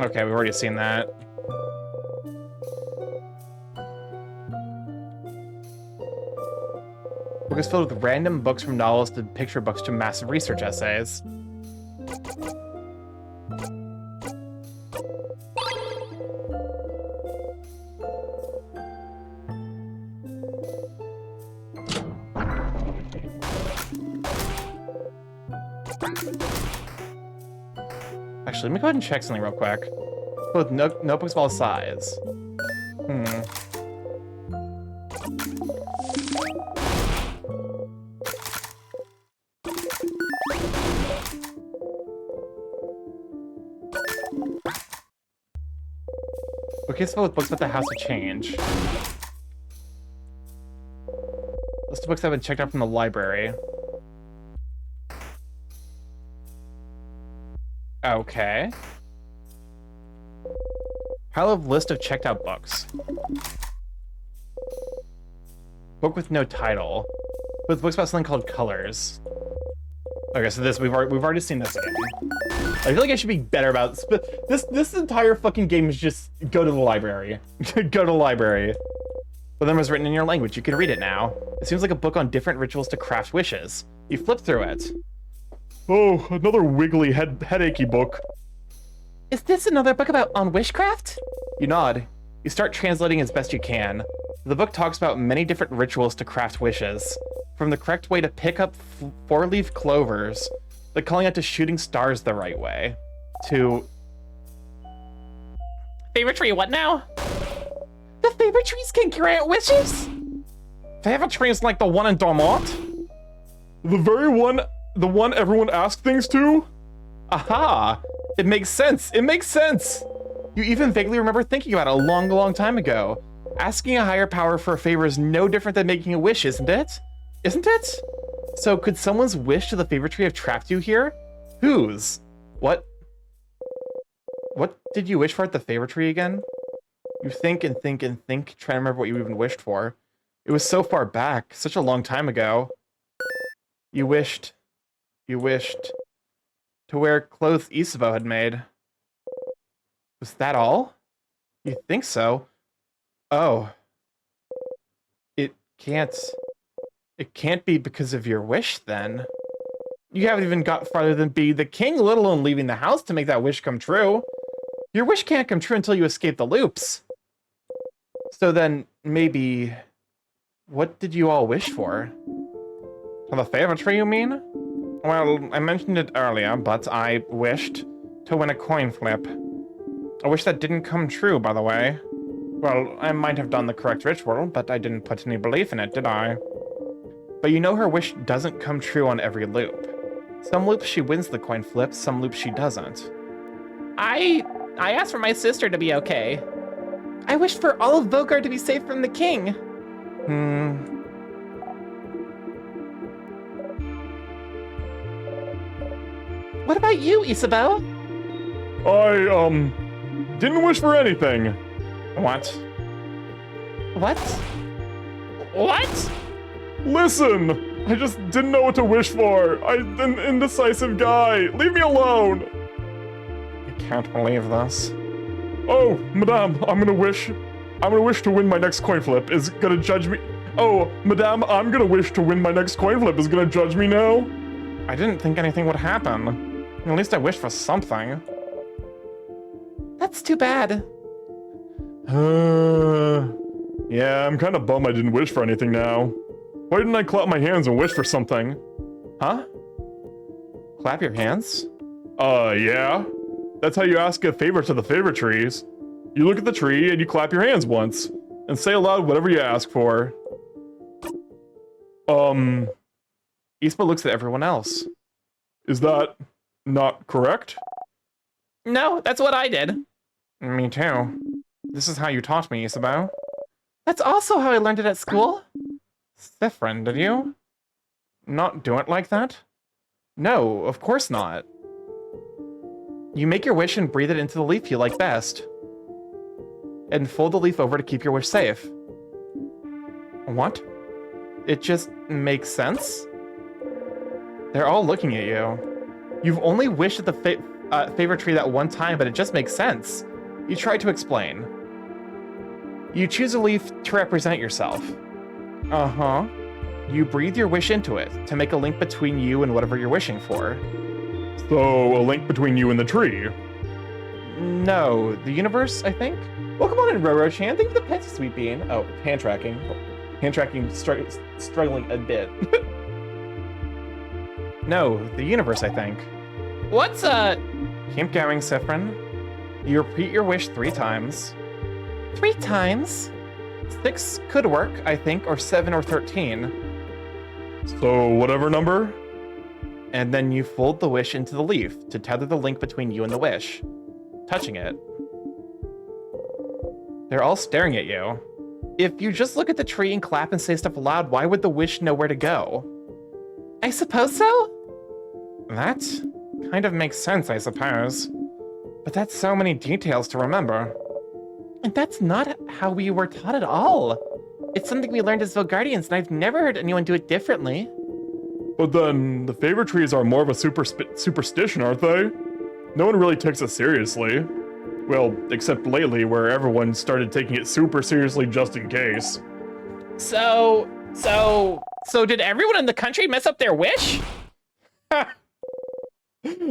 Okay, we've already seen that. Book is filled with random books from novels to picture books to massive research essays. Actually, let me go ahead and check something real quick. Both notebooks of all size. Okay, so with books about the House of Change. List of books that have been checked out from the library. Okay. Pile of list of checked out books. Book with no title. With books about something called Colors. Okay, so this we've already seen this again. I feel like I should be better about this. This entire fucking game is just go to the library. Go to the library. Well, then it was written in your language. You can read it now. It seems like a book on different rituals to craft wishes. You flip through it. Oh, another wiggly headachy book. Is this another book on witchcraft? You nod. You start translating as best you can. The book talks about many different rituals to craft wishes. From the correct way to pick up 4-leaf clovers, They're calling out to shooting stars the right way. To... Favorite tree, what now? The favorite trees can grant wishes? Favorite tree is like the one in Dormont? The one everyone asks things to? Aha! It makes sense. It makes sense. You even vaguely remember thinking about it a long, long time ago. Asking a higher power for a favor is no different than making a wish, isn't it? Isn't it? So could someone's wish to the favorite tree have trapped you here? Whose? What? What did you wish for at the favorite tree again? You think and think and think, trying to remember what you even wished for. It was so far back, such a long time ago. You wished to wear clothes Isabeau had made. Was that all? You think so? Oh. It can't be because of your wish, then. You haven't even got farther than be the king, let alone leaving the house to make that wish come true. Your wish can't come true until you escape the loops. So then, maybe... What did you all wish for? For the favorite tree, you mean? Well, I mentioned it earlier, but I wished to win a coin flip. A wish that didn't come true, by the way. Well, I might have done the correct ritual, but I didn't put any belief in it, did I? But you know her wish doesn't come true on every loop. Some loops she wins the coin flip, some loops she doesn't. I asked for my sister to be okay. I wished for all of Vogard to be safe from the king. What about you, Isabeau? I, didn't wish for anything. What? What? What? Listen! I just didn't know what to wish for. I'm an indecisive guy. Leave me alone! I can't believe this. Oh, madame, I'm gonna wish to win my next coin flip. Is gonna judge me. Oh, madame, I'm gonna wish to win my next coin flip. Is gonna judge me now? I didn't think anything would happen. At least I wished for something. That's too bad. Yeah, I'm kind of bummed I didn't wish for anything now. Why didn't I clap my hands and wish for something? Huh? Clap your hands? Yeah. That's how you ask a favor to the favorite trees. You look at the tree and you clap your hands once, and say aloud whatever you ask for. Ispa looks at everyone else. Is that not correct? No, that's what I did. Me too. This is how you taught me, Isabeau. That's also how I learned it at school. Sifrin, did you? Not do it like that? No, of course not. You make your wish and breathe it into the leaf you like best. And fold the leaf over to keep your wish safe. What? It just makes sense? They're all looking at you. You've only wished at the favorite tree that one time, but it just makes sense. You try to explain. You choose a leaf to represent yourself. Uh-huh. You breathe your wish into it to make a link between you and whatever you're wishing for. So, a link between you and the tree? No, the universe, I think? Welcome on in, Roro-chan. Thank you for the pets, Sweet Bean. Oh, hand tracking. Hand tracking struggling a bit. No, the universe, I think. What's, Keep going, Sifrin. You repeat your wish 3 times. 3 times? 6 could work, I think, or 7 or 13. So, whatever number? And then you fold the wish into the leaf to tether the link between you and the wish, touching it. They're all staring at you. If you just look at the tree and clap and say stuff aloud, why would the wish know where to go? I suppose so? That kind of makes sense, I suppose. But that's so many details to remember. And that's not how we were taught at all. It's something we learned as Vogarians, and I've never heard anyone do it differently. But then, the favorite trees are more of a superstition, aren't they? No one really takes it seriously. Well, except lately, where everyone started taking it super seriously just in case. So did everyone in the country mess up their wish?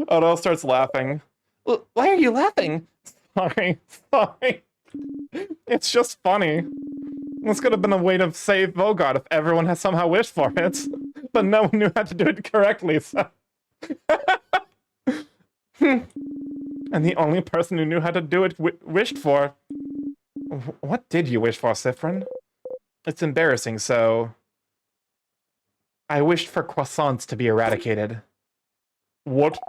Otto starts laughing. Why are you laughing? Sorry. It's just funny. This could have been a way to save Vogard if everyone had somehow wished for it. But no one knew how to do it correctly, so... And the only person who knew how to do it wished for. What did you wish for, Sifrin? It's embarrassing, so... I wished for croissants to be eradicated. What?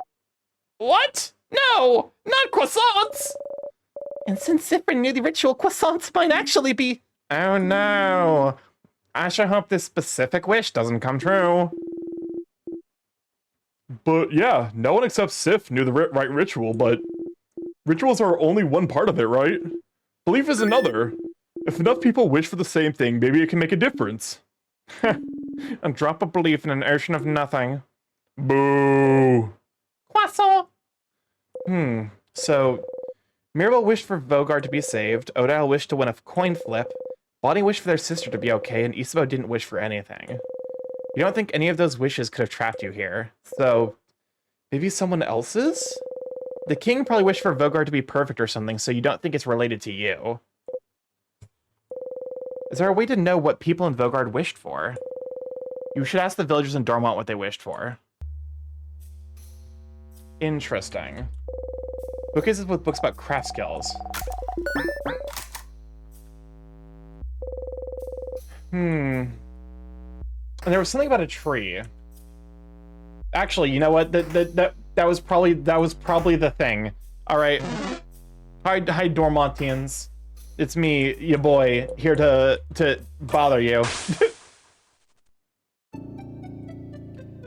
What? No! Not croissants! And since Sifrin knew the ritual, croissants might actually be... Oh no! I sure hope this specific wish doesn't come true. But yeah, no one except Sif knew the right ritual, but rituals are only one part of it, right? Belief is another. If enough people wish for the same thing, maybe it can make a difference. A drop of belief in an ocean of nothing. Boo! Croissant! So... Mirabel wished for Vogard to be saved, Odile wished to win a coin flip, Bonnie wished for their sister to be okay, and Isabeau didn't wish for anything. You don't think any of those wishes could have trapped you here, so... Maybe someone else's? The king probably wished for Vogard to be perfect or something, so you don't think it's related to you. Is there a way to know what people in Vogard wished for? You should ask the villagers in Dormont what they wished for. Interesting. Bookcases with books about craft skills. And there was something about a tree. Actually, you know what? That was probably the thing. All right. Hi, Dormontians. It's me, your boy, here to bother you.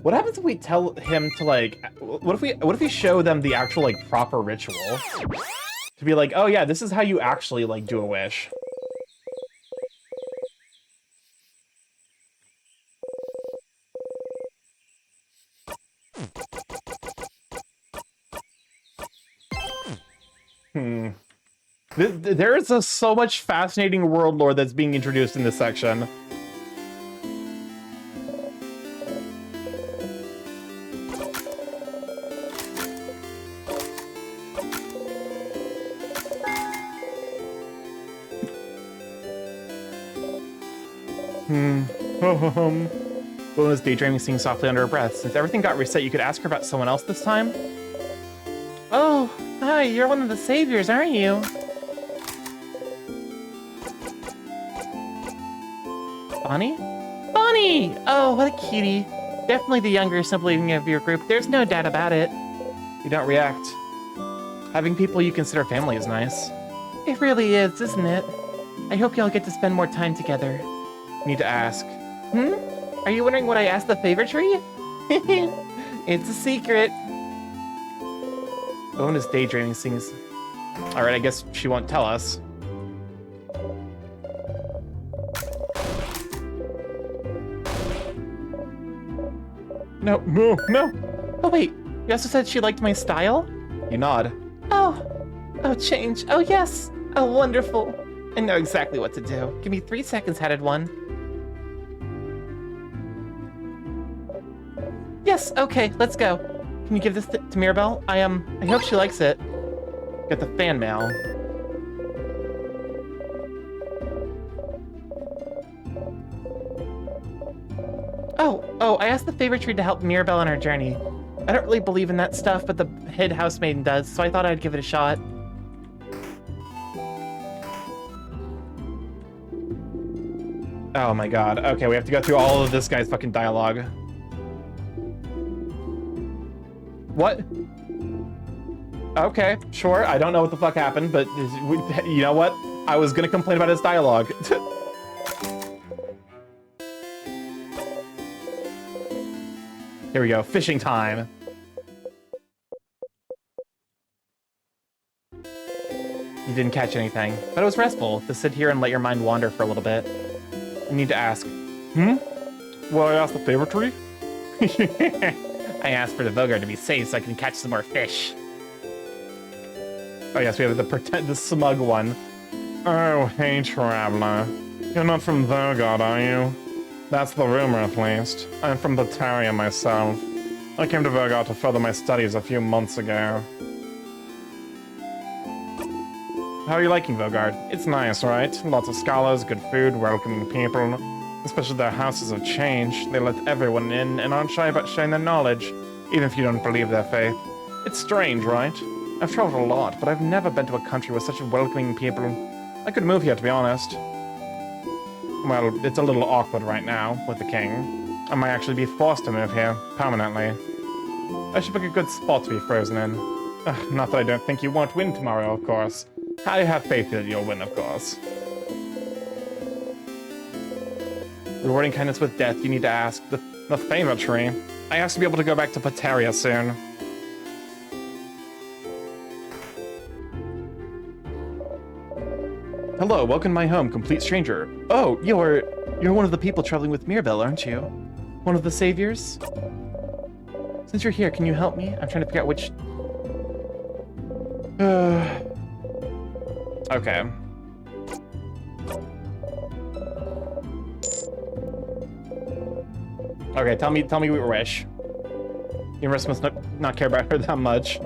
What happens if we tell him to, like, what if we show them the actual, like, proper ritual? To be like, oh yeah, this is how you actually, like, do a wish. There is so much fascinating world lore that's being introduced in this section. Bona's daydreaming, singing softly under her breath. Since everything got reset, you could ask her about someone else this time? Oh, hi, you're one of the saviors, aren't you? Bonnie? Bonnie! Oh, what a cutie. Definitely the younger sibling of your group. There's no doubt about it. You don't react. Having people you consider family is nice. It really is, isn't it? I hope y'all get to spend more time together. Need to ask. Are you wondering what I asked the favor tree? It's a secret. Bona's daydreaming, sings... Alright, I guess she won't tell us. No. Oh wait, you also said she liked my style? You nod. Oh, change. Oh yes. Oh, wonderful. I know exactly what to do. Give me 3 seconds, headed one. Yes, okay, let's go. Can you give this to Mirabel? I hope she likes it. Get the fan mail. Oh, I asked the favor tree to help Mirabel on her journey. I don't really believe in that stuff, but the head housemaiden does, so I thought I'd give it a shot. Oh my god. Okay, we have to go through all of this guy's fucking dialogue. What? Okay, sure. I don't know what the fuck happened, but you know what? I was gonna complain about his dialogue. Here we go. Fishing time. You didn't catch anything, but it was restful to sit here and let your mind wander for a little bit. You need to ask. Well, I asked the favor tree? I asked for the Vogard to be safe so I can catch some more fish. Oh yes, we have the smug one. Oh, hey, traveler. You're not from Vogard, are you? That's the rumor, at least. I'm from Bataria myself. I came to Vogard to further my studies a few months ago. How are you liking Vogard? It's nice, right? Lots of scholars, good food, welcoming people. Especially their houses of change. They let everyone in and aren't shy about sharing their knowledge, even if you don't believe their faith. It's strange, right? I've traveled a lot, but I've never been to a country with such welcoming people. I could move here, to be honest. Well, it's a little awkward right now with the king. I might actually be forced to move here, permanently. I should pick a good spot to be frozen in. Not that I don't think you won't win tomorrow, of course. I have faith that you'll win, of course. Rewarding kindness with death, you need to ask the favor tree. I asked to be able to go back to Pateria soon. Hello, welcome to my home, complete stranger. Oh, you're one of the people traveling with Mirabelle, aren't you? One of the saviors? Since you're here, can you help me? I'm trying to figure out which... Okay. Okay, tell me what you wish. The universe must not care about her that much.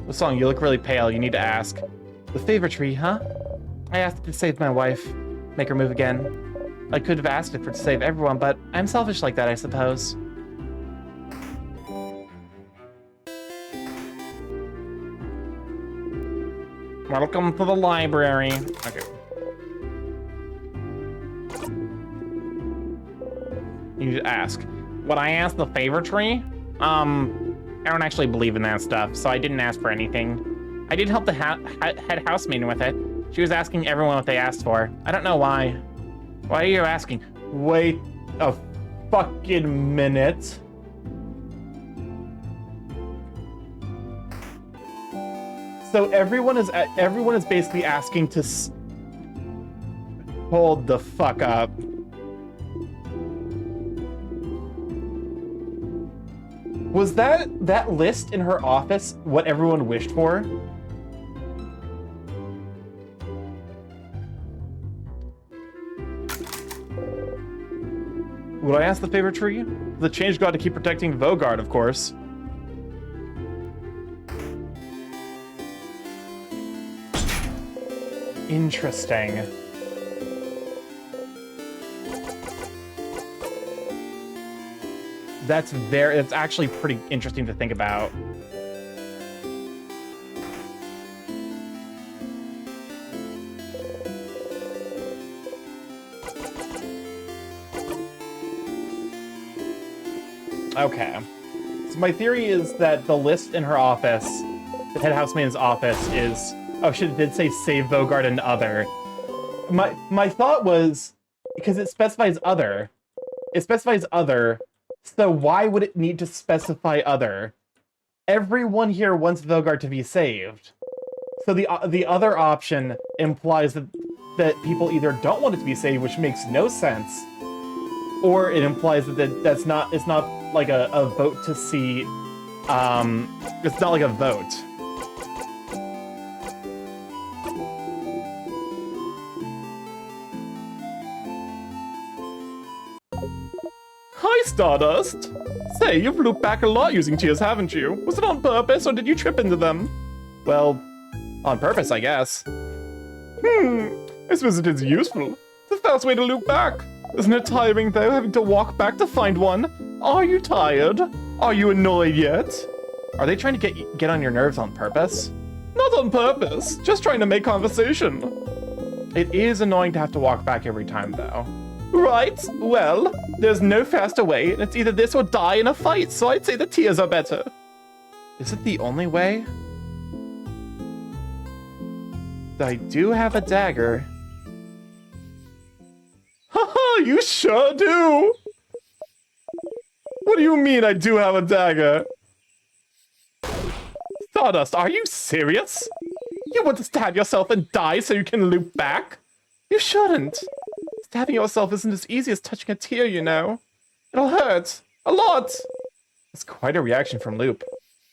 The song, you look really pale, you need to ask. The favor tree, huh? I asked it to save my wife, make her move again. I could have asked it for to save everyone, but I'm selfish like that, I suppose. Welcome to the library. Okay. You need to ask. Would I ask the favor tree? I don't actually believe in that stuff, so I didn't ask for anything. I did help the head housemaid with it. She was asking everyone what they asked for. I don't know why. Why are you asking? Wait a fucking minute. So everyone is basically asking to hold the fuck up. Was that list in her office what everyone wished for? Would I ask the favor tree? The change god to keep protecting Vogard, of course. Interesting. It's actually pretty interesting to think about. Okay. So my theory is that the list in her office, the head housemaid's office, is... Oh shit, it did say save Vogard and other. My thought was, because it specifies other. It specifies other, so why would it need to specify other? Everyone here wants Vogard to be saved. So the other option implies that people either don't want it to be saved, which makes no sense, or it implies that it's not like a vote to see, it's not like a vote. Hi, Stardust! Say, you've looped back a lot using tears, haven't you? Was it on purpose, or did you trip into them? Well, on purpose, I guess. I suppose it is useful. It's a fast way to loop back. Isn't it tiring, though, having to walk back to find one? Are you tired? Are you annoyed yet? Are they trying to get on your nerves on purpose? Not on purpose, just trying to make conversation. It is annoying to have to walk back every time, though. Right, well, there's no faster way, and it's either this or die in a fight, so I'd say the tears are better. Is it the only way? I do have a dagger. Haha, you sure do! What do you mean I do have a dagger? Stardust, are you serious? You want to stab yourself and die so you can loop back? You shouldn't. Stabbing yourself isn't as easy as touching a tear, you know. It'll hurt. A lot. That's quite a reaction from Loop.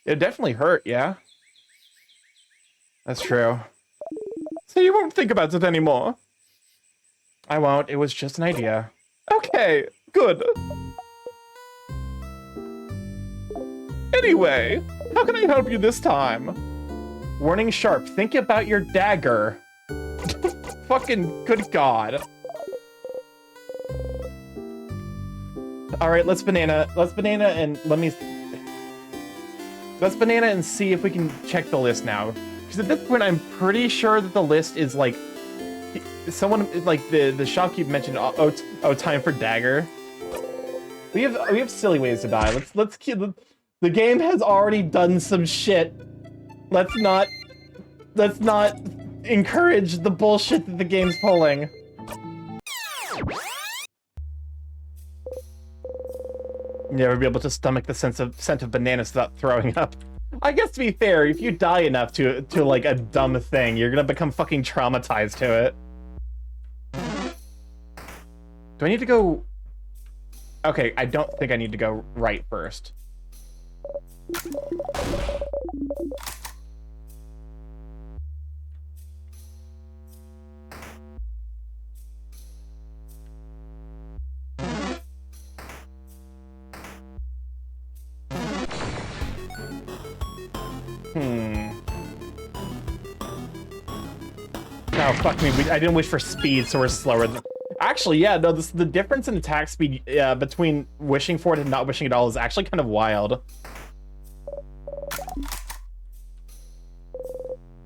It definitely hurt, yeah? That's true. So you won't think about it anymore? I won't. It was just an idea. Okay, good. Anyway, how can I help you this time? Warning Sharp, think about your dagger. Fucking good God. All right, let's banana and let's banana and see if we can check the list now. Because at this point, I'm pretty sure that the list is like someone like the shopkeep mentioned. Oh, time for dagger. We have silly ways to die. Let's keep the game has already done some shit. Let's not encourage the bullshit that the game's pulling. Never be able to stomach the scent of bananas without throwing up. I guess to be fair, if you die enough to like a dumb thing, you're gonna become fucking traumatized to it. Do I need to go? Okay, I don't think I need to go right first. Oh, fuck me. I didn't wish for speed, so we're slower. Actually, yeah, no, the difference in attack speed between wishing for it and not wishing at all is actually kind of wild.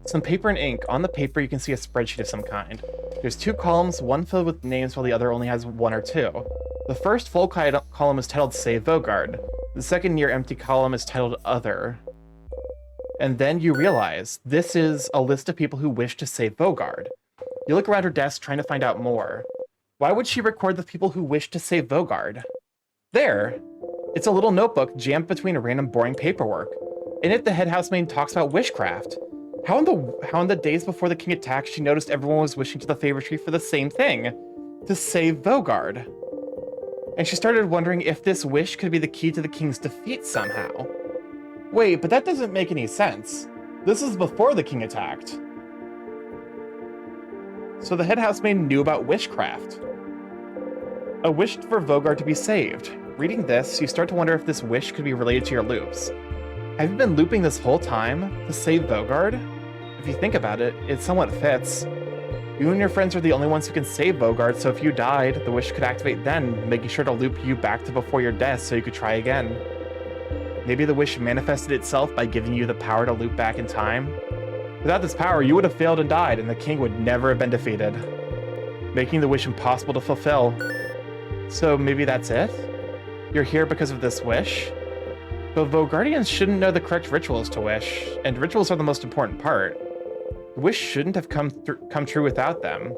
Some paper and ink. On the paper, you can see a spreadsheet of some kind. There's 2 columns, one filled with names while the other only has 1 or 2. The first full column is titled Save Vogard. The second near empty column is titled Other. And then you realize this is a list of people who wish to save Vogard. You look around her desk trying to find out more. Why would she record the people who wish to save Vogard? There! It's a little notebook jammed between random boring paperwork. In it, the head housemaid talks about witchcraft. How in the days before the king attacked, she noticed everyone was wishing to the favor tree for the same thing, to save Vogard. And she started wondering if this wish could be the key to the king's defeat somehow. Wait, but that doesn't make any sense. This is before the king attacked. So the head housemaid knew about witchcraft. A wish for Vogard to be saved. Reading this, you start to wonder if this wish could be related to your loops. Have you been looping this whole time to save Vogard? If you think about it, it somewhat fits. You and your friends are the only ones who can save Vogard, so if you died, the wish could activate then, making sure to loop you back to before your death so you could try again. Maybe the wish manifested itself by giving you the power to loop back in time? Without this power, you would have failed and died, and the king would never have been defeated, making the wish impossible to fulfill. So maybe that's it? You're here because of this wish? But Vogardians shouldn't know the correct rituals to wish, and rituals are the most important part. The wish shouldn't have come true without them.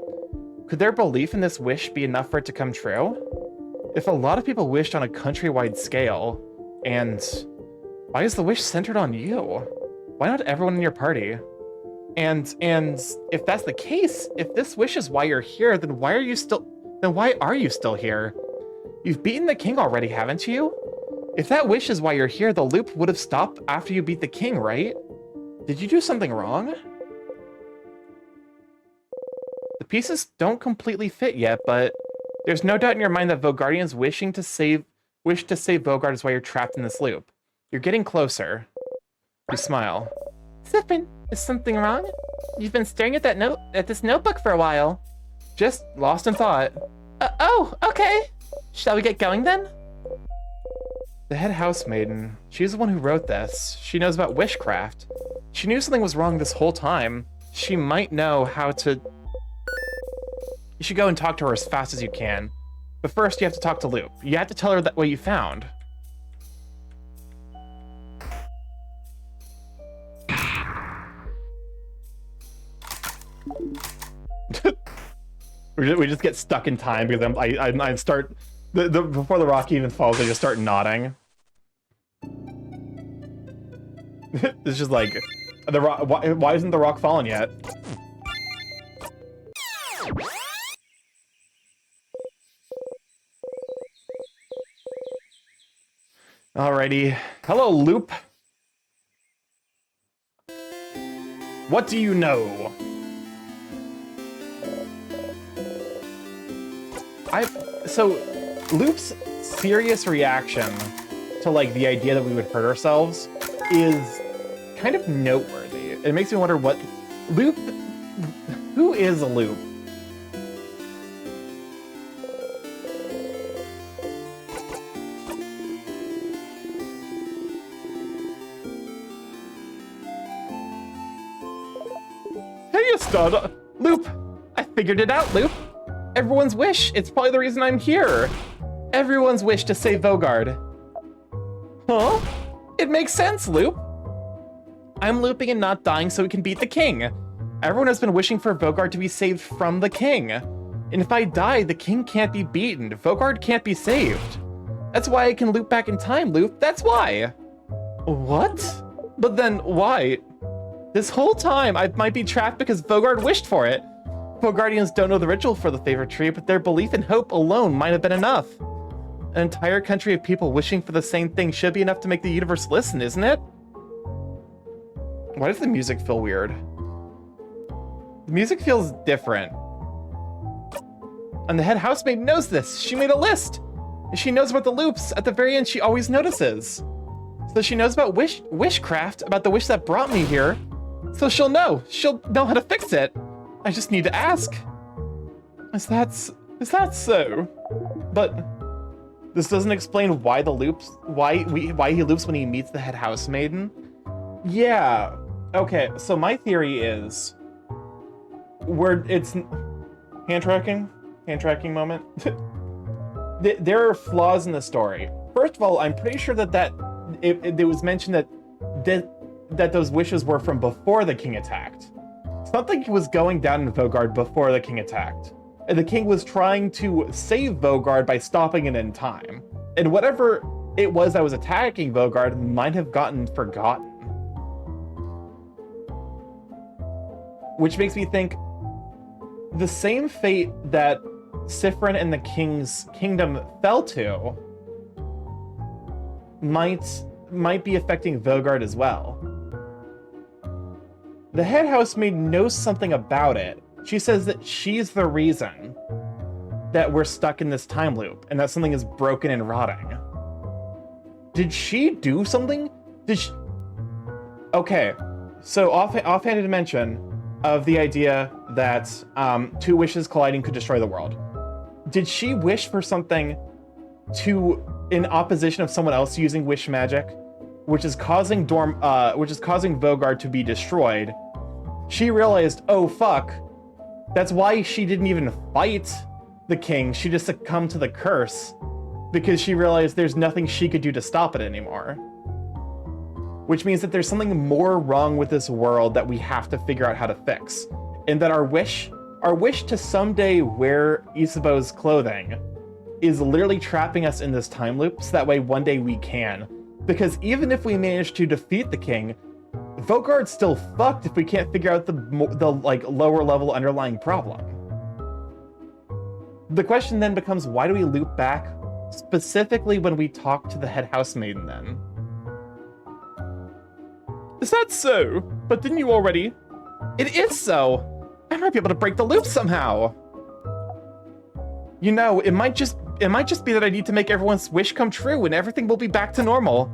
Could their belief in this wish be enough for it to come true? If a lot of people wished on a countrywide scale, and why is the wish centered on you? Why not everyone in your party? And if that's the case, if this wish is why you're here, then why are you still here? You've beaten the king already, haven't you? If that wish is why you're here, the loop would have stopped after you beat the king, right? Did you do something wrong? The pieces don't completely fit yet, but there's no doubt in your mind that Vogardians wish to save Vogard is why you're trapped in this loop. You're getting closer. You smile. Sippin, is something wrong? You've been staring at this notebook for a while. Just lost in thought. Oh, okay. Shall we get going then? The head housemaiden, she's the one who wrote this. She knows about witchcraft. She knew something was wrong this whole time. She might know how to... You should go and talk to her as fast as you can. But first, you have to talk to Loop. You have to tell her what you found. We just get stuck in time because I start... before the rock even falls, I just start nodding. It's just like... the rock. Why isn't the rock fallen yet? Alrighty. Hello, Loop. What do you know? So, Loop's serious reaction to, like, the idea that we would hurt ourselves is kind of noteworthy. It makes me wonder what... Loop... Who is Loop? Hey, Stardust. Loop, I figured it out, Loop. Everyone's wish. It's probably the reason I'm here. Everyone's wish to save Vogard. Huh? It makes sense, Loop. I'm looping and not dying so we can beat the king. Everyone has been wishing for Vogard to be saved from the king. And if I die, the king can't be beaten. Vogard can't be saved. That's why I can loop back in time, Loop. That's why. What? But then why? This whole time, I might be trapped because Vogard wished for it. Vogardians don't know the ritual for the favorite tree, but their belief and hope alone might have been enough. An entire country of people wishing for the same thing should be enough to make the universe listen, isn't it? Why does the music feel weird? The music feels different. And the head housemaid knows this. She made a list. And she knows about the loops. At the very end, she always notices. So she knows about wishcraft, about the wish that brought me here. So she'll know. She'll know how to fix it. I just need to ask. Is that so? But this doesn't explain why the loops, why he loops when he meets the head housemaiden. Yeah. Okay. So my theory is, it's hand tracking moment. There are flaws in the story. First of all, I'm pretty sure that it was mentioned that those wishes were from before the king attacked. Something was going down in Vogard before the king attacked. And the king was trying to save Vogard by stopping it in time. And whatever it was that was attacking Vogard might have gotten forgotten. Which makes me think the same fate that Siffrin and the king's kingdom fell to might be affecting Vogard as well. The head housemaid knows something about it. She says that she's the reason that we're stuck in this time loop and that something is broken and rotting. Did she do something? Okay, so offhanded mention of the idea that two wishes colliding could destroy the world. Did she wish for something in opposition of someone else using wish magic, which is causing Vogard to be destroyed? She realized, oh fuck, that's why she didn't even fight the king. She just succumbed to the curse because she realized there's nothing she could do to stop it anymore. Which means that there's something more wrong with this world that we have to figure out how to fix. And that our wish to someday wear Isabeau's clothing is literally trapping us in this time loop so that way one day we can. Because even if we manage to defeat the king, Vogard's still fucked if we can't figure out the lower level underlying problem. The question then becomes, why do we loop back specifically when we talk to the head housemaiden then? Is that so? But didn't you already? It is so! I might be able to break the loop somehow! You know, it might just be that I need to make everyone's wish come true and everything will be back to normal.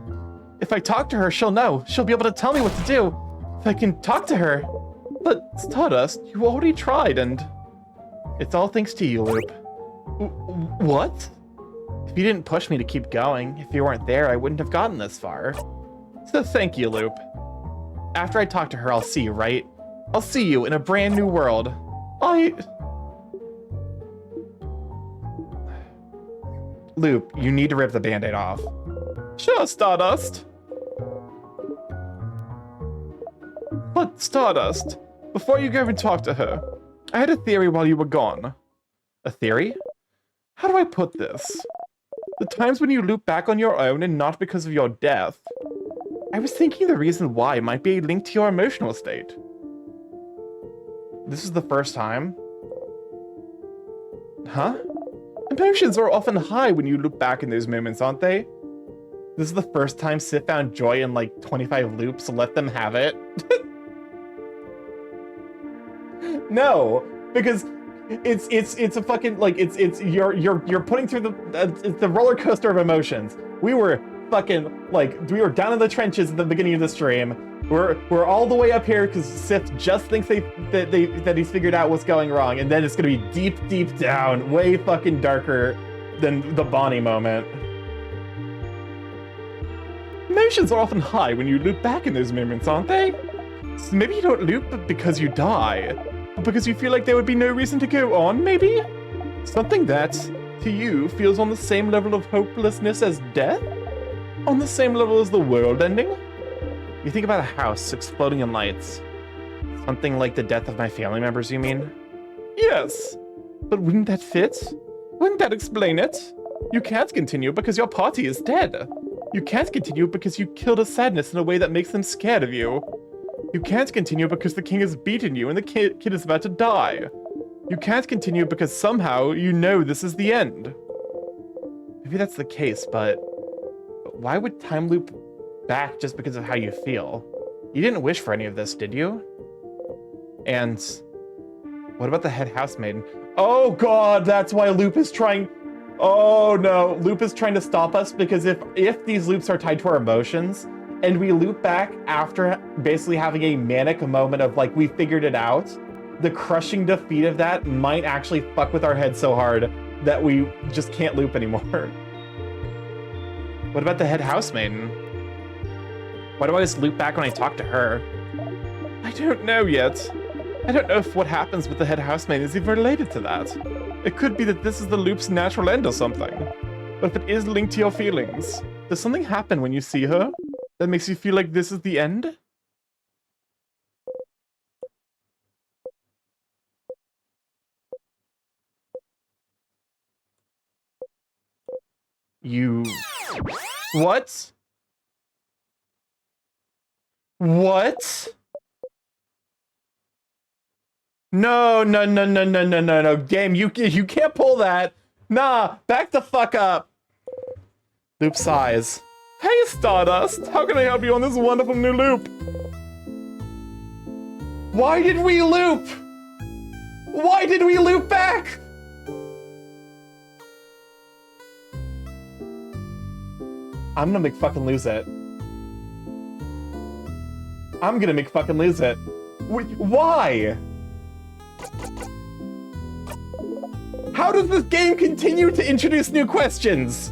If I talk to her, she'll know. She'll be able to tell me what to do. If I can talk to her. But, Stardust, you already tried and... It's all thanks to you, Loop. What? If you didn't push me to keep going, if you weren't there, I wouldn't have gotten this far. So thank you, Loop. After I talk to her, I'll see you, right? I'll see you in a brand new world. Loop, you need to rip the band-aid off. Sure, Stardust. But, Stardust, before you go and talk to her, I had a theory while you were gone. A theory? How do I put this? The times when you loop back on your own and not because of your death. I was thinking the reason why might be linked to your emotional state. This is the first time? Huh? Emotions are often high when you loop back in those moments, aren't they? This is the first time Sif found joy in like 25 loops, so let them have it. No, because it's a fucking like you're putting through the roller coaster of emotions. We were fucking like we were down in the trenches at the beginning of the stream. We're all the way up here because Sif just thinks that he's figured out what's going wrong, and then it's gonna be deep down, way fucking darker than the Bonnie moment. Emotions are often high when you loop back in those moments, aren't they? So maybe you don't loop because you die, but because you feel like there would be no reason to go on, maybe? Something that, to you, feels on the same level of hopelessness as death? On the same level as the world ending? You think about a house exploding in lights. Something like the death of my family members, you mean? Yes, but wouldn't that fit? Wouldn't that explain it? You can't continue because your party is dead. You can't continue because you killed a sadness in a way that makes them scared of you. You can't continue because the king has beaten you and the kid is about to die. You can't continue because somehow you know this is the end. Maybe that's the case, but why would time loop back just because of how you feel? You didn't wish for any of this, did you? And what about the head housemaid? Oh god, that's why Loop is trying... Oh no, Loop is trying to stop us because if these loops are tied to our emotions, and we loop back after basically having a manic moment of like, we figured it out, the crushing defeat of that might actually fuck with our head so hard that we just can't loop anymore. What about the head housemaiden? Why do I always loop back when I talk to her? I don't know yet. I don't know if what happens with the head housemaid is even related to that. It could be that this is the loop's natural end or something. But if it is linked to your feelings, does something happen when you see her that makes you feel like this is the end? You... What? What? No, no, no, no, no, no, no, no. Game, you can't pull that. Nah, back the fuck up. Loop sighs. Hey, Stardust. How can I help you on this wonderful new loop? Why did we loop? Why did we loop back? I'm gonna make fucking lose it. I'm gonna make fucking lose it. Why? How does this game continue to introduce new questions?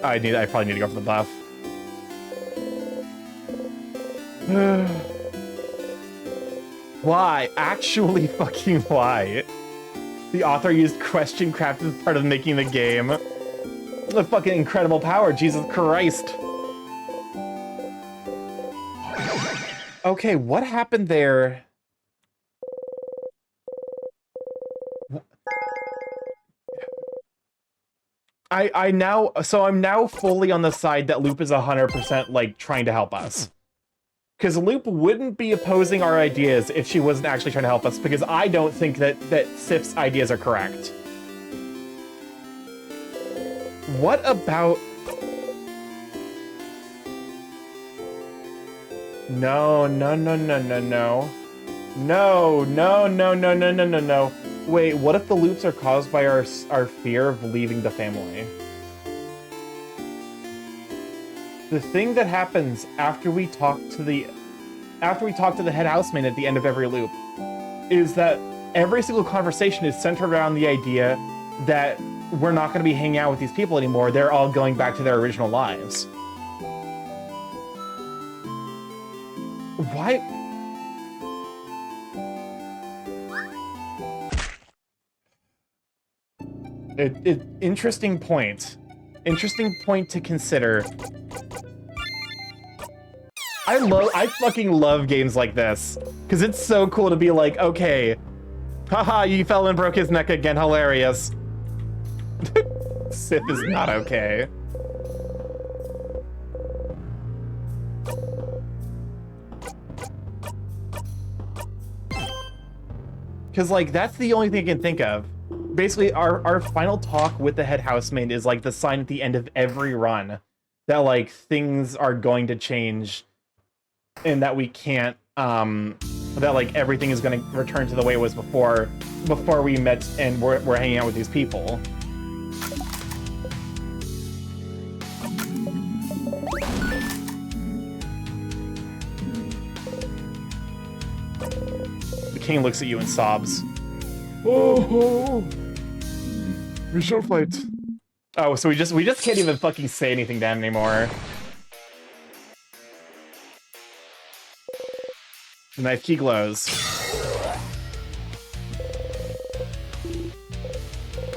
I probably need to go for the buff. Why? Actually fucking why? The author used question craft as part of making the game. A fucking incredible power, Jesus Christ. Okay, what happened there? I'm now fully on the side that Loop is 100% like trying to help us. Because Loop wouldn't be opposing our ideas if she wasn't actually trying to help us, because I don't think that Sif's ideas are correct. What about... No, no, no, no, no, no. No, no, no, no, no, no, no, no. Wait, what if the loops are caused by our fear of leaving the family? The thing that happens after we talk to the head housemaid at the end of every loop is that every single conversation is centered around the idea that we're not going to be hanging out with these people anymore. They're all going back to their original lives. Why? Interesting point. Interesting point to consider. I fucking love games like this, because it's so cool to be like, okay, haha, you fell and broke his neck again, hilarious. Sif is not okay. Because, like, that's the only thing I can think of. Basically, our final talk with the head housemaid is, like, the sign at the end of every run that, like, things are going to change and that we can't, that, like, everything is going to return to the way it was before we met and we're hanging out with these people. king looks at you and sobs. Oh, we shall fight. Oh, so we just can't even fucking say anything to him anymore. The knife key glows.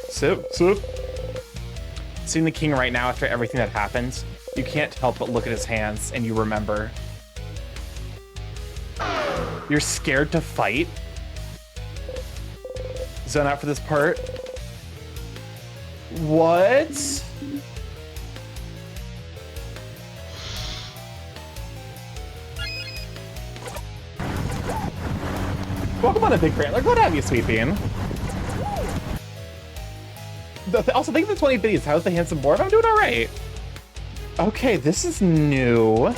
So, seeing the king right now after everything that happened, you can't help but look at his hands and you remember. You're scared to fight? Zone out for this part. What? Welcome on a big brand. Like, what have you, Sweet Bean? Also, thank you for 20 biddies. How's the handsome board? I'm doing all right. Okay, this is new.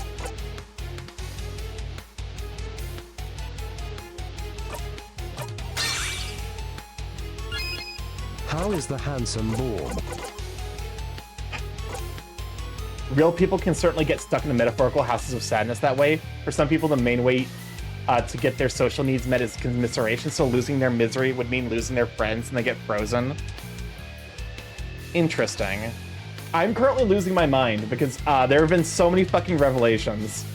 How is the handsome board? Real people can certainly get stuck in the metaphorical houses of sadness that way. For some people, the main way to get their social needs met is commiseration, so losing their misery would mean losing their friends and they get frozen. Interesting. I'm currently losing my mind because there have been so many fucking revelations.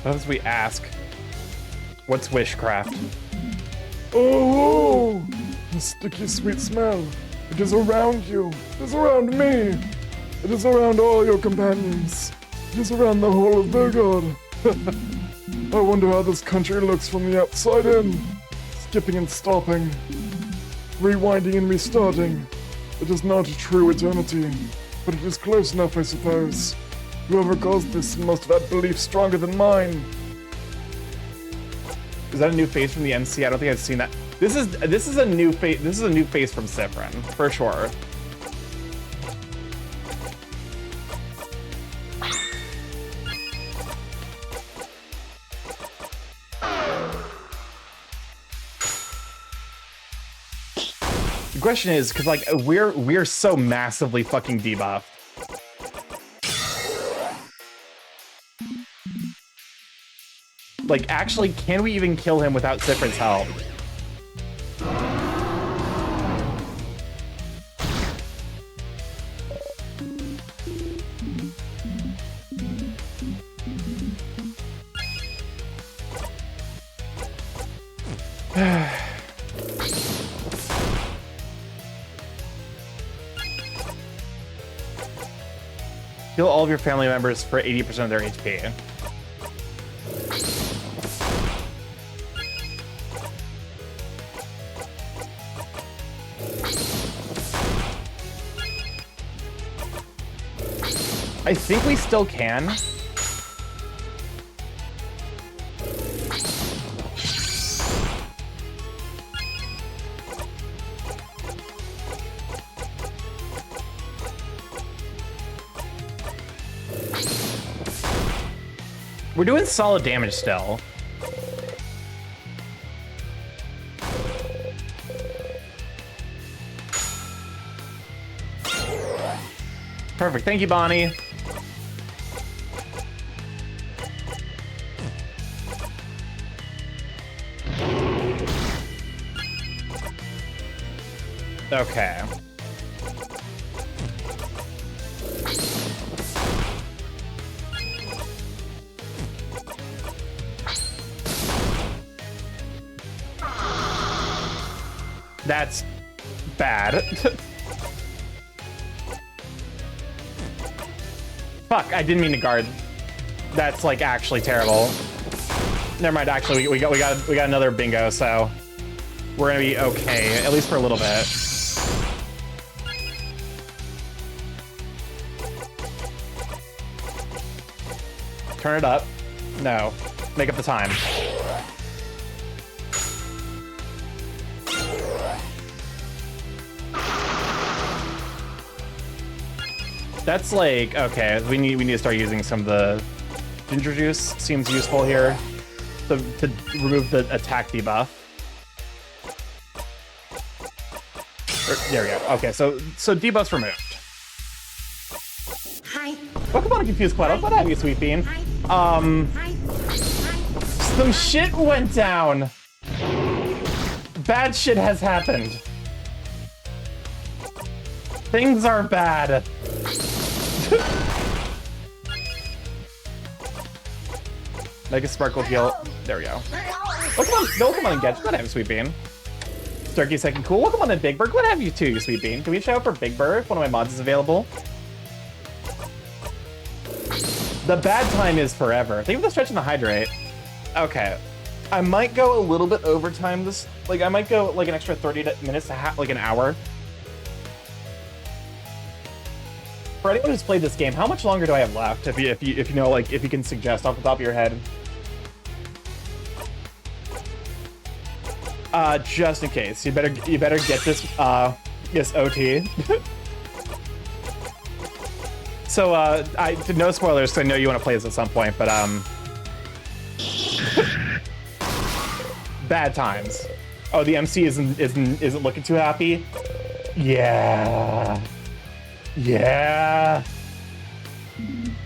As we ask, what's wishcraft? Oh, the sticky sweet smell. It is around you. It is around me. It is around all your companions. It is around the whole of Burgod. I wonder how this country looks from the outside in. Skipping and stopping. Rewinding and restarting. It is not a true eternity, but it is close enough, I suppose. Whoever caused this must have had belief stronger than mine. Is that a new face from the MC? I don't think I've seen that. This is a new face. This is a new face from Cyprin, for sure. The question is, because like we're so massively fucking debuffed. Like, actually, can we even kill him without Cyprin's help? Heal all of your family members for 80% of their HP. I think we still can. We're doing solid damage still. Perfect. Thank you, Bonnie. Okay. That's bad. Fuck, I didn't mean to guard. That's like actually terrible. Never mind, actually we got another bingo, so we're gonna be okay, at least for a little bit. Turn it up. No. Make up the time. That's like, okay, we need to start using some of the ginger juice. Seems useful here to remove the attack debuff. There we go. Okay, so debuff's removed. Hi. Pokemon Confused Quaddle, what have you, Sweet Bean? Some shit went down. Bad shit has happened. Things are bad. Mega Sparkle Heal. There we go. Welcome on Gadget. What have you, Sweet Bean? Starky second cool. Welcome on in Big Bird. What have you too, Sweet Bean? Can we shout out for Big Bird if one of my mods is available? The bad time is forever. Thank you for the stretch and the hydrate. Okay. I might go a little bit overtime this. Like, I might go like an extra 30 minutes to like an hour. For anyone who's played this game, how much longer do I have left? If you know, like, if you can suggest off the top of your head. Just in case, you better get this. Yes, OT. So, no spoilers, so I know you want to play this at some point, but bad times. Oh, the MC isn't looking too happy. Yeah. Yeah.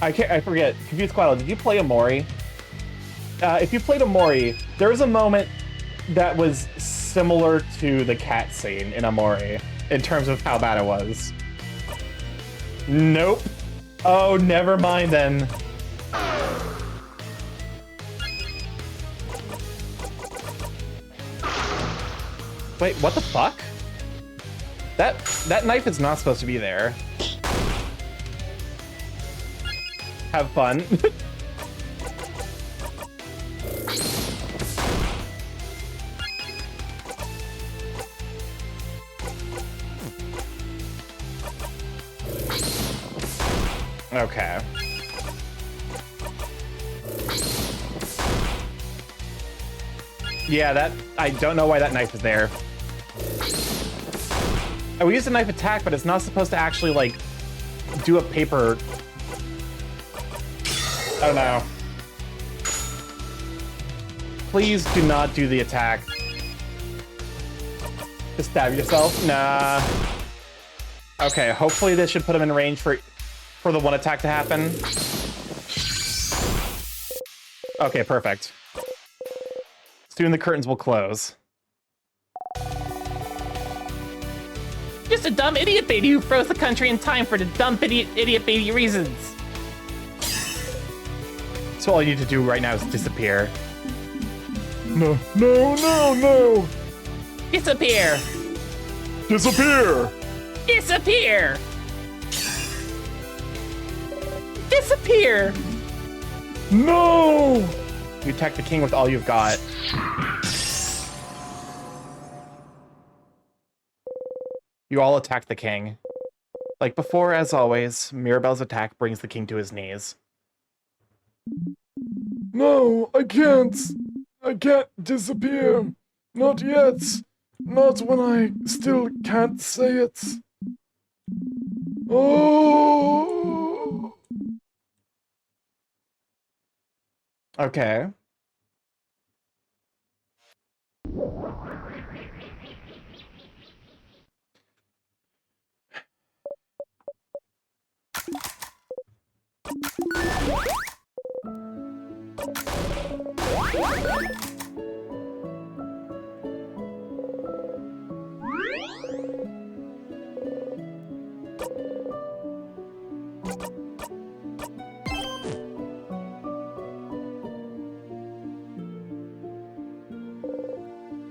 I forget. Confused Quaddle, did you play Amori? If you played Amori, there was a moment that was similar to the cat scene in Amori in terms of how bad it was. Nope. Oh, never mind then. Wait, what the fuck? That knife is not supposed to be there. Have fun. Okay. Yeah, I don't know why that knife is there. We used a knife attack, but it's not supposed to actually, like, do a paper... Oh no. Please do not do the attack. Just stab yourself? Nah. Okay, hopefully this should put him in range for the one attack to happen. Okay, perfect. Soon the curtains will close. Just a dumb idiot baby who froze the country in time for the dumb idiot baby reasons. So all you need to do right now is disappear. No, no, no, no! Disappear! Disappear! Disappear! Disappear! No! You attack the king with all you've got. You all attack the king. Like before, as always, Mirabelle's attack brings the king to his knees. No, I can't! I can't disappear! Not yet! Not when I still can't say it. Oh! Okay.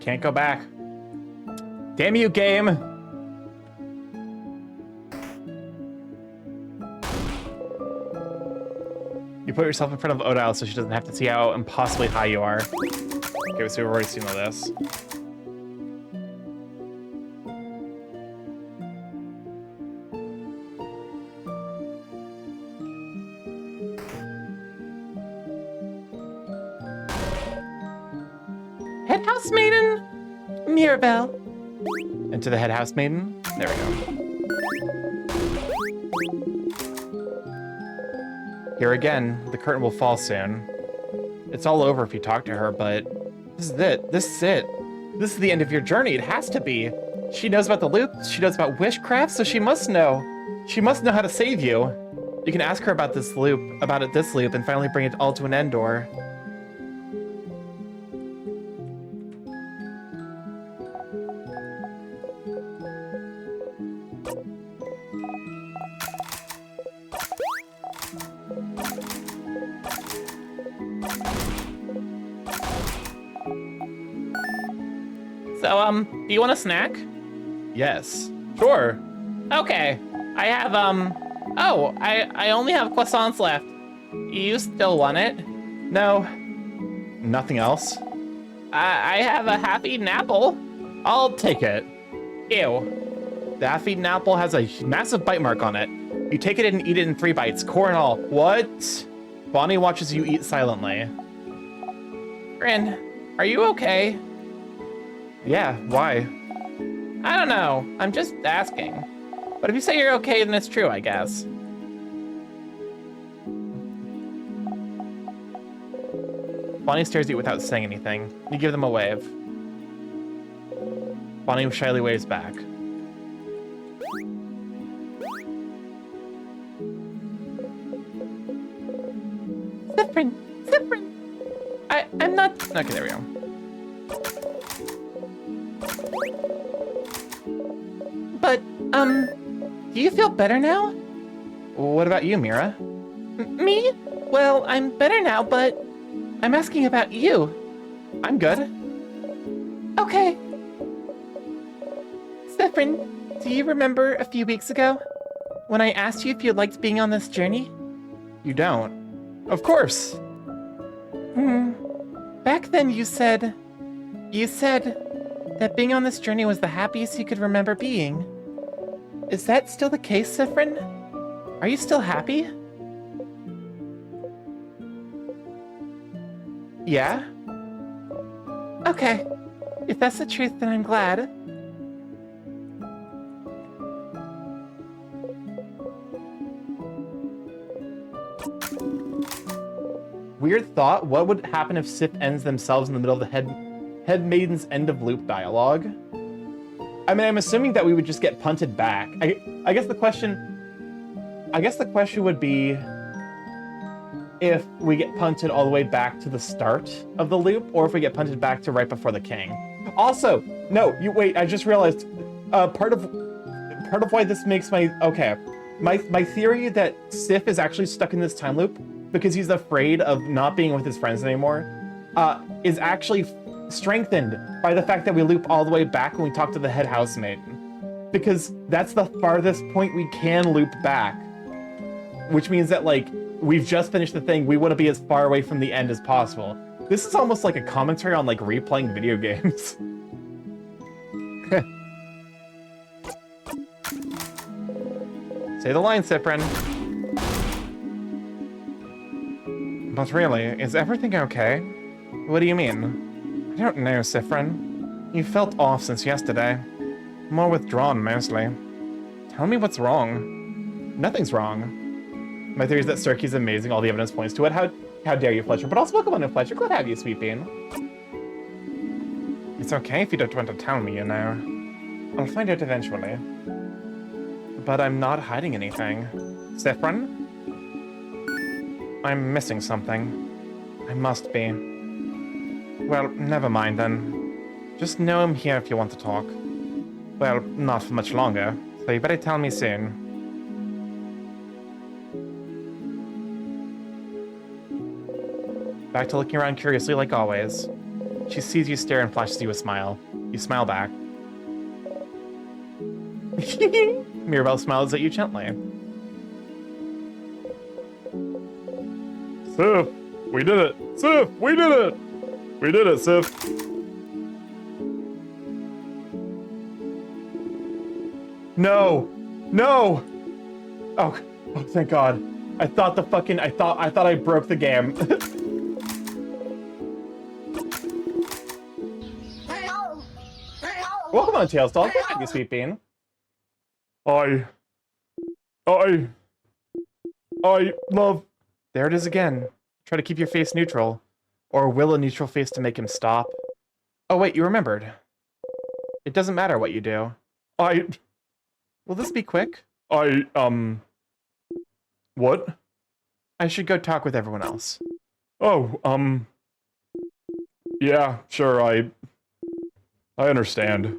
Can't go back. Damn you, game! You put yourself in front of Odile so she doesn't have to see how impossibly high you are. Okay, so we've already seen all this. Head house maiden? Mirabelle. Into the head house maiden. There we go. Here again, the curtain will fall soon. It's all over if you talk to her, but this is it. This is it. This is the end of your journey. It has to be. She knows about the loop. She knows about witchcraft, so she must know. She must know how to save you. You can ask her about this loop, and finally bring it all to an end, or... So, do you want a snack? Yes. Sure. Okay. I have, oh, I only have croissants left. You still want it? No. Nothing else? I have a half-eaten apple. I'll take it. Ew. The half-eaten apple has a massive bite mark on it. You take it and eat it in 3 bites, core and all. What? Bonnie watches you eat silently. Rin, are you okay? Yeah, why? I don't know. I'm just asking. But if you say you're okay, then it's true, I guess. Bonnie stares at you without saying anything. You give them a wave. Bonnie shyly waves back. Ziprin. I'm not... Okay, there we go. But, do you feel better now? What about you, Mira? Me? Well, I'm better now, but I'm asking about you. I'm good. Okay. Zephyrin, do you remember a few weeks ago when I asked you if you liked being on this journey? You don't. Of course. Back then you said that being on this journey was the happiest you could remember being. Is that still the case, Zephyrin? Are you still happy? Yeah? Okay. If that's the truth, then I'm glad. Weird thought. What would happen if Sith ends themselves in the middle of the head maiden's end of loop dialogue? I mean, I'm assuming that we would just get punted back. I guess the question would be if we get punted all the way back to the start of the loop, or if we get punted back to right before the king. Also, no, wait, I just realized part of why this makes my theory that Sif is actually stuck in this time loop because he's afraid of not being with his friends anymore is actually strengthened by the fact that we loop all the way back when we talk to the head housemaid. Because that's the farthest point we can loop back. Which means that, like, we've just finished the thing, we want to be as far away from the end as possible. This is almost like a commentary on, like, replaying video games. Say the line, Cyprin. But really, is everything okay? What do you mean? I don't know, Cyprin. You felt off since yesterday. More withdrawn, mostly. Tell me what's wrong. Nothing's wrong. My theory is that Starky's amazing, all the evidence points to it. How dare you, Fletcher? But also welcome on in, Fletcher. Glad to have you, Sweet Bean. It's okay if you don't want to tell me, you know. I'll find out eventually. But I'm not hiding anything. Cyprin? I'm missing something. I must be. Well, never mind then. Just know I'm here if you want to talk. Well, not for much longer, so you better tell me soon. Back to looking around curiously like always. She sees you stare and flashes you a smile. You smile back. Mirabelle smiles at you gently. Sif, we did it! Sif, we did it! We did it, Sif! No! No! Oh, thank God. I thought I broke the game. Welcome on, Tailstall. Thank you, Sweet Bean. I love There it is again. Try to keep your face neutral. Or will a neutral face to make him stop. Oh wait, you remembered. It doesn't matter what you do. Will this be quick? What? I should go talk with everyone else. Oh, yeah, sure, I understand.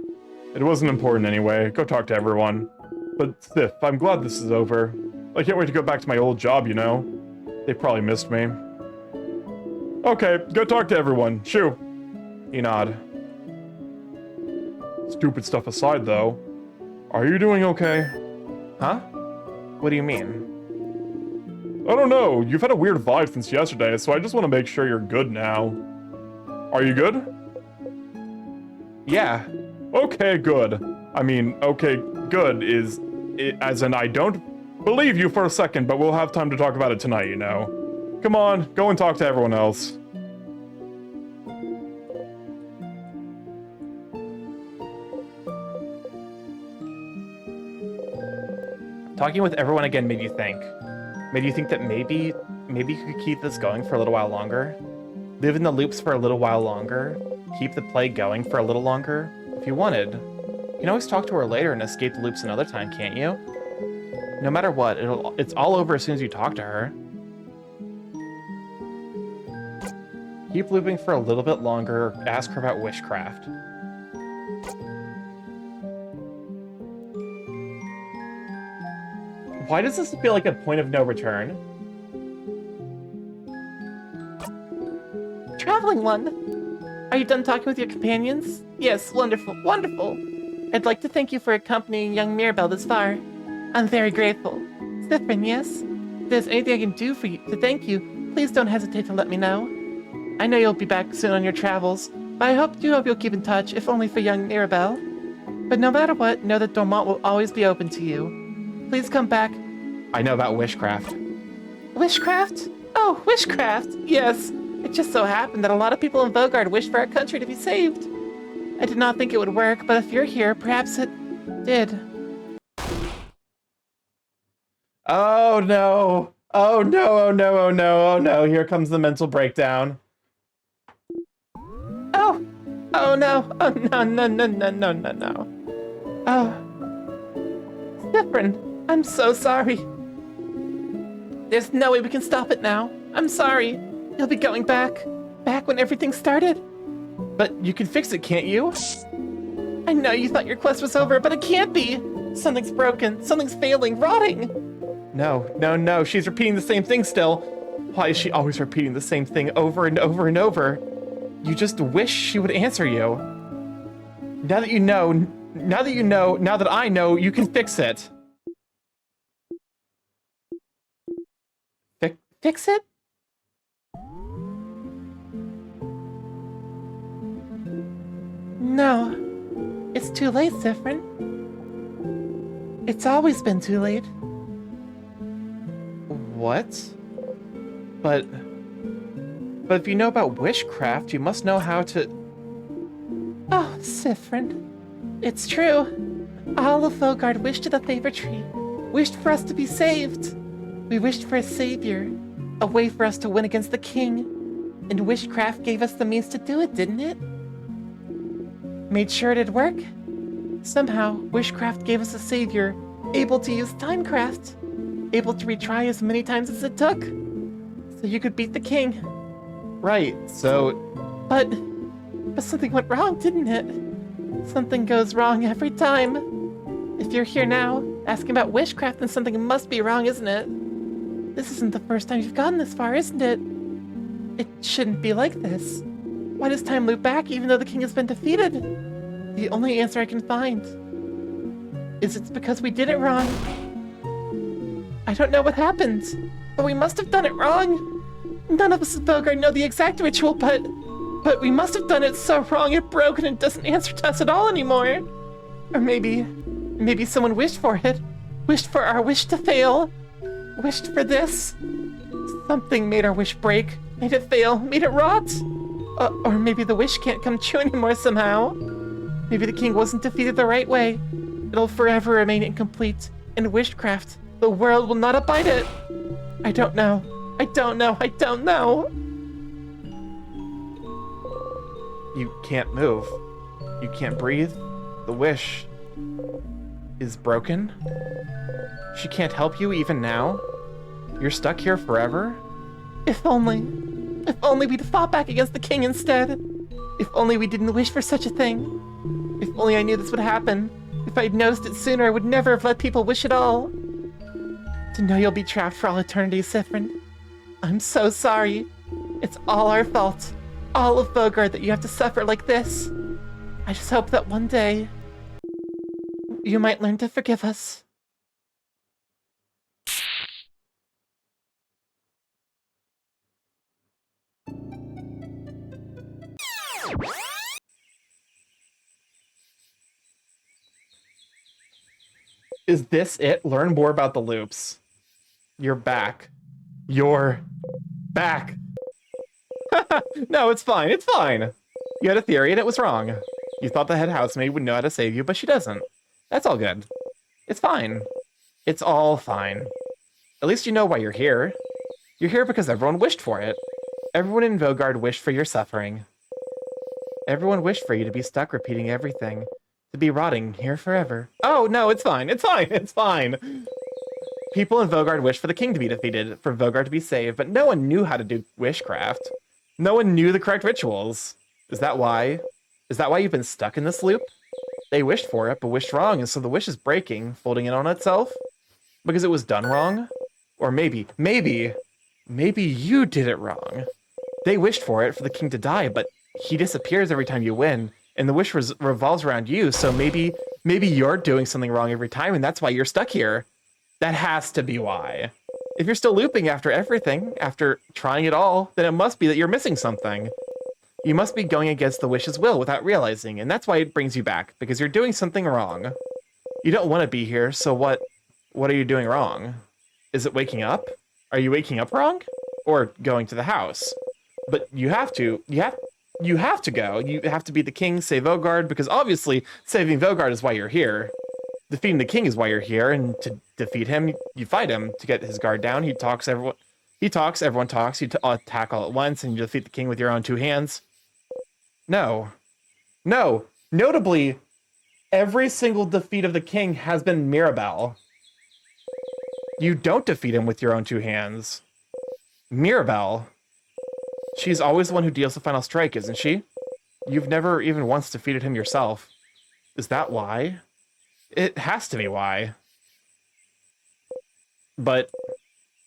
It wasn't important anyway. Go talk to everyone. But Sif, I'm glad this is over. I can't wait to go back to my old job, you know? They probably missed me. Okay, go talk to everyone. Shoo. You nod. Stupid stuff aside, though. Are you doing okay? Huh? What do you mean? I don't know. You've had a weird vibe since yesterday, so I just want to make sure you're good now. Are you good? Yeah. Okay, good. I mean, okay, good is... as in, I don't believe you for a second, but we'll have time to talk about it tonight, you know. Come on, go and talk to everyone else. Talking with everyone again made you think. Made you think that maybe you could keep this going for a little while longer? Live in the loops for a little while longer? Keep the play going for a little longer? If you wanted. You can always talk to her later and escape the loops another time, can't you? No matter what, it's all over as soon as you talk to her. Keep looping for a little bit longer, ask her about witchcraft. Why does this feel like a point of no return? Traveling one. Are you done talking with your companions? Yes, wonderful, wonderful. I'd like to thank you for accompanying young Mirabelle this far. I'm very grateful. Sifrin, yes? If there's anything I can do for you to thank you, please don't hesitate to let me know. I know you'll be back soon on your travels, but I hope you'll keep in touch, if only for young Mirabelle. But no matter what, know that Dormont will always be open to you. Please come back. I know about witchcraft. Witchcraft? Oh, witchcraft! Yes. It just so happened that a lot of people in Vogard wish for our country to be saved. I did not think it would work, but if you're here, perhaps it did. Oh no! Oh no, oh no, oh no, oh no, here comes the mental breakdown. Oh! Oh no! Oh no, no, no, no, no, no, no. Oh. Sifrin, I'm so sorry. There's no way we can stop it now. I'm sorry. You'll be going back. Back when everything started. But you can fix it, can't you? I know you thought your quest was over, but it can't be. Something's broken. Something's failing. Rotting. No, no, no. She's repeating the same thing still. Why is she always repeating the same thing over and over and over? You just wish she would answer you. Now that you know, now that I know, you can fix it. Fix it? No. It's too late, Sifrin. It's always been too late. What? But if you know about witchcraft, you must know how to... Oh, Sifrin. It's true. All of Vogard wished to the favor tree. Wished for us to be saved. We wished for a savior. A way for us to win against the king. And witchcraft gave us the means to do it, didn't it? Made sure it'd work. Somehow, witchcraft gave us a savior, able to use timecraft, able to retry as many times as it took, so you could beat the king. Right, so... But something went wrong, didn't it? Something goes wrong every time. If you're here now, asking about witchcraft, then something must be wrong, isn't it? This isn't the first time you've gotten this far, isn't it? It shouldn't be like this. Why does time loop back even though the king has been defeated? The only answer I can find is it's because we did it wrong. I don't know what happened, but we must have done it wrong. None of us in Vogard know the exact ritual, but we must have done it so wrong it broke and it doesn't answer to us at all anymore. Or maybe someone wished for it. Wished for our wish to fail. Wished for this. Something made our wish break. Made it fail. Made it rot. Or maybe the wish can't come true anymore somehow. Maybe the king wasn't defeated the right way. It'll forever remain incomplete. In witchcraft, the world will not abide it. I don't know. I don't know. I don't know. You can't move. You can't breathe. The wish is broken. She can't help you even now. You're stuck here forever. If only we'd fought back against the king instead. If only we didn't wish for such a thing. If only I knew this would happen. If I'd noticed it sooner, I would never have let people wish at all. To know you'll be trapped for all eternity, Sifrin. I'm so sorry. It's all our fault. All of Bogard that you have to suffer like this. I just hope that one day you might learn to forgive us. Is this it? Learn more about the loops. You're back. You're back. No, it's fine. It's fine. You had a theory and it was wrong. You thought the head housemaid would know how to save you, but she doesn't. That's all good. It's fine. It's all fine. At least you know why you're here. You're here because everyone wished for it. Everyone in Vogard wished for your suffering. Everyone wished for you to be stuck repeating everything. To be rotting here forever. Oh, no, it's fine. It's fine. It's fine. People in Vogard wished for the king to be defeated, for Vogard to be saved, but no one knew how to do wishcraft. No one knew the correct rituals. Is that why? Is that why you've been stuck in this loop? They wished for it, but wished wrong, and so the wish is breaking, folding in on itself? Because it was done wrong? Or maybe you did it wrong. They wished for it, for the king to die, but he disappears every time you win, and the wish revolves around you, so maybe you're doing something wrong every time, and that's why you're stuck here. That has to be why. If you're still looping after everything, after trying it all, then it must be that you're missing something. You must be going against the wish's will without realizing, and that's why it brings you back, because you're doing something wrong. You don't want to be here, so what are you doing wrong? Is it waking up? Are you waking up wrong? Or going to the house? But you have to go. You have to be the king, save Vogard, because obviously saving Vogard is why you're here. Defeating the king is why you're here, and to defeat him, you fight him to get his guard down. Everyone talks, you attack all at once, and you defeat the king with your own two hands. No. Notably, every single defeat of the king has been Mirabelle. You don't defeat him with your own two hands. Mirabelle. She's always the one who deals the final strike, isn't she? You've never even once defeated him yourself. Is that why? It has to be why. But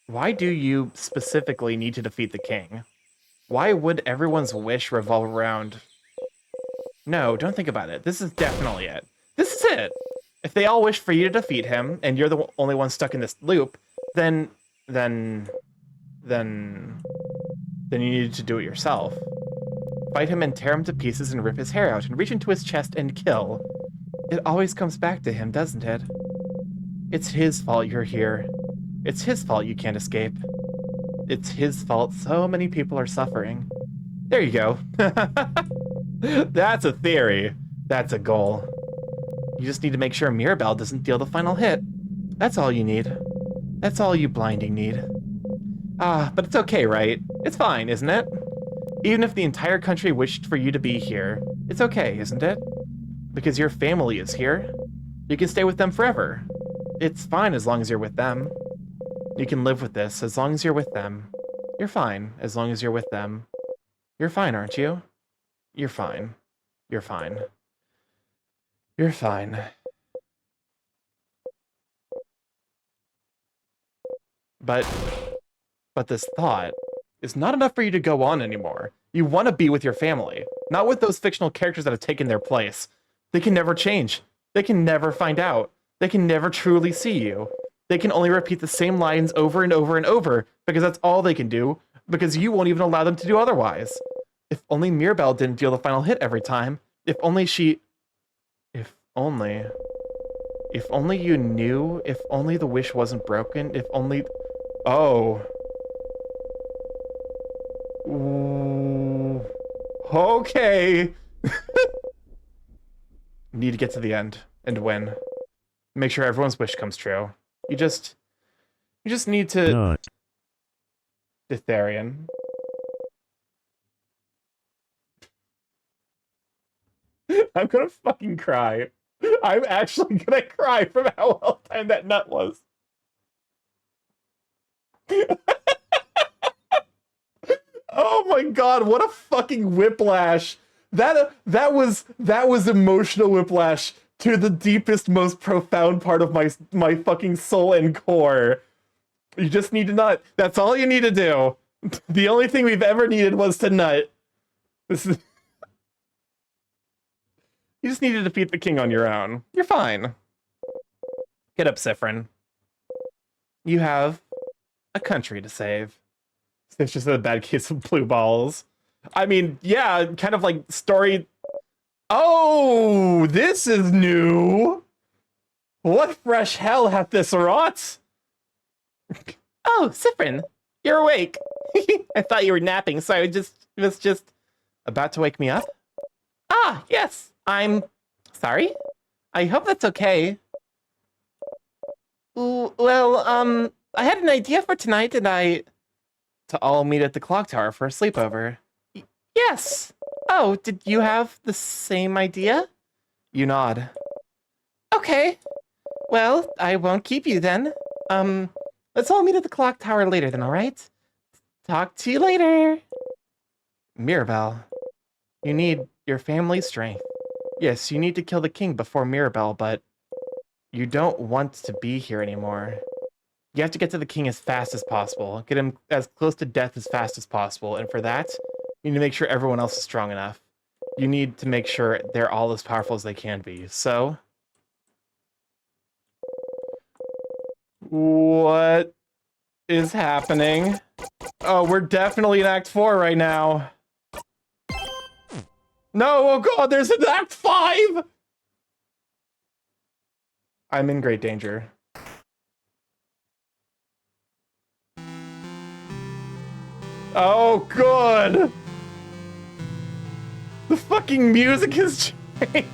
why do you specifically need to defeat the king? Why would everyone's wish revolve around... No, don't think about it. This is definitely it. This is it! If they all wish for you to defeat him, and you're the only one stuck in this loop, then you need to do it yourself. Fight him and tear him to pieces and rip his hair out and reach into his chest and kill. It always comes back to him, doesn't it? It's his fault you're here. It's his fault you can't escape. It's his fault so many people are suffering. There you go. That's a theory. That's a goal. You just need to make sure Mirabelle doesn't deal the final hit. That's all you need. That's all you blinding need. But it's okay, right? It's fine, isn't it? Even if the entire country wished for you to be here, it's okay, isn't it? Because your family is here. You can stay with them forever. It's fine as long as you're with them. You can live with this as long as you're with them. You're fine as long as you're with them. You're fine, aren't you? You're fine. You're fine. You're fine. But this thought is not enough for you to go on anymore. You want to be with your family, not with those fictional characters that have taken their place. They can never change. They can never find out. They can never truly see you. They can only repeat the same lines over and over and over because that's all they can do, because you won't even allow them to do otherwise. If only Mirabelle didn't deal the final hit every time. If only she... If only you knew. If only the wish wasn't broken. If only... Oh. Ooh. Okay. Need to get to the end and win. Make sure everyone's wish comes true. You just need to... Ditharian. I'm gonna fucking cry. I'm actually gonna cry from how well timed that nut was. Oh my god, what a fucking whiplash. That was emotional whiplash to the deepest, most profound part of my fucking soul and core. You just need to nut. That's all you need to do. The only thing we've ever needed was to nut. This is... You just need to defeat the king on your own. You're fine. Get up, Siffrin. You have a country to save. It's just a bad case of blue balls. I mean, yeah, kind of like story... Oh, this is new! What fresh hell hath this wrought? Oh, Siffrin, you're awake. I thought you were napping, so I was just about to wake me up. Ah, yes, I'm sorry. I hope that's okay. Well, I had an idea for tonight, and to all meet at the clock tower for a sleepover. Yes. Oh, did you have the same idea? You nod. Okay. Well, I won't keep you then. Let's all meet at the clock tower later then, all right? Talk to you later. Mirabelle, you need your family's strength. Yes, you need to kill the king before Mirabelle, but you don't want to be here anymore. You have to get to the king as fast as possible. Get him as close to death as fast as possible. And for that, you need to make sure everyone else is strong enough. You need to make sure they're all as powerful as they can be. So... what is happening? Oh, we're definitely in Act 4 right now. No, oh god, there's an Act 5! I'm in great danger. Oh, good! The fucking music has changed!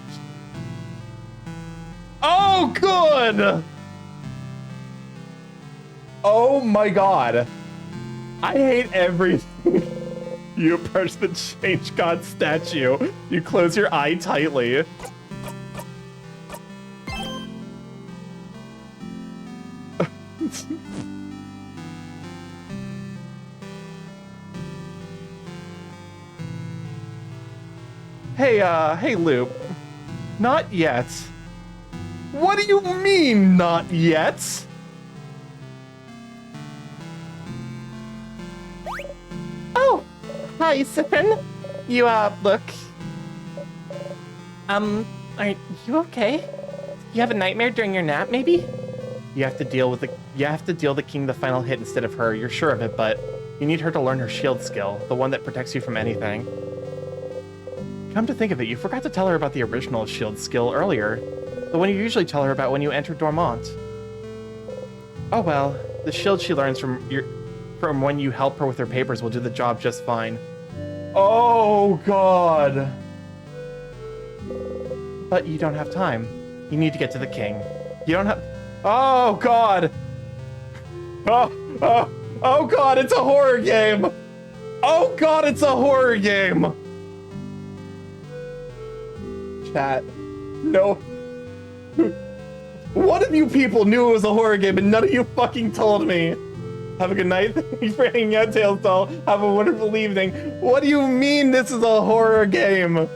Oh, good! Oh my god. I hate everything. You approach the Change God statue. You close your eye tightly. Hey, Loop. Not yet. What do you mean, not yet? Oh, hi, Siffrin. You, look. Are you okay? You have a nightmare during your nap, maybe? You have to deal the king the final hit instead of her. You're sure of it, but you need her to learn her shield skill, the one that protects you from anything. Come to think of it, you forgot to tell her about the original shield skill earlier. The one you usually tell her about when you enter Dormont. Oh well, the shield she learns from when you help her with her papers will do the job just fine. Oh god! But you don't have time. You need to get to the king. You don't have... Oh god! Oh god, it's a horror game! Oh god, it's a horror game! Chat. No. One of you people knew it was a horror game and none of you fucking told me. Have a good night. Thank you for hanging out, Tails Doll. Have a wonderful evening. What do you mean this is a horror game?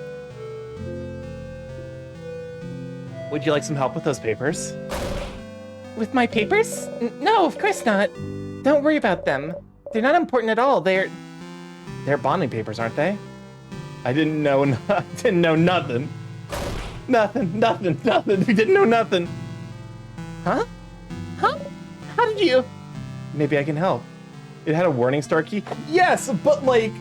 Would you like some help with those papers? With my papers? No, of course not. Don't worry about them. They're not important at all. They're bonding papers, aren't they? I didn't know nothing. Nothing. We didn't know nothing. Huh? Huh? How did you? Maybe I can help. It had a warning star key? Yes, but like...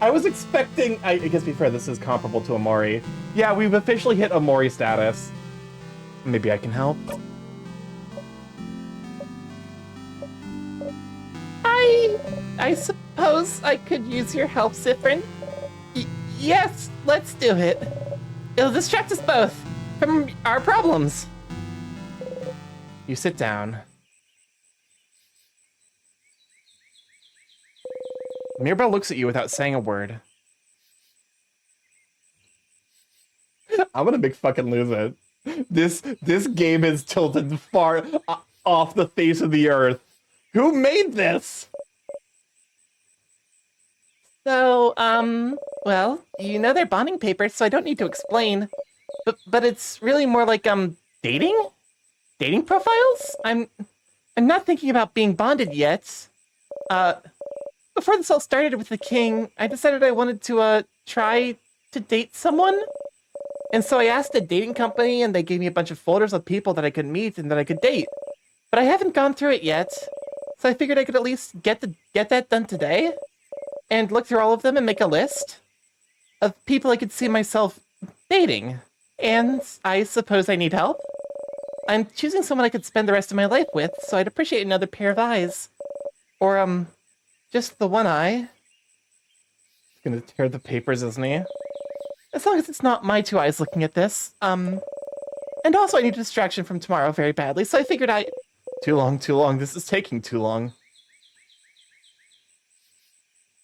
I was expecting... I guess to be fair, this is comparable to Amori. Yeah, we've officially hit Amori status. Maybe I can help. I suppose I could use your help, Siffrin. Yes, let's do it. It'll distract us both from our problems. You sit down. Mirabelle looks at you without saying a word. I'm gonna make fucking lose it. This game is tilted far off the face of the earth. Who made this? So, well, you know they're bonding papers, so I don't need to explain. But it's really more like, dating? Dating profiles? I'm not thinking about being bonded yet. Before this all started with the king, I decided I wanted to, try to date someone. And so I asked a dating company, and they gave me a bunch of folders of people that I could meet and that I could date. But I haven't gone through it yet, so I figured I could at least get that done today, and look through all of them and make a list of people I could see myself dating. And I suppose I need help. I'm choosing someone I could spend the rest of my life with, so I'd appreciate another pair of eyes. Or, just the one eye. He's gonna tear the papers, isn't he? As long as it's not my two eyes looking at this. And also I need a distraction from tomorrow very badly, so I figured Too long. This is taking too long.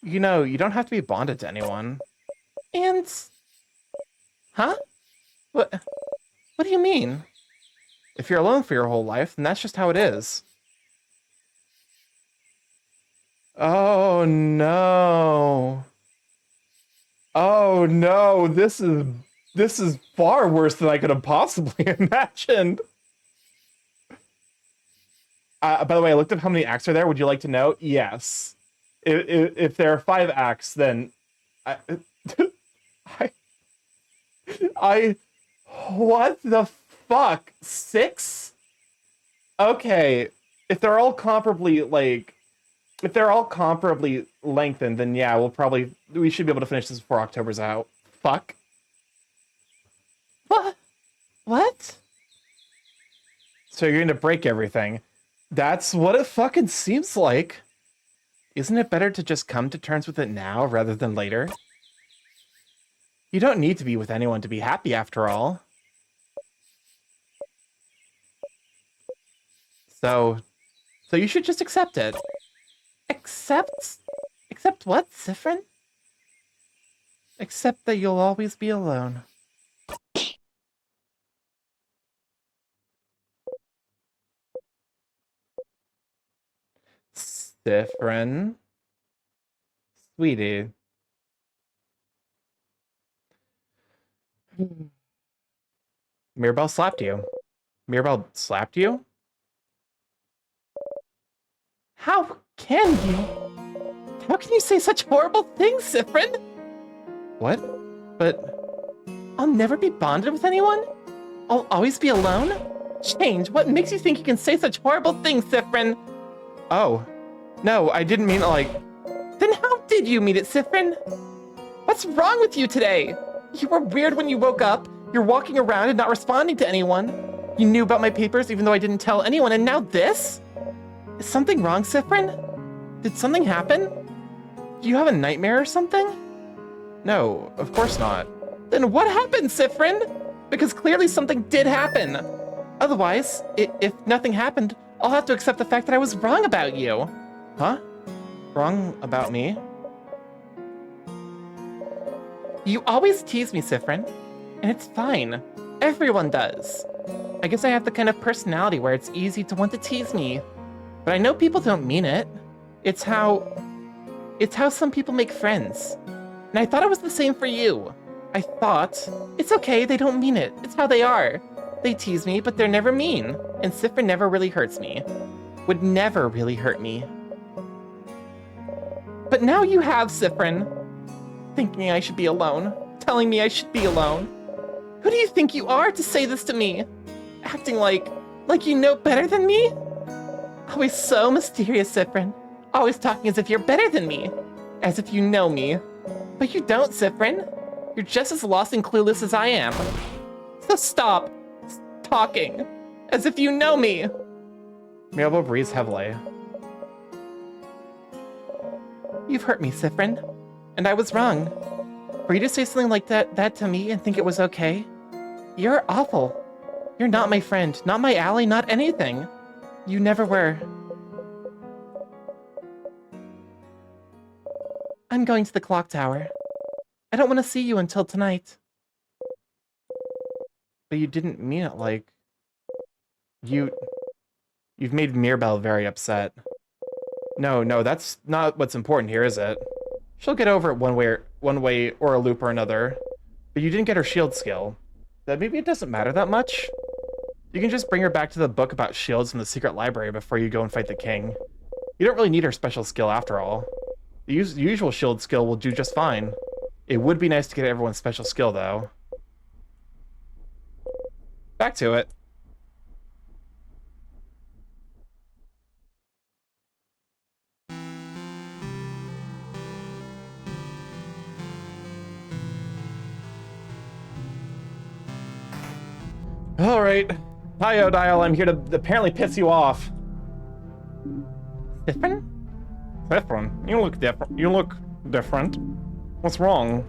You know, you don't have to be bonded to anyone. And... Huh? What do you mean? If you're alone for your whole life, then that's just how it is. Oh no. Oh no, this is far worse than I could have possibly imagined. By the way, I looked up how many acts are there. Would you like to know? Yes. If there are 5 acts, then I what the fuck? 6? Okay. If they're all comparably lengthened, then yeah, we should be able to finish this before October's out. Fuck. What? So you're going to break everything. That's what it fucking seems like. Isn't it better to just come to terms with it now rather than later? You don't need to be with anyone to be happy after all. So you should just accept it. Accept what, Siffrin? Accept that you'll always be alone. Siffrin. Sweetie. Mirabelle slapped you. Mirabelle slapped you? How can you? How can you say such horrible things, Siffrin? What? But I'll never be bonded with anyone? I'll always be alone? Change, what makes you think you can say such horrible things, Siffrin? oh. No, I didn't mean it like... Then how did you mean it, Siffrin? What's wrong with you today? You were weird when you woke up. You're walking around and not responding to anyone. You knew about my papers even though I didn't tell anyone, and now this? Is something wrong, Siffrin? Did something happen? Do you have a nightmare or something? No, of course not. Then what happened, Siffrin? Because clearly something did happen. Otherwise, if nothing happened, I'll have to accept the fact that I was wrong about you. Huh? Wrong about me? You always tease me, Siffrin. And it's fine. Everyone does. I guess I have the kind of personality where it's easy to want to tease me. But I know people don't mean it. It's how some people make friends. And I thought it was the same for you. I thought, it's okay, they don't mean it. It's how they are. They tease me, but they're never mean. And Siffrin never really hurts me. Would never really hurt me. But now you have, Siffrin. Thinking I should be alone. Telling me I should be alone. Who do you think you are to say this to me? Acting like you know better than me? Always so mysterious, Siffrin. Always talking as if you're better than me. As if you know me. But you don't, Siffrin. You're just as lost and clueless as I am. So stop talking. As if you know me. Mirabelle breathes heavily. You've hurt me, Siffrin. And I was wrong. For you to say something like that to me and think it was okay, you're awful. You're not my friend, not my ally, not anything. You never were. I'm going to the clock tower. I don't want to see you until tonight. But you didn't mean it like... You've made Mirabelle very upset. No, that's not what's important here, is it? She'll get over it one way or a loop or another. But you didn't get her shield skill. Then maybe it doesn't matter that much. You can just bring her back to the book about shields in the secret library before you go and fight the king. You don't really need her special skill after all. The usual shield skill will do just fine. It would be nice to get everyone's special skill, though. Back to it. Alright. Hi, Odile. I'm here to apparently piss you off. Different? Different? You look different. You look different. What's wrong?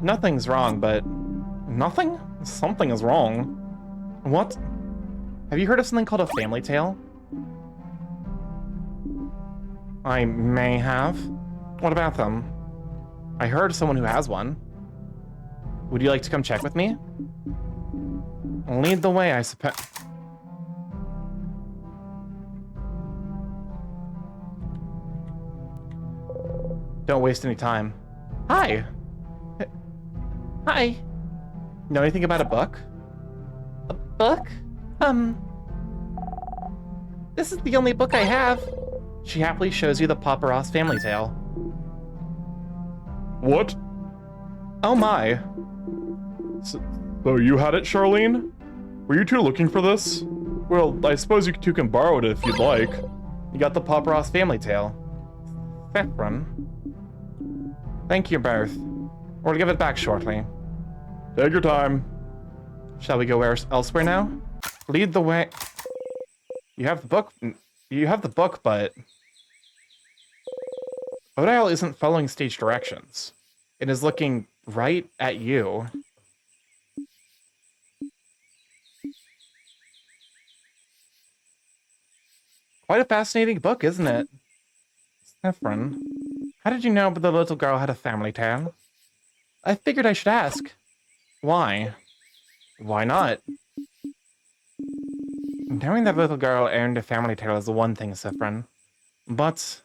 Nothing's wrong, but... Nothing? Something is wrong. What? Have you heard of something called a family tale? I may have. What about them? I heard of someone who has one. Would you like to come check with me? Lead the way, I suppose. Don't waste any time. Hi! Hi! Know anything about a book? A book? This is the only book I have. She happily shows you the Papa Ross family tale. What? Oh my. So you had it, Charlene? Were you two looking for this? Well, I suppose you two can borrow it if you'd like. You got the Papa Ross family tale. Saffron. Thank you both. We'll give it back shortly. Take your time. Shall we go elsewhere now? Lead the way. You have the book. You have the book, but... Odile isn't following stage directions. It is looking right at you. Quite a fascinating book, isn't it? Saffron, how did you know the little girl had a family tale? I figured I should ask. Why? Why not? Knowing that little girl owned a family tale is the one thing, Saffron. But...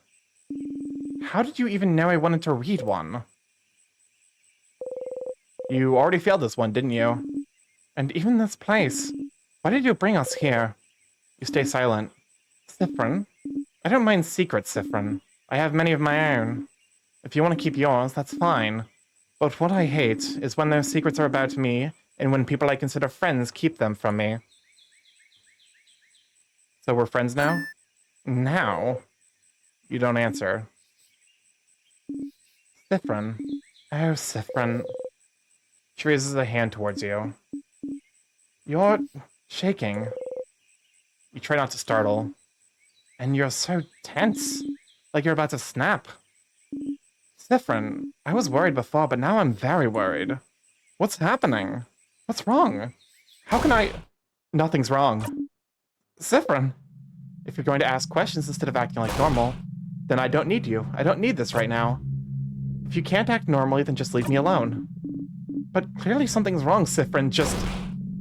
how did you even know I wanted to read one? You already failed this one, didn't you? And even this place. Why did you bring us here? You stay silent. Saffron? I don't mind secrets, Saffron. I have many of my own. If you want to keep yours, that's fine. But what I hate is when those secrets are about me, and when people I consider friends keep them from me. So we're friends now? Now? You don't answer. Saffron. Oh, Saffron. She raises a hand towards you. You're shaking. You try not to startle. And you're so tense. Like you're about to snap. Saffron, I was worried before, but now I'm very worried. What's happening? What's wrong? How can I... Nothing's wrong. Saffron, if you're going to ask questions instead of acting like normal, then I don't need you. I don't need this right now. If you can't act normally, then just leave me alone. But clearly something's wrong, Saffron. Just...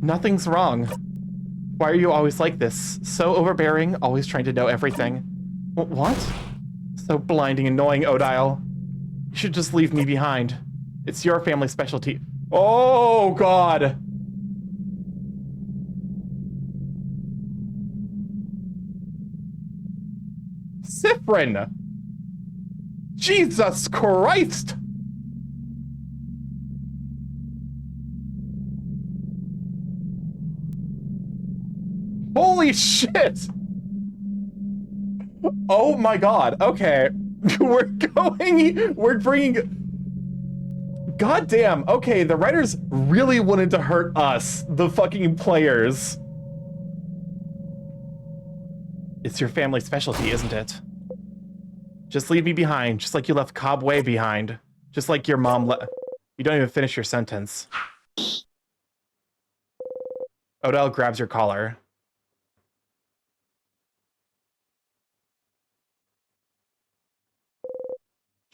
nothing's wrong. Why are you always like this? So overbearing, always trying to know everything. What? So blinding, annoying, Odile. You should just leave me behind. It's your family specialty. Oh, God! Saffron! Jesus Christ! Holy shit! Oh my god, okay. We're bringing... God damn, okay, the writers really wanted to hurt us, the fucking players. It's your family specialty, isn't it? Just leave me behind, just like you left Cobb way behind. Just like your mom You don't even finish your sentence. Odile grabs your collar.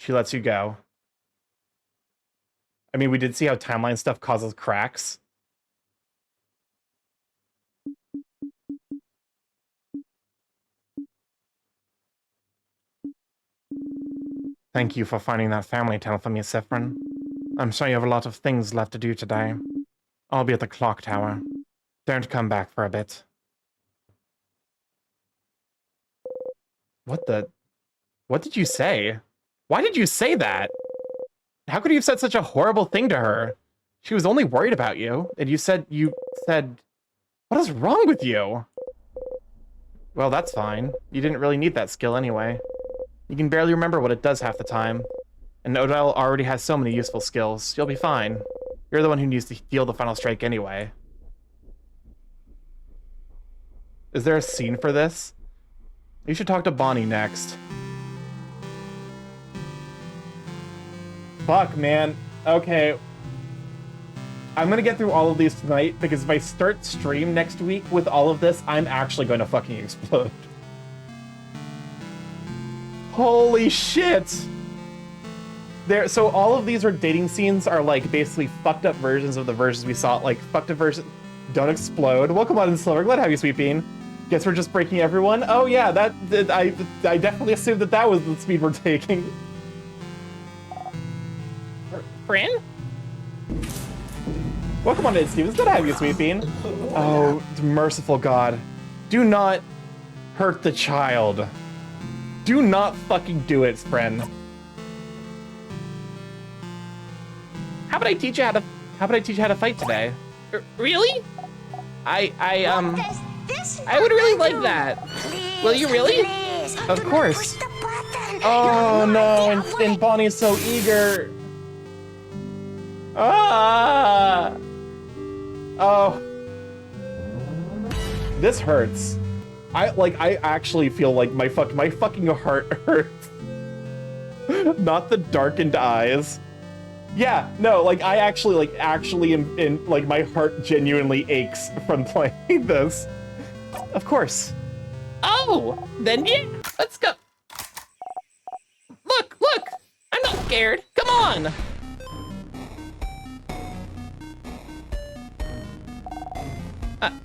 She lets you go. I mean, we did see how timeline stuff causes cracks. Thank you for finding that family tunnel for me, Sifrin. I'm sure you have a lot of things left to do today. I'll be at the clock tower. Don't come back for a bit. What the? What did you say? Why did you say that? How could you have said such a horrible thing to her? She was only worried about you, and you said, what is wrong with you? Well, that's fine. You didn't really need that skill anyway. You can barely remember what it does half the time. And Odell already has so many useful skills. You'll be fine. You're the one who needs to deal the final strike anyway. Is there a scene for this? You should talk to Bonnie next. Fuck, man. Okay. I'm gonna get through all of these tonight, because if I start stream next week with all of this, I'm actually going to fucking explode. Holy shit! So all of these dating scenes are like basically fucked up versions of the versions we saw, like fucked up versions. Don't explode. Welcome on in, Silver. Glad to have you, Sweet Bean. Guess we're just breaking everyone. Oh yeah, I definitely assumed that was the speed we're taking. Fran? Welcome on in, Steve. It's good to have you, Sweet Bean. Oh, merciful God. Do not hurt the child. Do not fucking do it, friend. How about I teach you how to fight today? Really? I would really like that. Please, Will you really? Please, Of do not course. push the button. Oh You no, have idea and Bonnie's so eager. Ah! Oh. This hurts. I actually feel like my fucking heart hurts. Not the darkened eyes. Yeah, no, like I actually am in, like my heart genuinely aches from playing this. Of course. Oh, then yeah, let's go. Look, I'm not scared. Come on.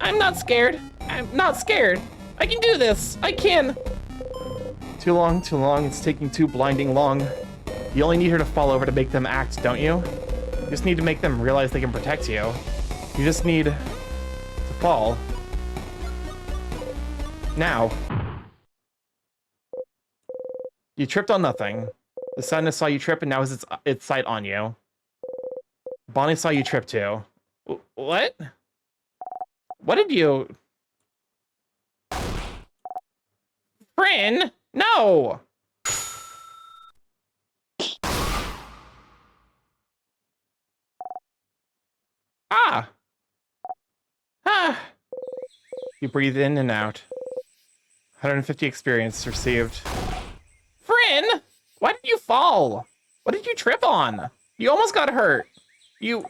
I'm not scared. I'm not scared. I can do this. I can. Too long. It's taking too blinding long. You only need her to fall over to make them act, don't you? You just need to make them realize they can protect you. You just need to fall. Now. You tripped on nothing. The sadness saw you trip and now has its sight on you. Bonnie saw you trip too. What? What did you... Frin? No! Ah. You breathe in and out. 150 experience received. Frin! Why did you fall? What did you trip on? You almost got hurt. You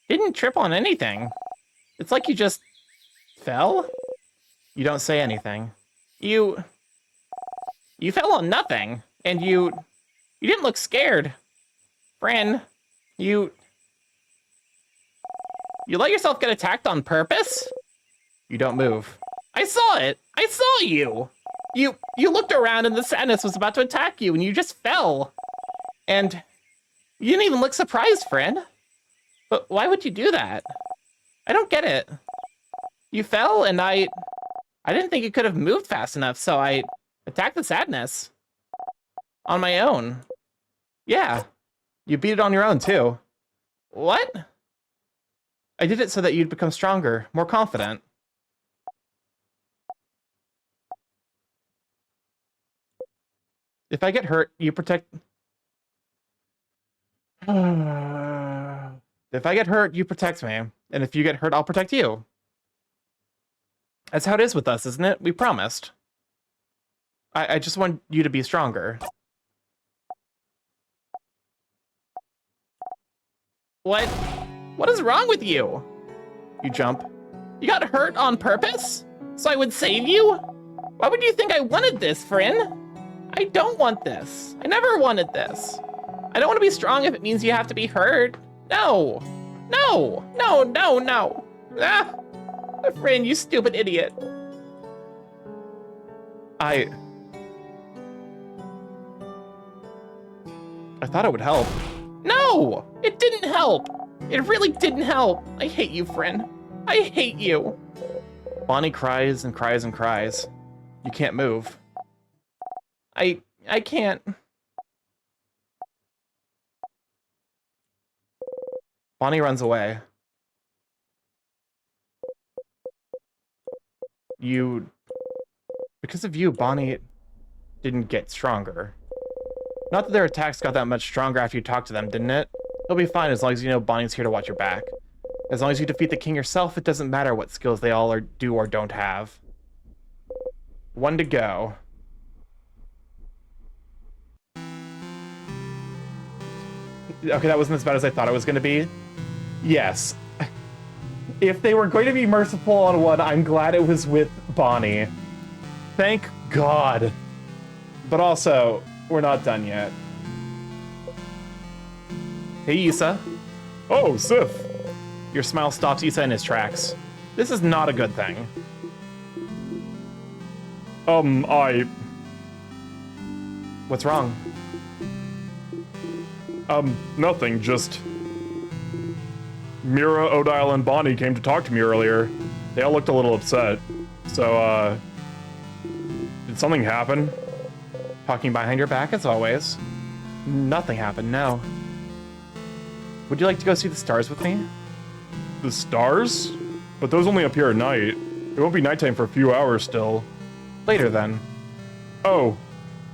didn't trip on anything. It's like you just fell? You don't say anything. You fell on nothing, and you didn't look scared. Fran, you let yourself get attacked on purpose? You don't move. I saw it. I saw you. You looked around and the sadness was about to attack you, and you just fell. And you didn't even look surprised, friend. But why would you do that? I don't get it. You fell, and I didn't think you could have moved fast enough, so I attacked the sadness. On my own. Yeah. You beat it on your own, too. What? I did it so that you'd become stronger, more confident. If I get hurt, you protect... If I get hurt, you protect me. And if you get hurt, I'll protect you. That's how it is with us, isn't it? We promised. I just want you to be stronger. What? What is wrong with you? You jump. You got hurt on purpose? So I would save you? Why would you think I wanted this, friend? I don't want this. I never wanted this. I don't want to be strong if it means you have to be hurt. No. No. No, no, no. Ah. Friend, you stupid idiot. I thought it would help. No! It didn't help. It really didn't help. I hate you, friend. I hate you. Bonnie cries and cries and cries. You can't move. I can't. Bonnie runs away. Because of you, Bonnie didn't get stronger. Not that their attacks got that much stronger after you talked to them, didn't it? You'll be fine as long as you know Bonnie's here to watch your back. As long as you defeat the king yourself, it doesn't matter what skills they all do or don't have. One to go. Okay, that wasn't as bad as I thought it was going to be. Yes. If they were going to be merciful on one, I'm glad it was with Bonnie. Thank God. But also, we're not done yet. Hey, Issa. Oh, Sif. Your smile stops Issa in his tracks. This is not a good thing. What's wrong? Nothing, just... Mira, Odile, and Bonnie came to talk to me earlier. They all looked a little upset. So, did something happen? Talking behind your back as always. Nothing happened, no. Would you like to go see the stars with me? The stars? But those only appear at night. It won't be nighttime for a few hours still. Later then. Oh,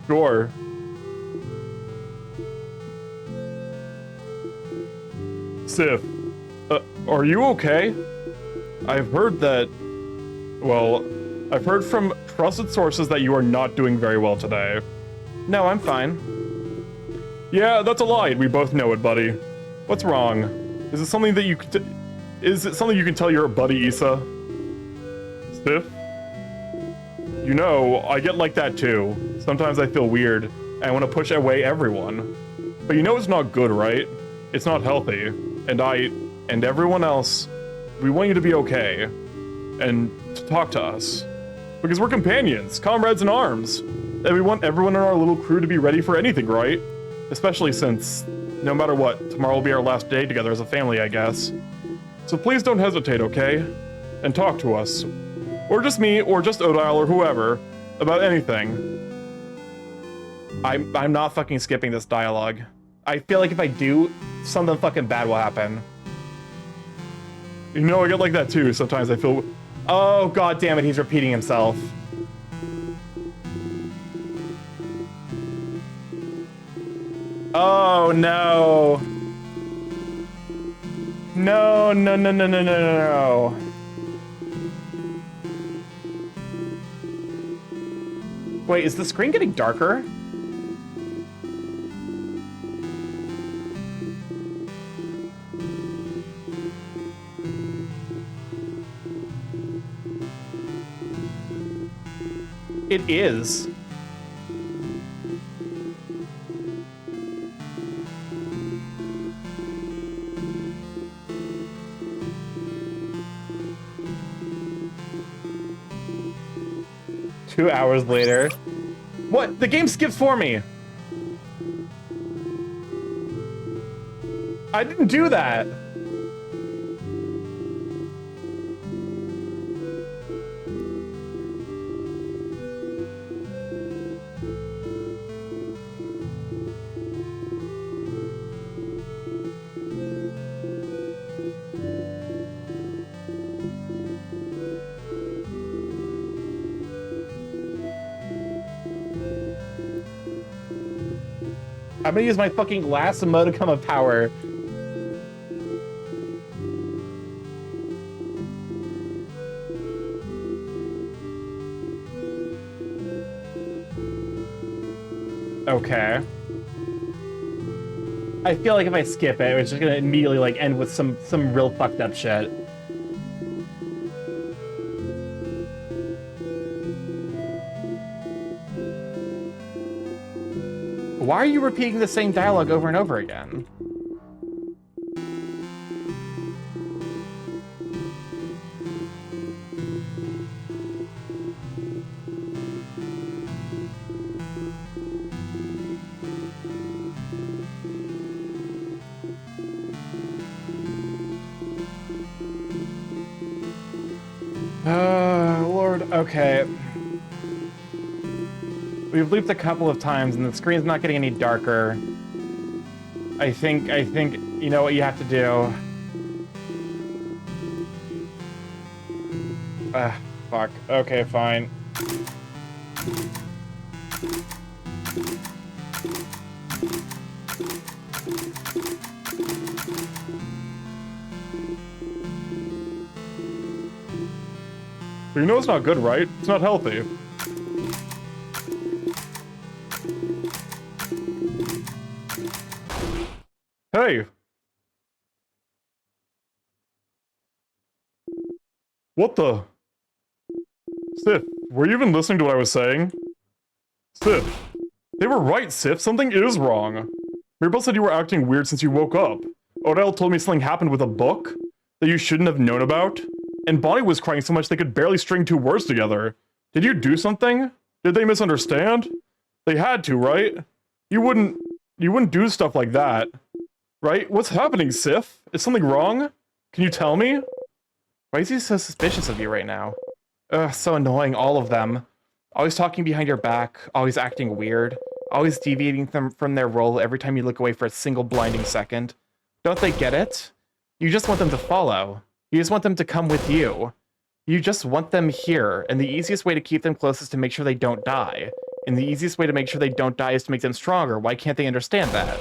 sure. Sif, are you okay? I've heard that... Well, I've heard from trusted sources that you are not doing very well today. No, I'm fine. Yeah, that's a lie. We both know it, buddy. What's wrong? Is it something that you could... Is it something you can tell your buddy Issa? Sif? You know, I get like that too. Sometimes I feel weird, and I want to push away everyone. But you know it's not good, right? It's not healthy. And I, and everyone else, we want you to be okay. And to talk to us. Because we're companions, comrades in arms. And we want everyone in our little crew to be ready for anything, right? Especially since, no matter what, tomorrow will be our last day together as a family, I guess. So please don't hesitate, okay? And talk to us. Or just me, or just Odile, or whoever, about anything. I'm not fucking skipping this dialogue. I feel like if I do, something fucking bad will happen. You know, I get like that too. Sometimes I feel... Oh, god damn it, he's repeating himself. Oh, no. No, no, no, no, no, no, no. Wait, is the screen getting darker? It is. Two hours later. What? The game skips for me. I didn't do that. I'm gonna use my fucking last modicum of power. Okay. I feel like if I skip it, it's just gonna immediately like end with some real fucked up shit. Why are you repeating the same dialogue over and over again? Lord, okay. We've looped a couple of times and the screen's not getting any darker. I think, you know what you have to do. Fuck. Okay, fine. You know it's not good, right? It's not healthy. Hey! What the? Sif, were you even listening to what I was saying? Sif. They were right, Sif. Something is wrong. Mirabelle said you were acting weird since you woke up. Odell told me something happened with a book that you shouldn't have known about. And Bonnie was crying so much they could barely string two words together. Did you do something? Did they misunderstand? They had to, right? You wouldn't do stuff like that. Right? What's happening, Sif? Is something wrong? Can you tell me? Why is he so suspicious of you right now? Ugh, so annoying, all of them. Always talking behind your back, always acting weird, always deviating from their role every time you look away for a single blinding second. Don't they get it? You just want them to follow. You just want them to come with you. You just want them here, and the easiest way to keep them close is to make sure they don't die. And the easiest way to make sure they don't die is to make them stronger. Why can't they understand that?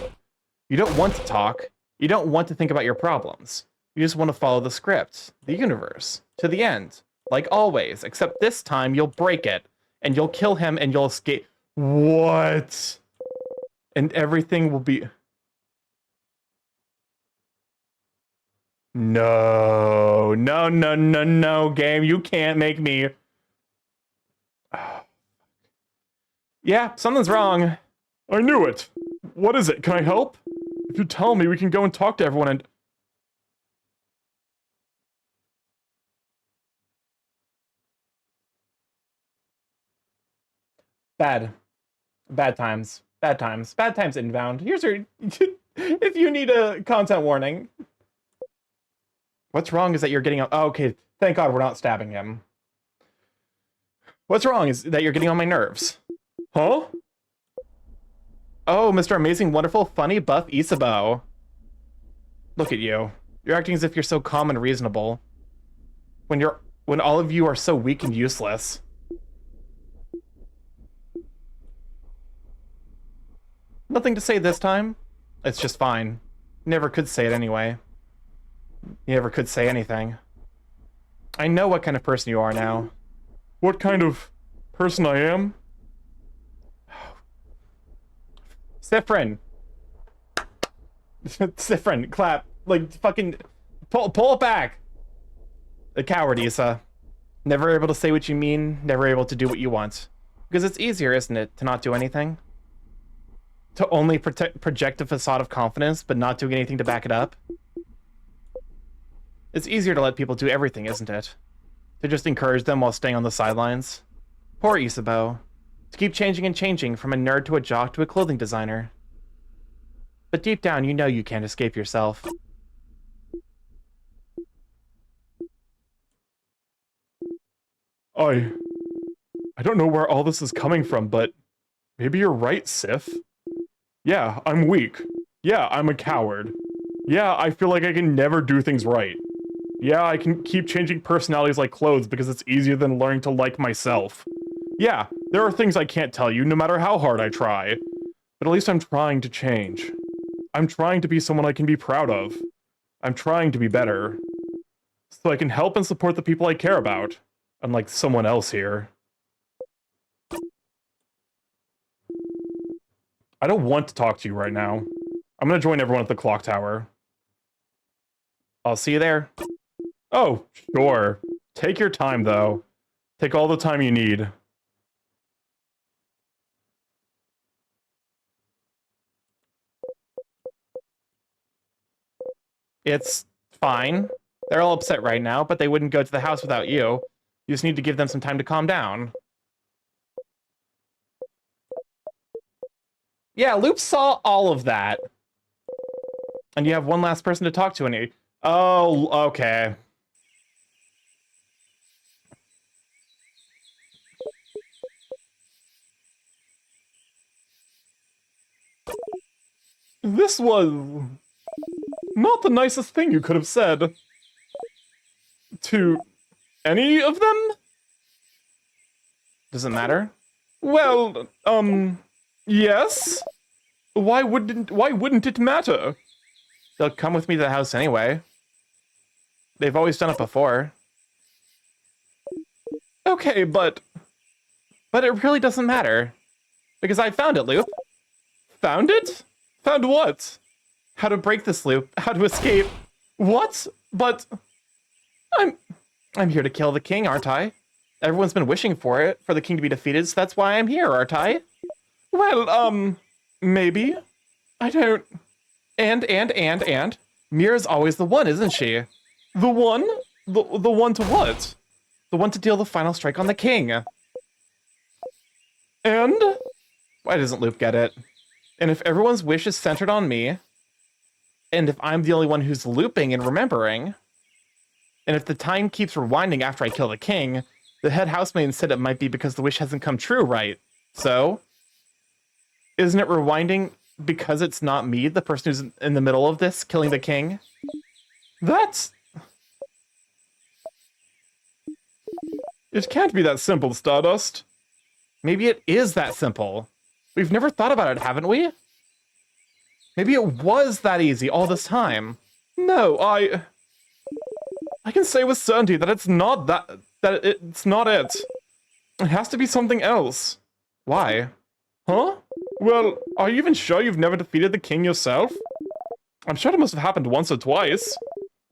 You don't want to talk. You don't want to think about your problems. You just want to follow the script, the universe, to the end. Like always, except this time you'll break it, and you'll kill him, and you'll escape. What? And everything will be... No, no, no, no, no, game. You can't make me... Yeah, something's wrong. I knew it. What is it? Can I help? If you tell me, we can go and talk to everyone and... Bad. Bad times. Bad times. Bad times inbound. Here's your... if you need a content warning. What's wrong is that you're getting... Oh, okay, thank God we're not stabbing him. What's wrong is that you're getting on my nerves. Huh? Oh, Mr. Amazing, Wonderful, Funny, Buff Isabo. Look at you. You're acting as if you're so calm and reasonable. When all of you are so weak and useless. Nothing to say this time. It's just fine. Never could say it anyway. You never could say anything. I know what kind of person you are now. What kind of person I am? Sifrin. Sifrin, clap. Like, fucking... Pull it back! The coward, Issa. Never able to say what you mean, never able to do what you want. Because it's easier, isn't it, to not do anything? To only project a facade of confidence, but not doing anything to back it up? It's easier to let people do everything, isn't it? To just encourage them while staying on the sidelines. Poor Isabo. To keep changing and changing, from a nerd to a jock to a clothing designer. But deep down, you know you can't escape yourself. I don't know where all this is coming from, but maybe you're right, Sif. Yeah, I'm weak. Yeah, I'm a coward. Yeah, I feel like I can never do things right. Yeah, I can keep changing personalities like clothes because it's easier than learning to like myself. Yeah, there are things I can't tell you no matter how hard I try. But at least I'm trying to change. I'm trying to be someone I can be proud of. I'm trying to be better. So I can help and support the people I care about. Unlike someone else here. I don't want to talk to you right now. I'm gonna join everyone at the clock tower. I'll see you there. Oh, sure. Take your time, though. Take all the time you need. It's fine. They're all upset right now, but they wouldn't go to the house without you. You just need to give them some time to calm down. Yeah, Loop saw all of that. And you have one last person to talk to, and he... Oh, okay. This was... not the nicest thing you could have said. To... any of them? Does it matter? Well, yes? Why wouldn't it matter? They'll come with me to the house anyway. They've always done it before. Okay, but it really doesn't matter. Because I found it, Loop. Found it? Found what? How to break this loop. How to escape. What? But... I'm here to kill the king, aren't I? Everyone's been wishing for it, for the king to be defeated, so that's why I'm here, aren't I? Well, maybe. I don't... And. Mira's always the one, isn't she? The one? The one to what? The one to deal the final strike on the king. And? Why doesn't Loop get it? And if everyone's wish is centered on me, and if I'm the only one who's looping and remembering, and if the time keeps rewinding after I kill the king, the head housemaid said it might be because the wish hasn't come true, right? So, isn't it rewinding because it's not me, the person who's in the middle of this, killing the king? That's... It can't be that simple, Stardust. Maybe it is that simple. We've never thought about it, haven't we? Maybe it was that easy all this time. No, I can say with certainty that it's not that it's not it. It has to be something else. Why? Huh? Well, are you even sure you've never defeated the king yourself? I'm sure it must have happened once or twice.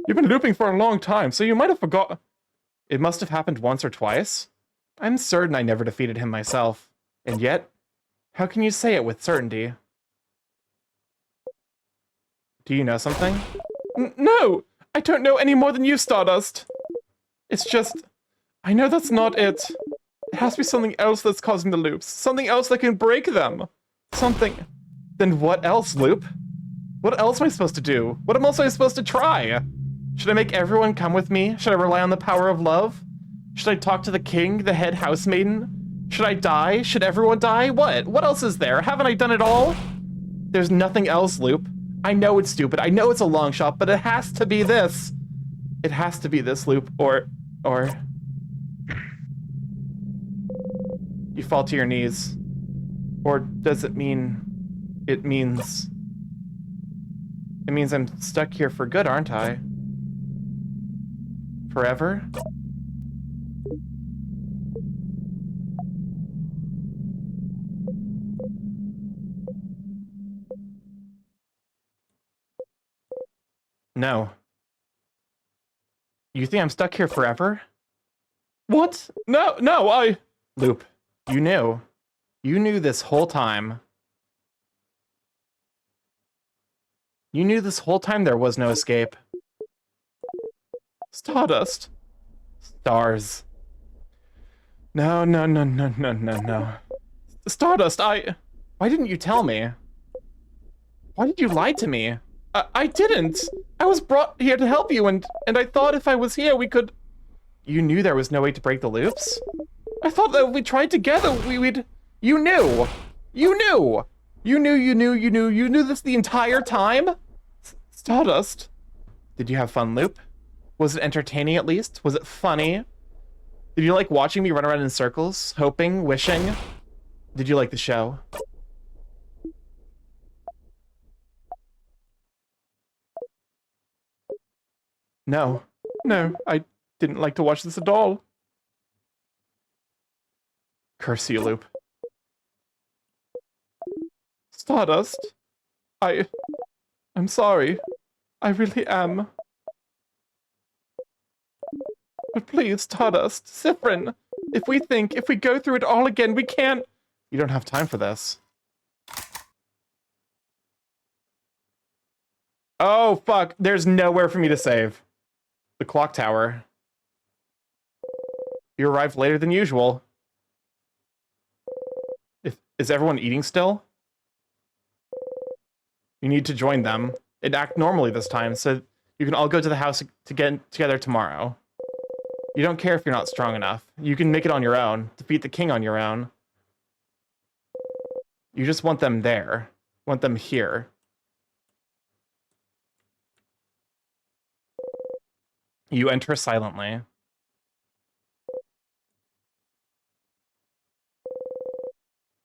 You've been looping for a long time, so you might have forgot. It must have happened once or twice? I'm certain I never defeated him myself. And yet, how can you say it with certainty? Do you know something? No! I don't know any more than you, Stardust! It's just... I know that's not it. It has to be something else that's causing the loops. Something else that can break them. Something... Then what else, Loop? What else am I supposed to do? What else am I supposed to try? Should I make everyone come with me? Should I rely on the power of love? Should I talk to the king, the head housemaiden? Should I die? Should everyone die? What? What else is there? Haven't I done it all? There's nothing else, Loop. I know it's stupid. I know it's a long shot, but it has to be this. It has to be this, Loop, or... You fall to your knees. Or does it mean... It means I'm stuck here for good, aren't I? Forever? No. You think I'm stuck here forever? What? No, I... Loop, you knew. You knew this whole time. You knew this whole time there was no escape. Stardust. Stars. No. Stardust, Why didn't you tell me? Why did you lie to me? I didn't. I was brought here to help you, and I thought if I was here, we could... You knew there was no way to break the loops? I thought that if we tried together, we'd... You knew! You knew! You knew this the entire time? Stardust. Did you have fun, Loop? Was it entertaining at least? Was it funny? Did you like watching me run around in circles? Hoping? Wishing? Did you like the show? No, I didn't like to watch this at all. Curse you, Loop. Stardust, I'm sorry. I really am. But please, Stardust, Siffrin, if we go through it all again, we can't... You don't have time for this. Oh, fuck. There's nowhere for me to save. The clock tower. You arrived later than usual. Is everyone eating still? You need to join them and act normally this time so you can all go to the house to get together tomorrow. You don't care if you're not strong enough. You can make it on your own. Defeat the king on your own. You just want them there. Want them here. You enter silently.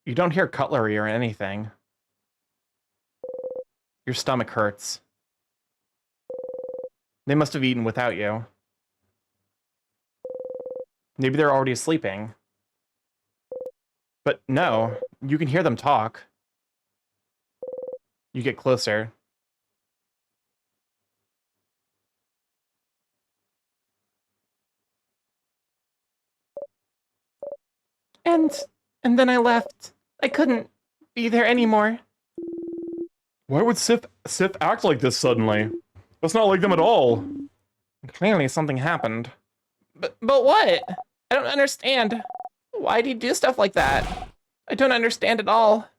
You don't hear cutlery or anything. Your stomach hurts. They must have eaten without you. Maybe they're already sleeping. But no, you can hear them talk. You get closer. And then I left. I couldn't be there anymore. Why would Sif act like this suddenly? That's not like them at all. Clearly something happened. But what? I don't understand. Why do you do stuff like that? I don't understand at all.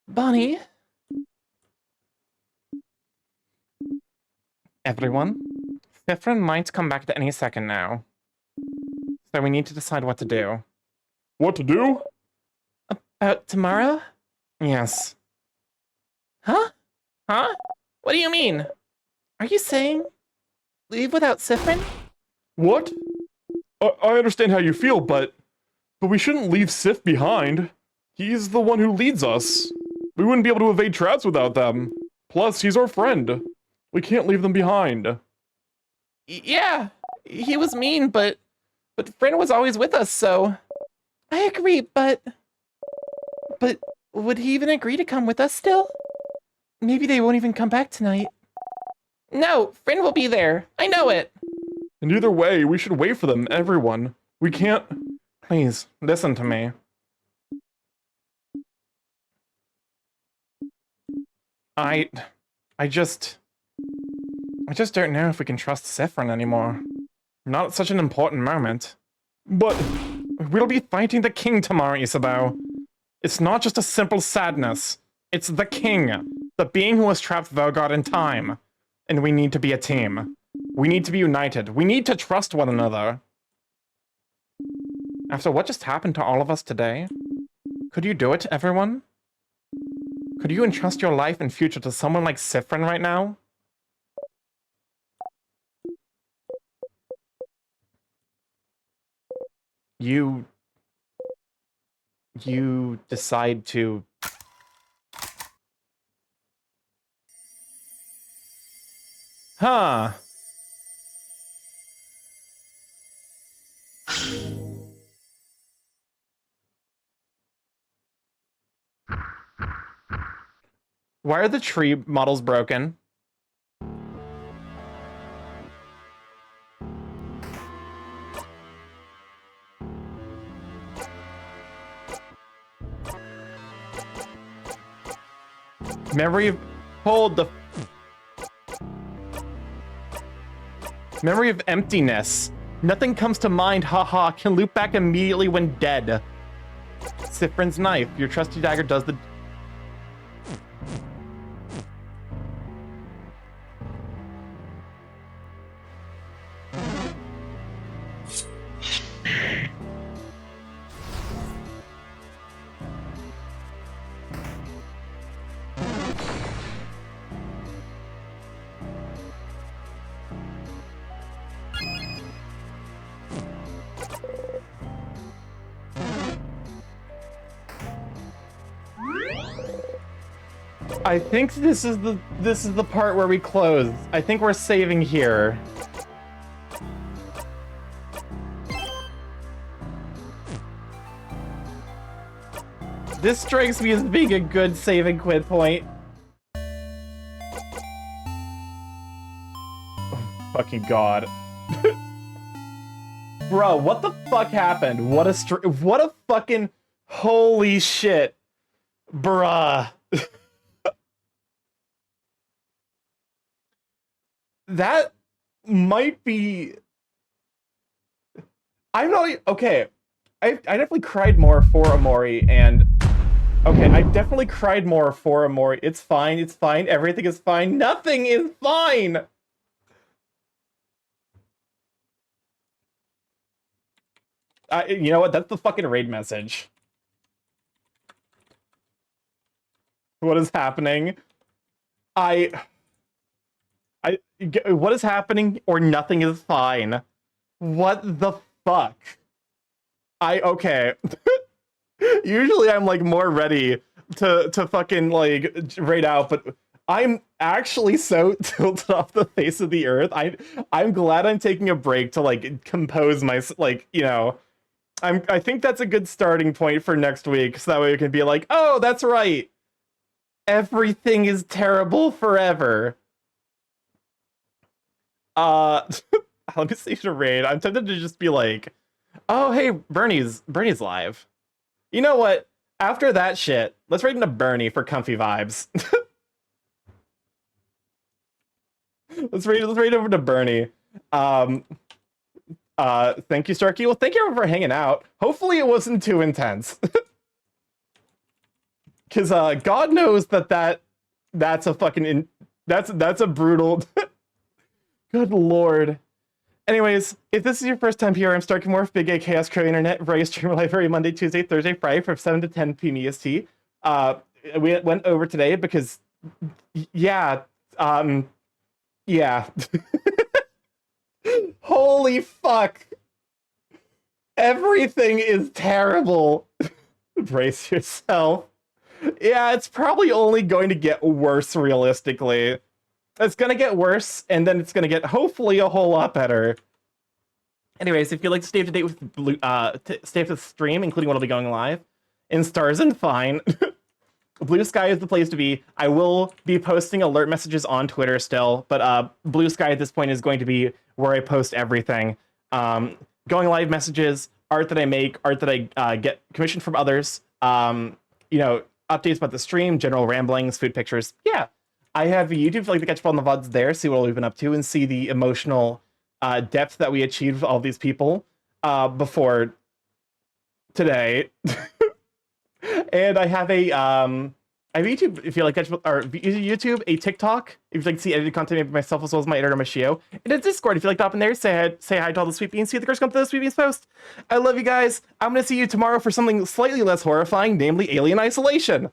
Bonnie? Everyone? Sifrin might come back at any second now. So we need to decide what to do. What to do? About tomorrow? Yes. Huh? Huh? What do you mean? Are you saying leave without Sifrin? What? I understand how you feel, but we shouldn't leave Sif behind. He's the one who leads us. We wouldn't be able to evade traps without them. Plus, he's our friend. We can't leave them behind. Yeah, he was mean, but Frin was always with us, so... I agree, but would he even agree to come with us still? Maybe they won't even come back tonight. No, Frin will be there. I know it. And either way, we should wait for them, everyone. We can't... Please, listen to me. I just don't know if we can trust Sifrin anymore. Not at such an important moment. But we'll be fighting the king tomorrow, Isabeau. It's not just a simple sadness. It's the king, the being who has trapped Vogard in time. And we need to be a team. We need to be united. We need to trust one another. After what just happened to all of us today, could you do it, everyone? Could you entrust your life and future to someone like Sifrin right now? You decide to... Huh. Why are the tree models broken? Memory of... Hold the... Memory of emptiness. Nothing comes to mind, haha. Can loop back immediately when dead. Sifrin's knife. Your trusty dagger does the... I think this is the part where we close. I think we're saving here. This strikes me as being a good save and quit point. Oh, fucking god. Bro, what the fuck happened? What a fucking holy shit. Bruh. that might be... I'm not... Okay. I definitely cried more for Amori, and... Okay, I definitely cried more for Amori. It's fine, everything is fine, nothing is fine! You know what? That's the fucking raid message. What is happening? What is happening, or nothing is fine? What the fuck? Okay. Usually I'm, like, more ready to fucking, like, raid out, but I'm actually so tilted off the face of the earth. I'm glad I'm taking a break to, like, compose my, like, you know... I think that's a good starting point for next week, so that way we can be like, oh, that's right. Everything is terrible forever. Let me see the raid. I'm tempted to just be like, oh, hey, Bernie's live. You know what? After that shit, let's raid into Bernie for comfy vibes. let's raid over to Bernie. Thank you, Starky. Well, thank you everyone for hanging out. Hopefully it wasn't too intense. Because God knows that's a fucking... That's a brutal... Good lord. Anyways, if this is your first time here, I'm StarkyMorph, Big A Chaos Crow Internet, where I stream live every Monday, Tuesday, Thursday, Friday from 7 to 10 p.m. EST. We went over today because... Yeah. Yeah. Holy fuck. Everything is terrible. Brace yourself. Yeah, it's probably only going to get worse, realistically. It's gonna get worse, and then it's gonna get, hopefully, a whole lot better. Anyways, if you'd like to stay up to date with stay up to the stream, including what'll be going live, in Stars and Fine, Blue Sky is the place to be. I will be posting alert messages on Twitter still, but Blue Sky at this point is going to be where I post everything. Going live messages, art that I make, art that I get commissioned from others, you know, updates about the stream, general ramblings, food pictures. Yeah, I have a YouTube if you'd like to catch up on the VODs there, see what we've been up to, and see the emotional depth that we achieved with all these people before today. And I have a YouTube if you like catch, or YouTube, a TikTok if you'd like to see edited content made by myself as well as my editor Machio, and a Discord if you like to hop in there, say hi to all the sweet beans, see if the girls come to the sweet beans post. I love you guys. I'm gonna see you tomorrow for something slightly less horrifying, namely Alien Isolation.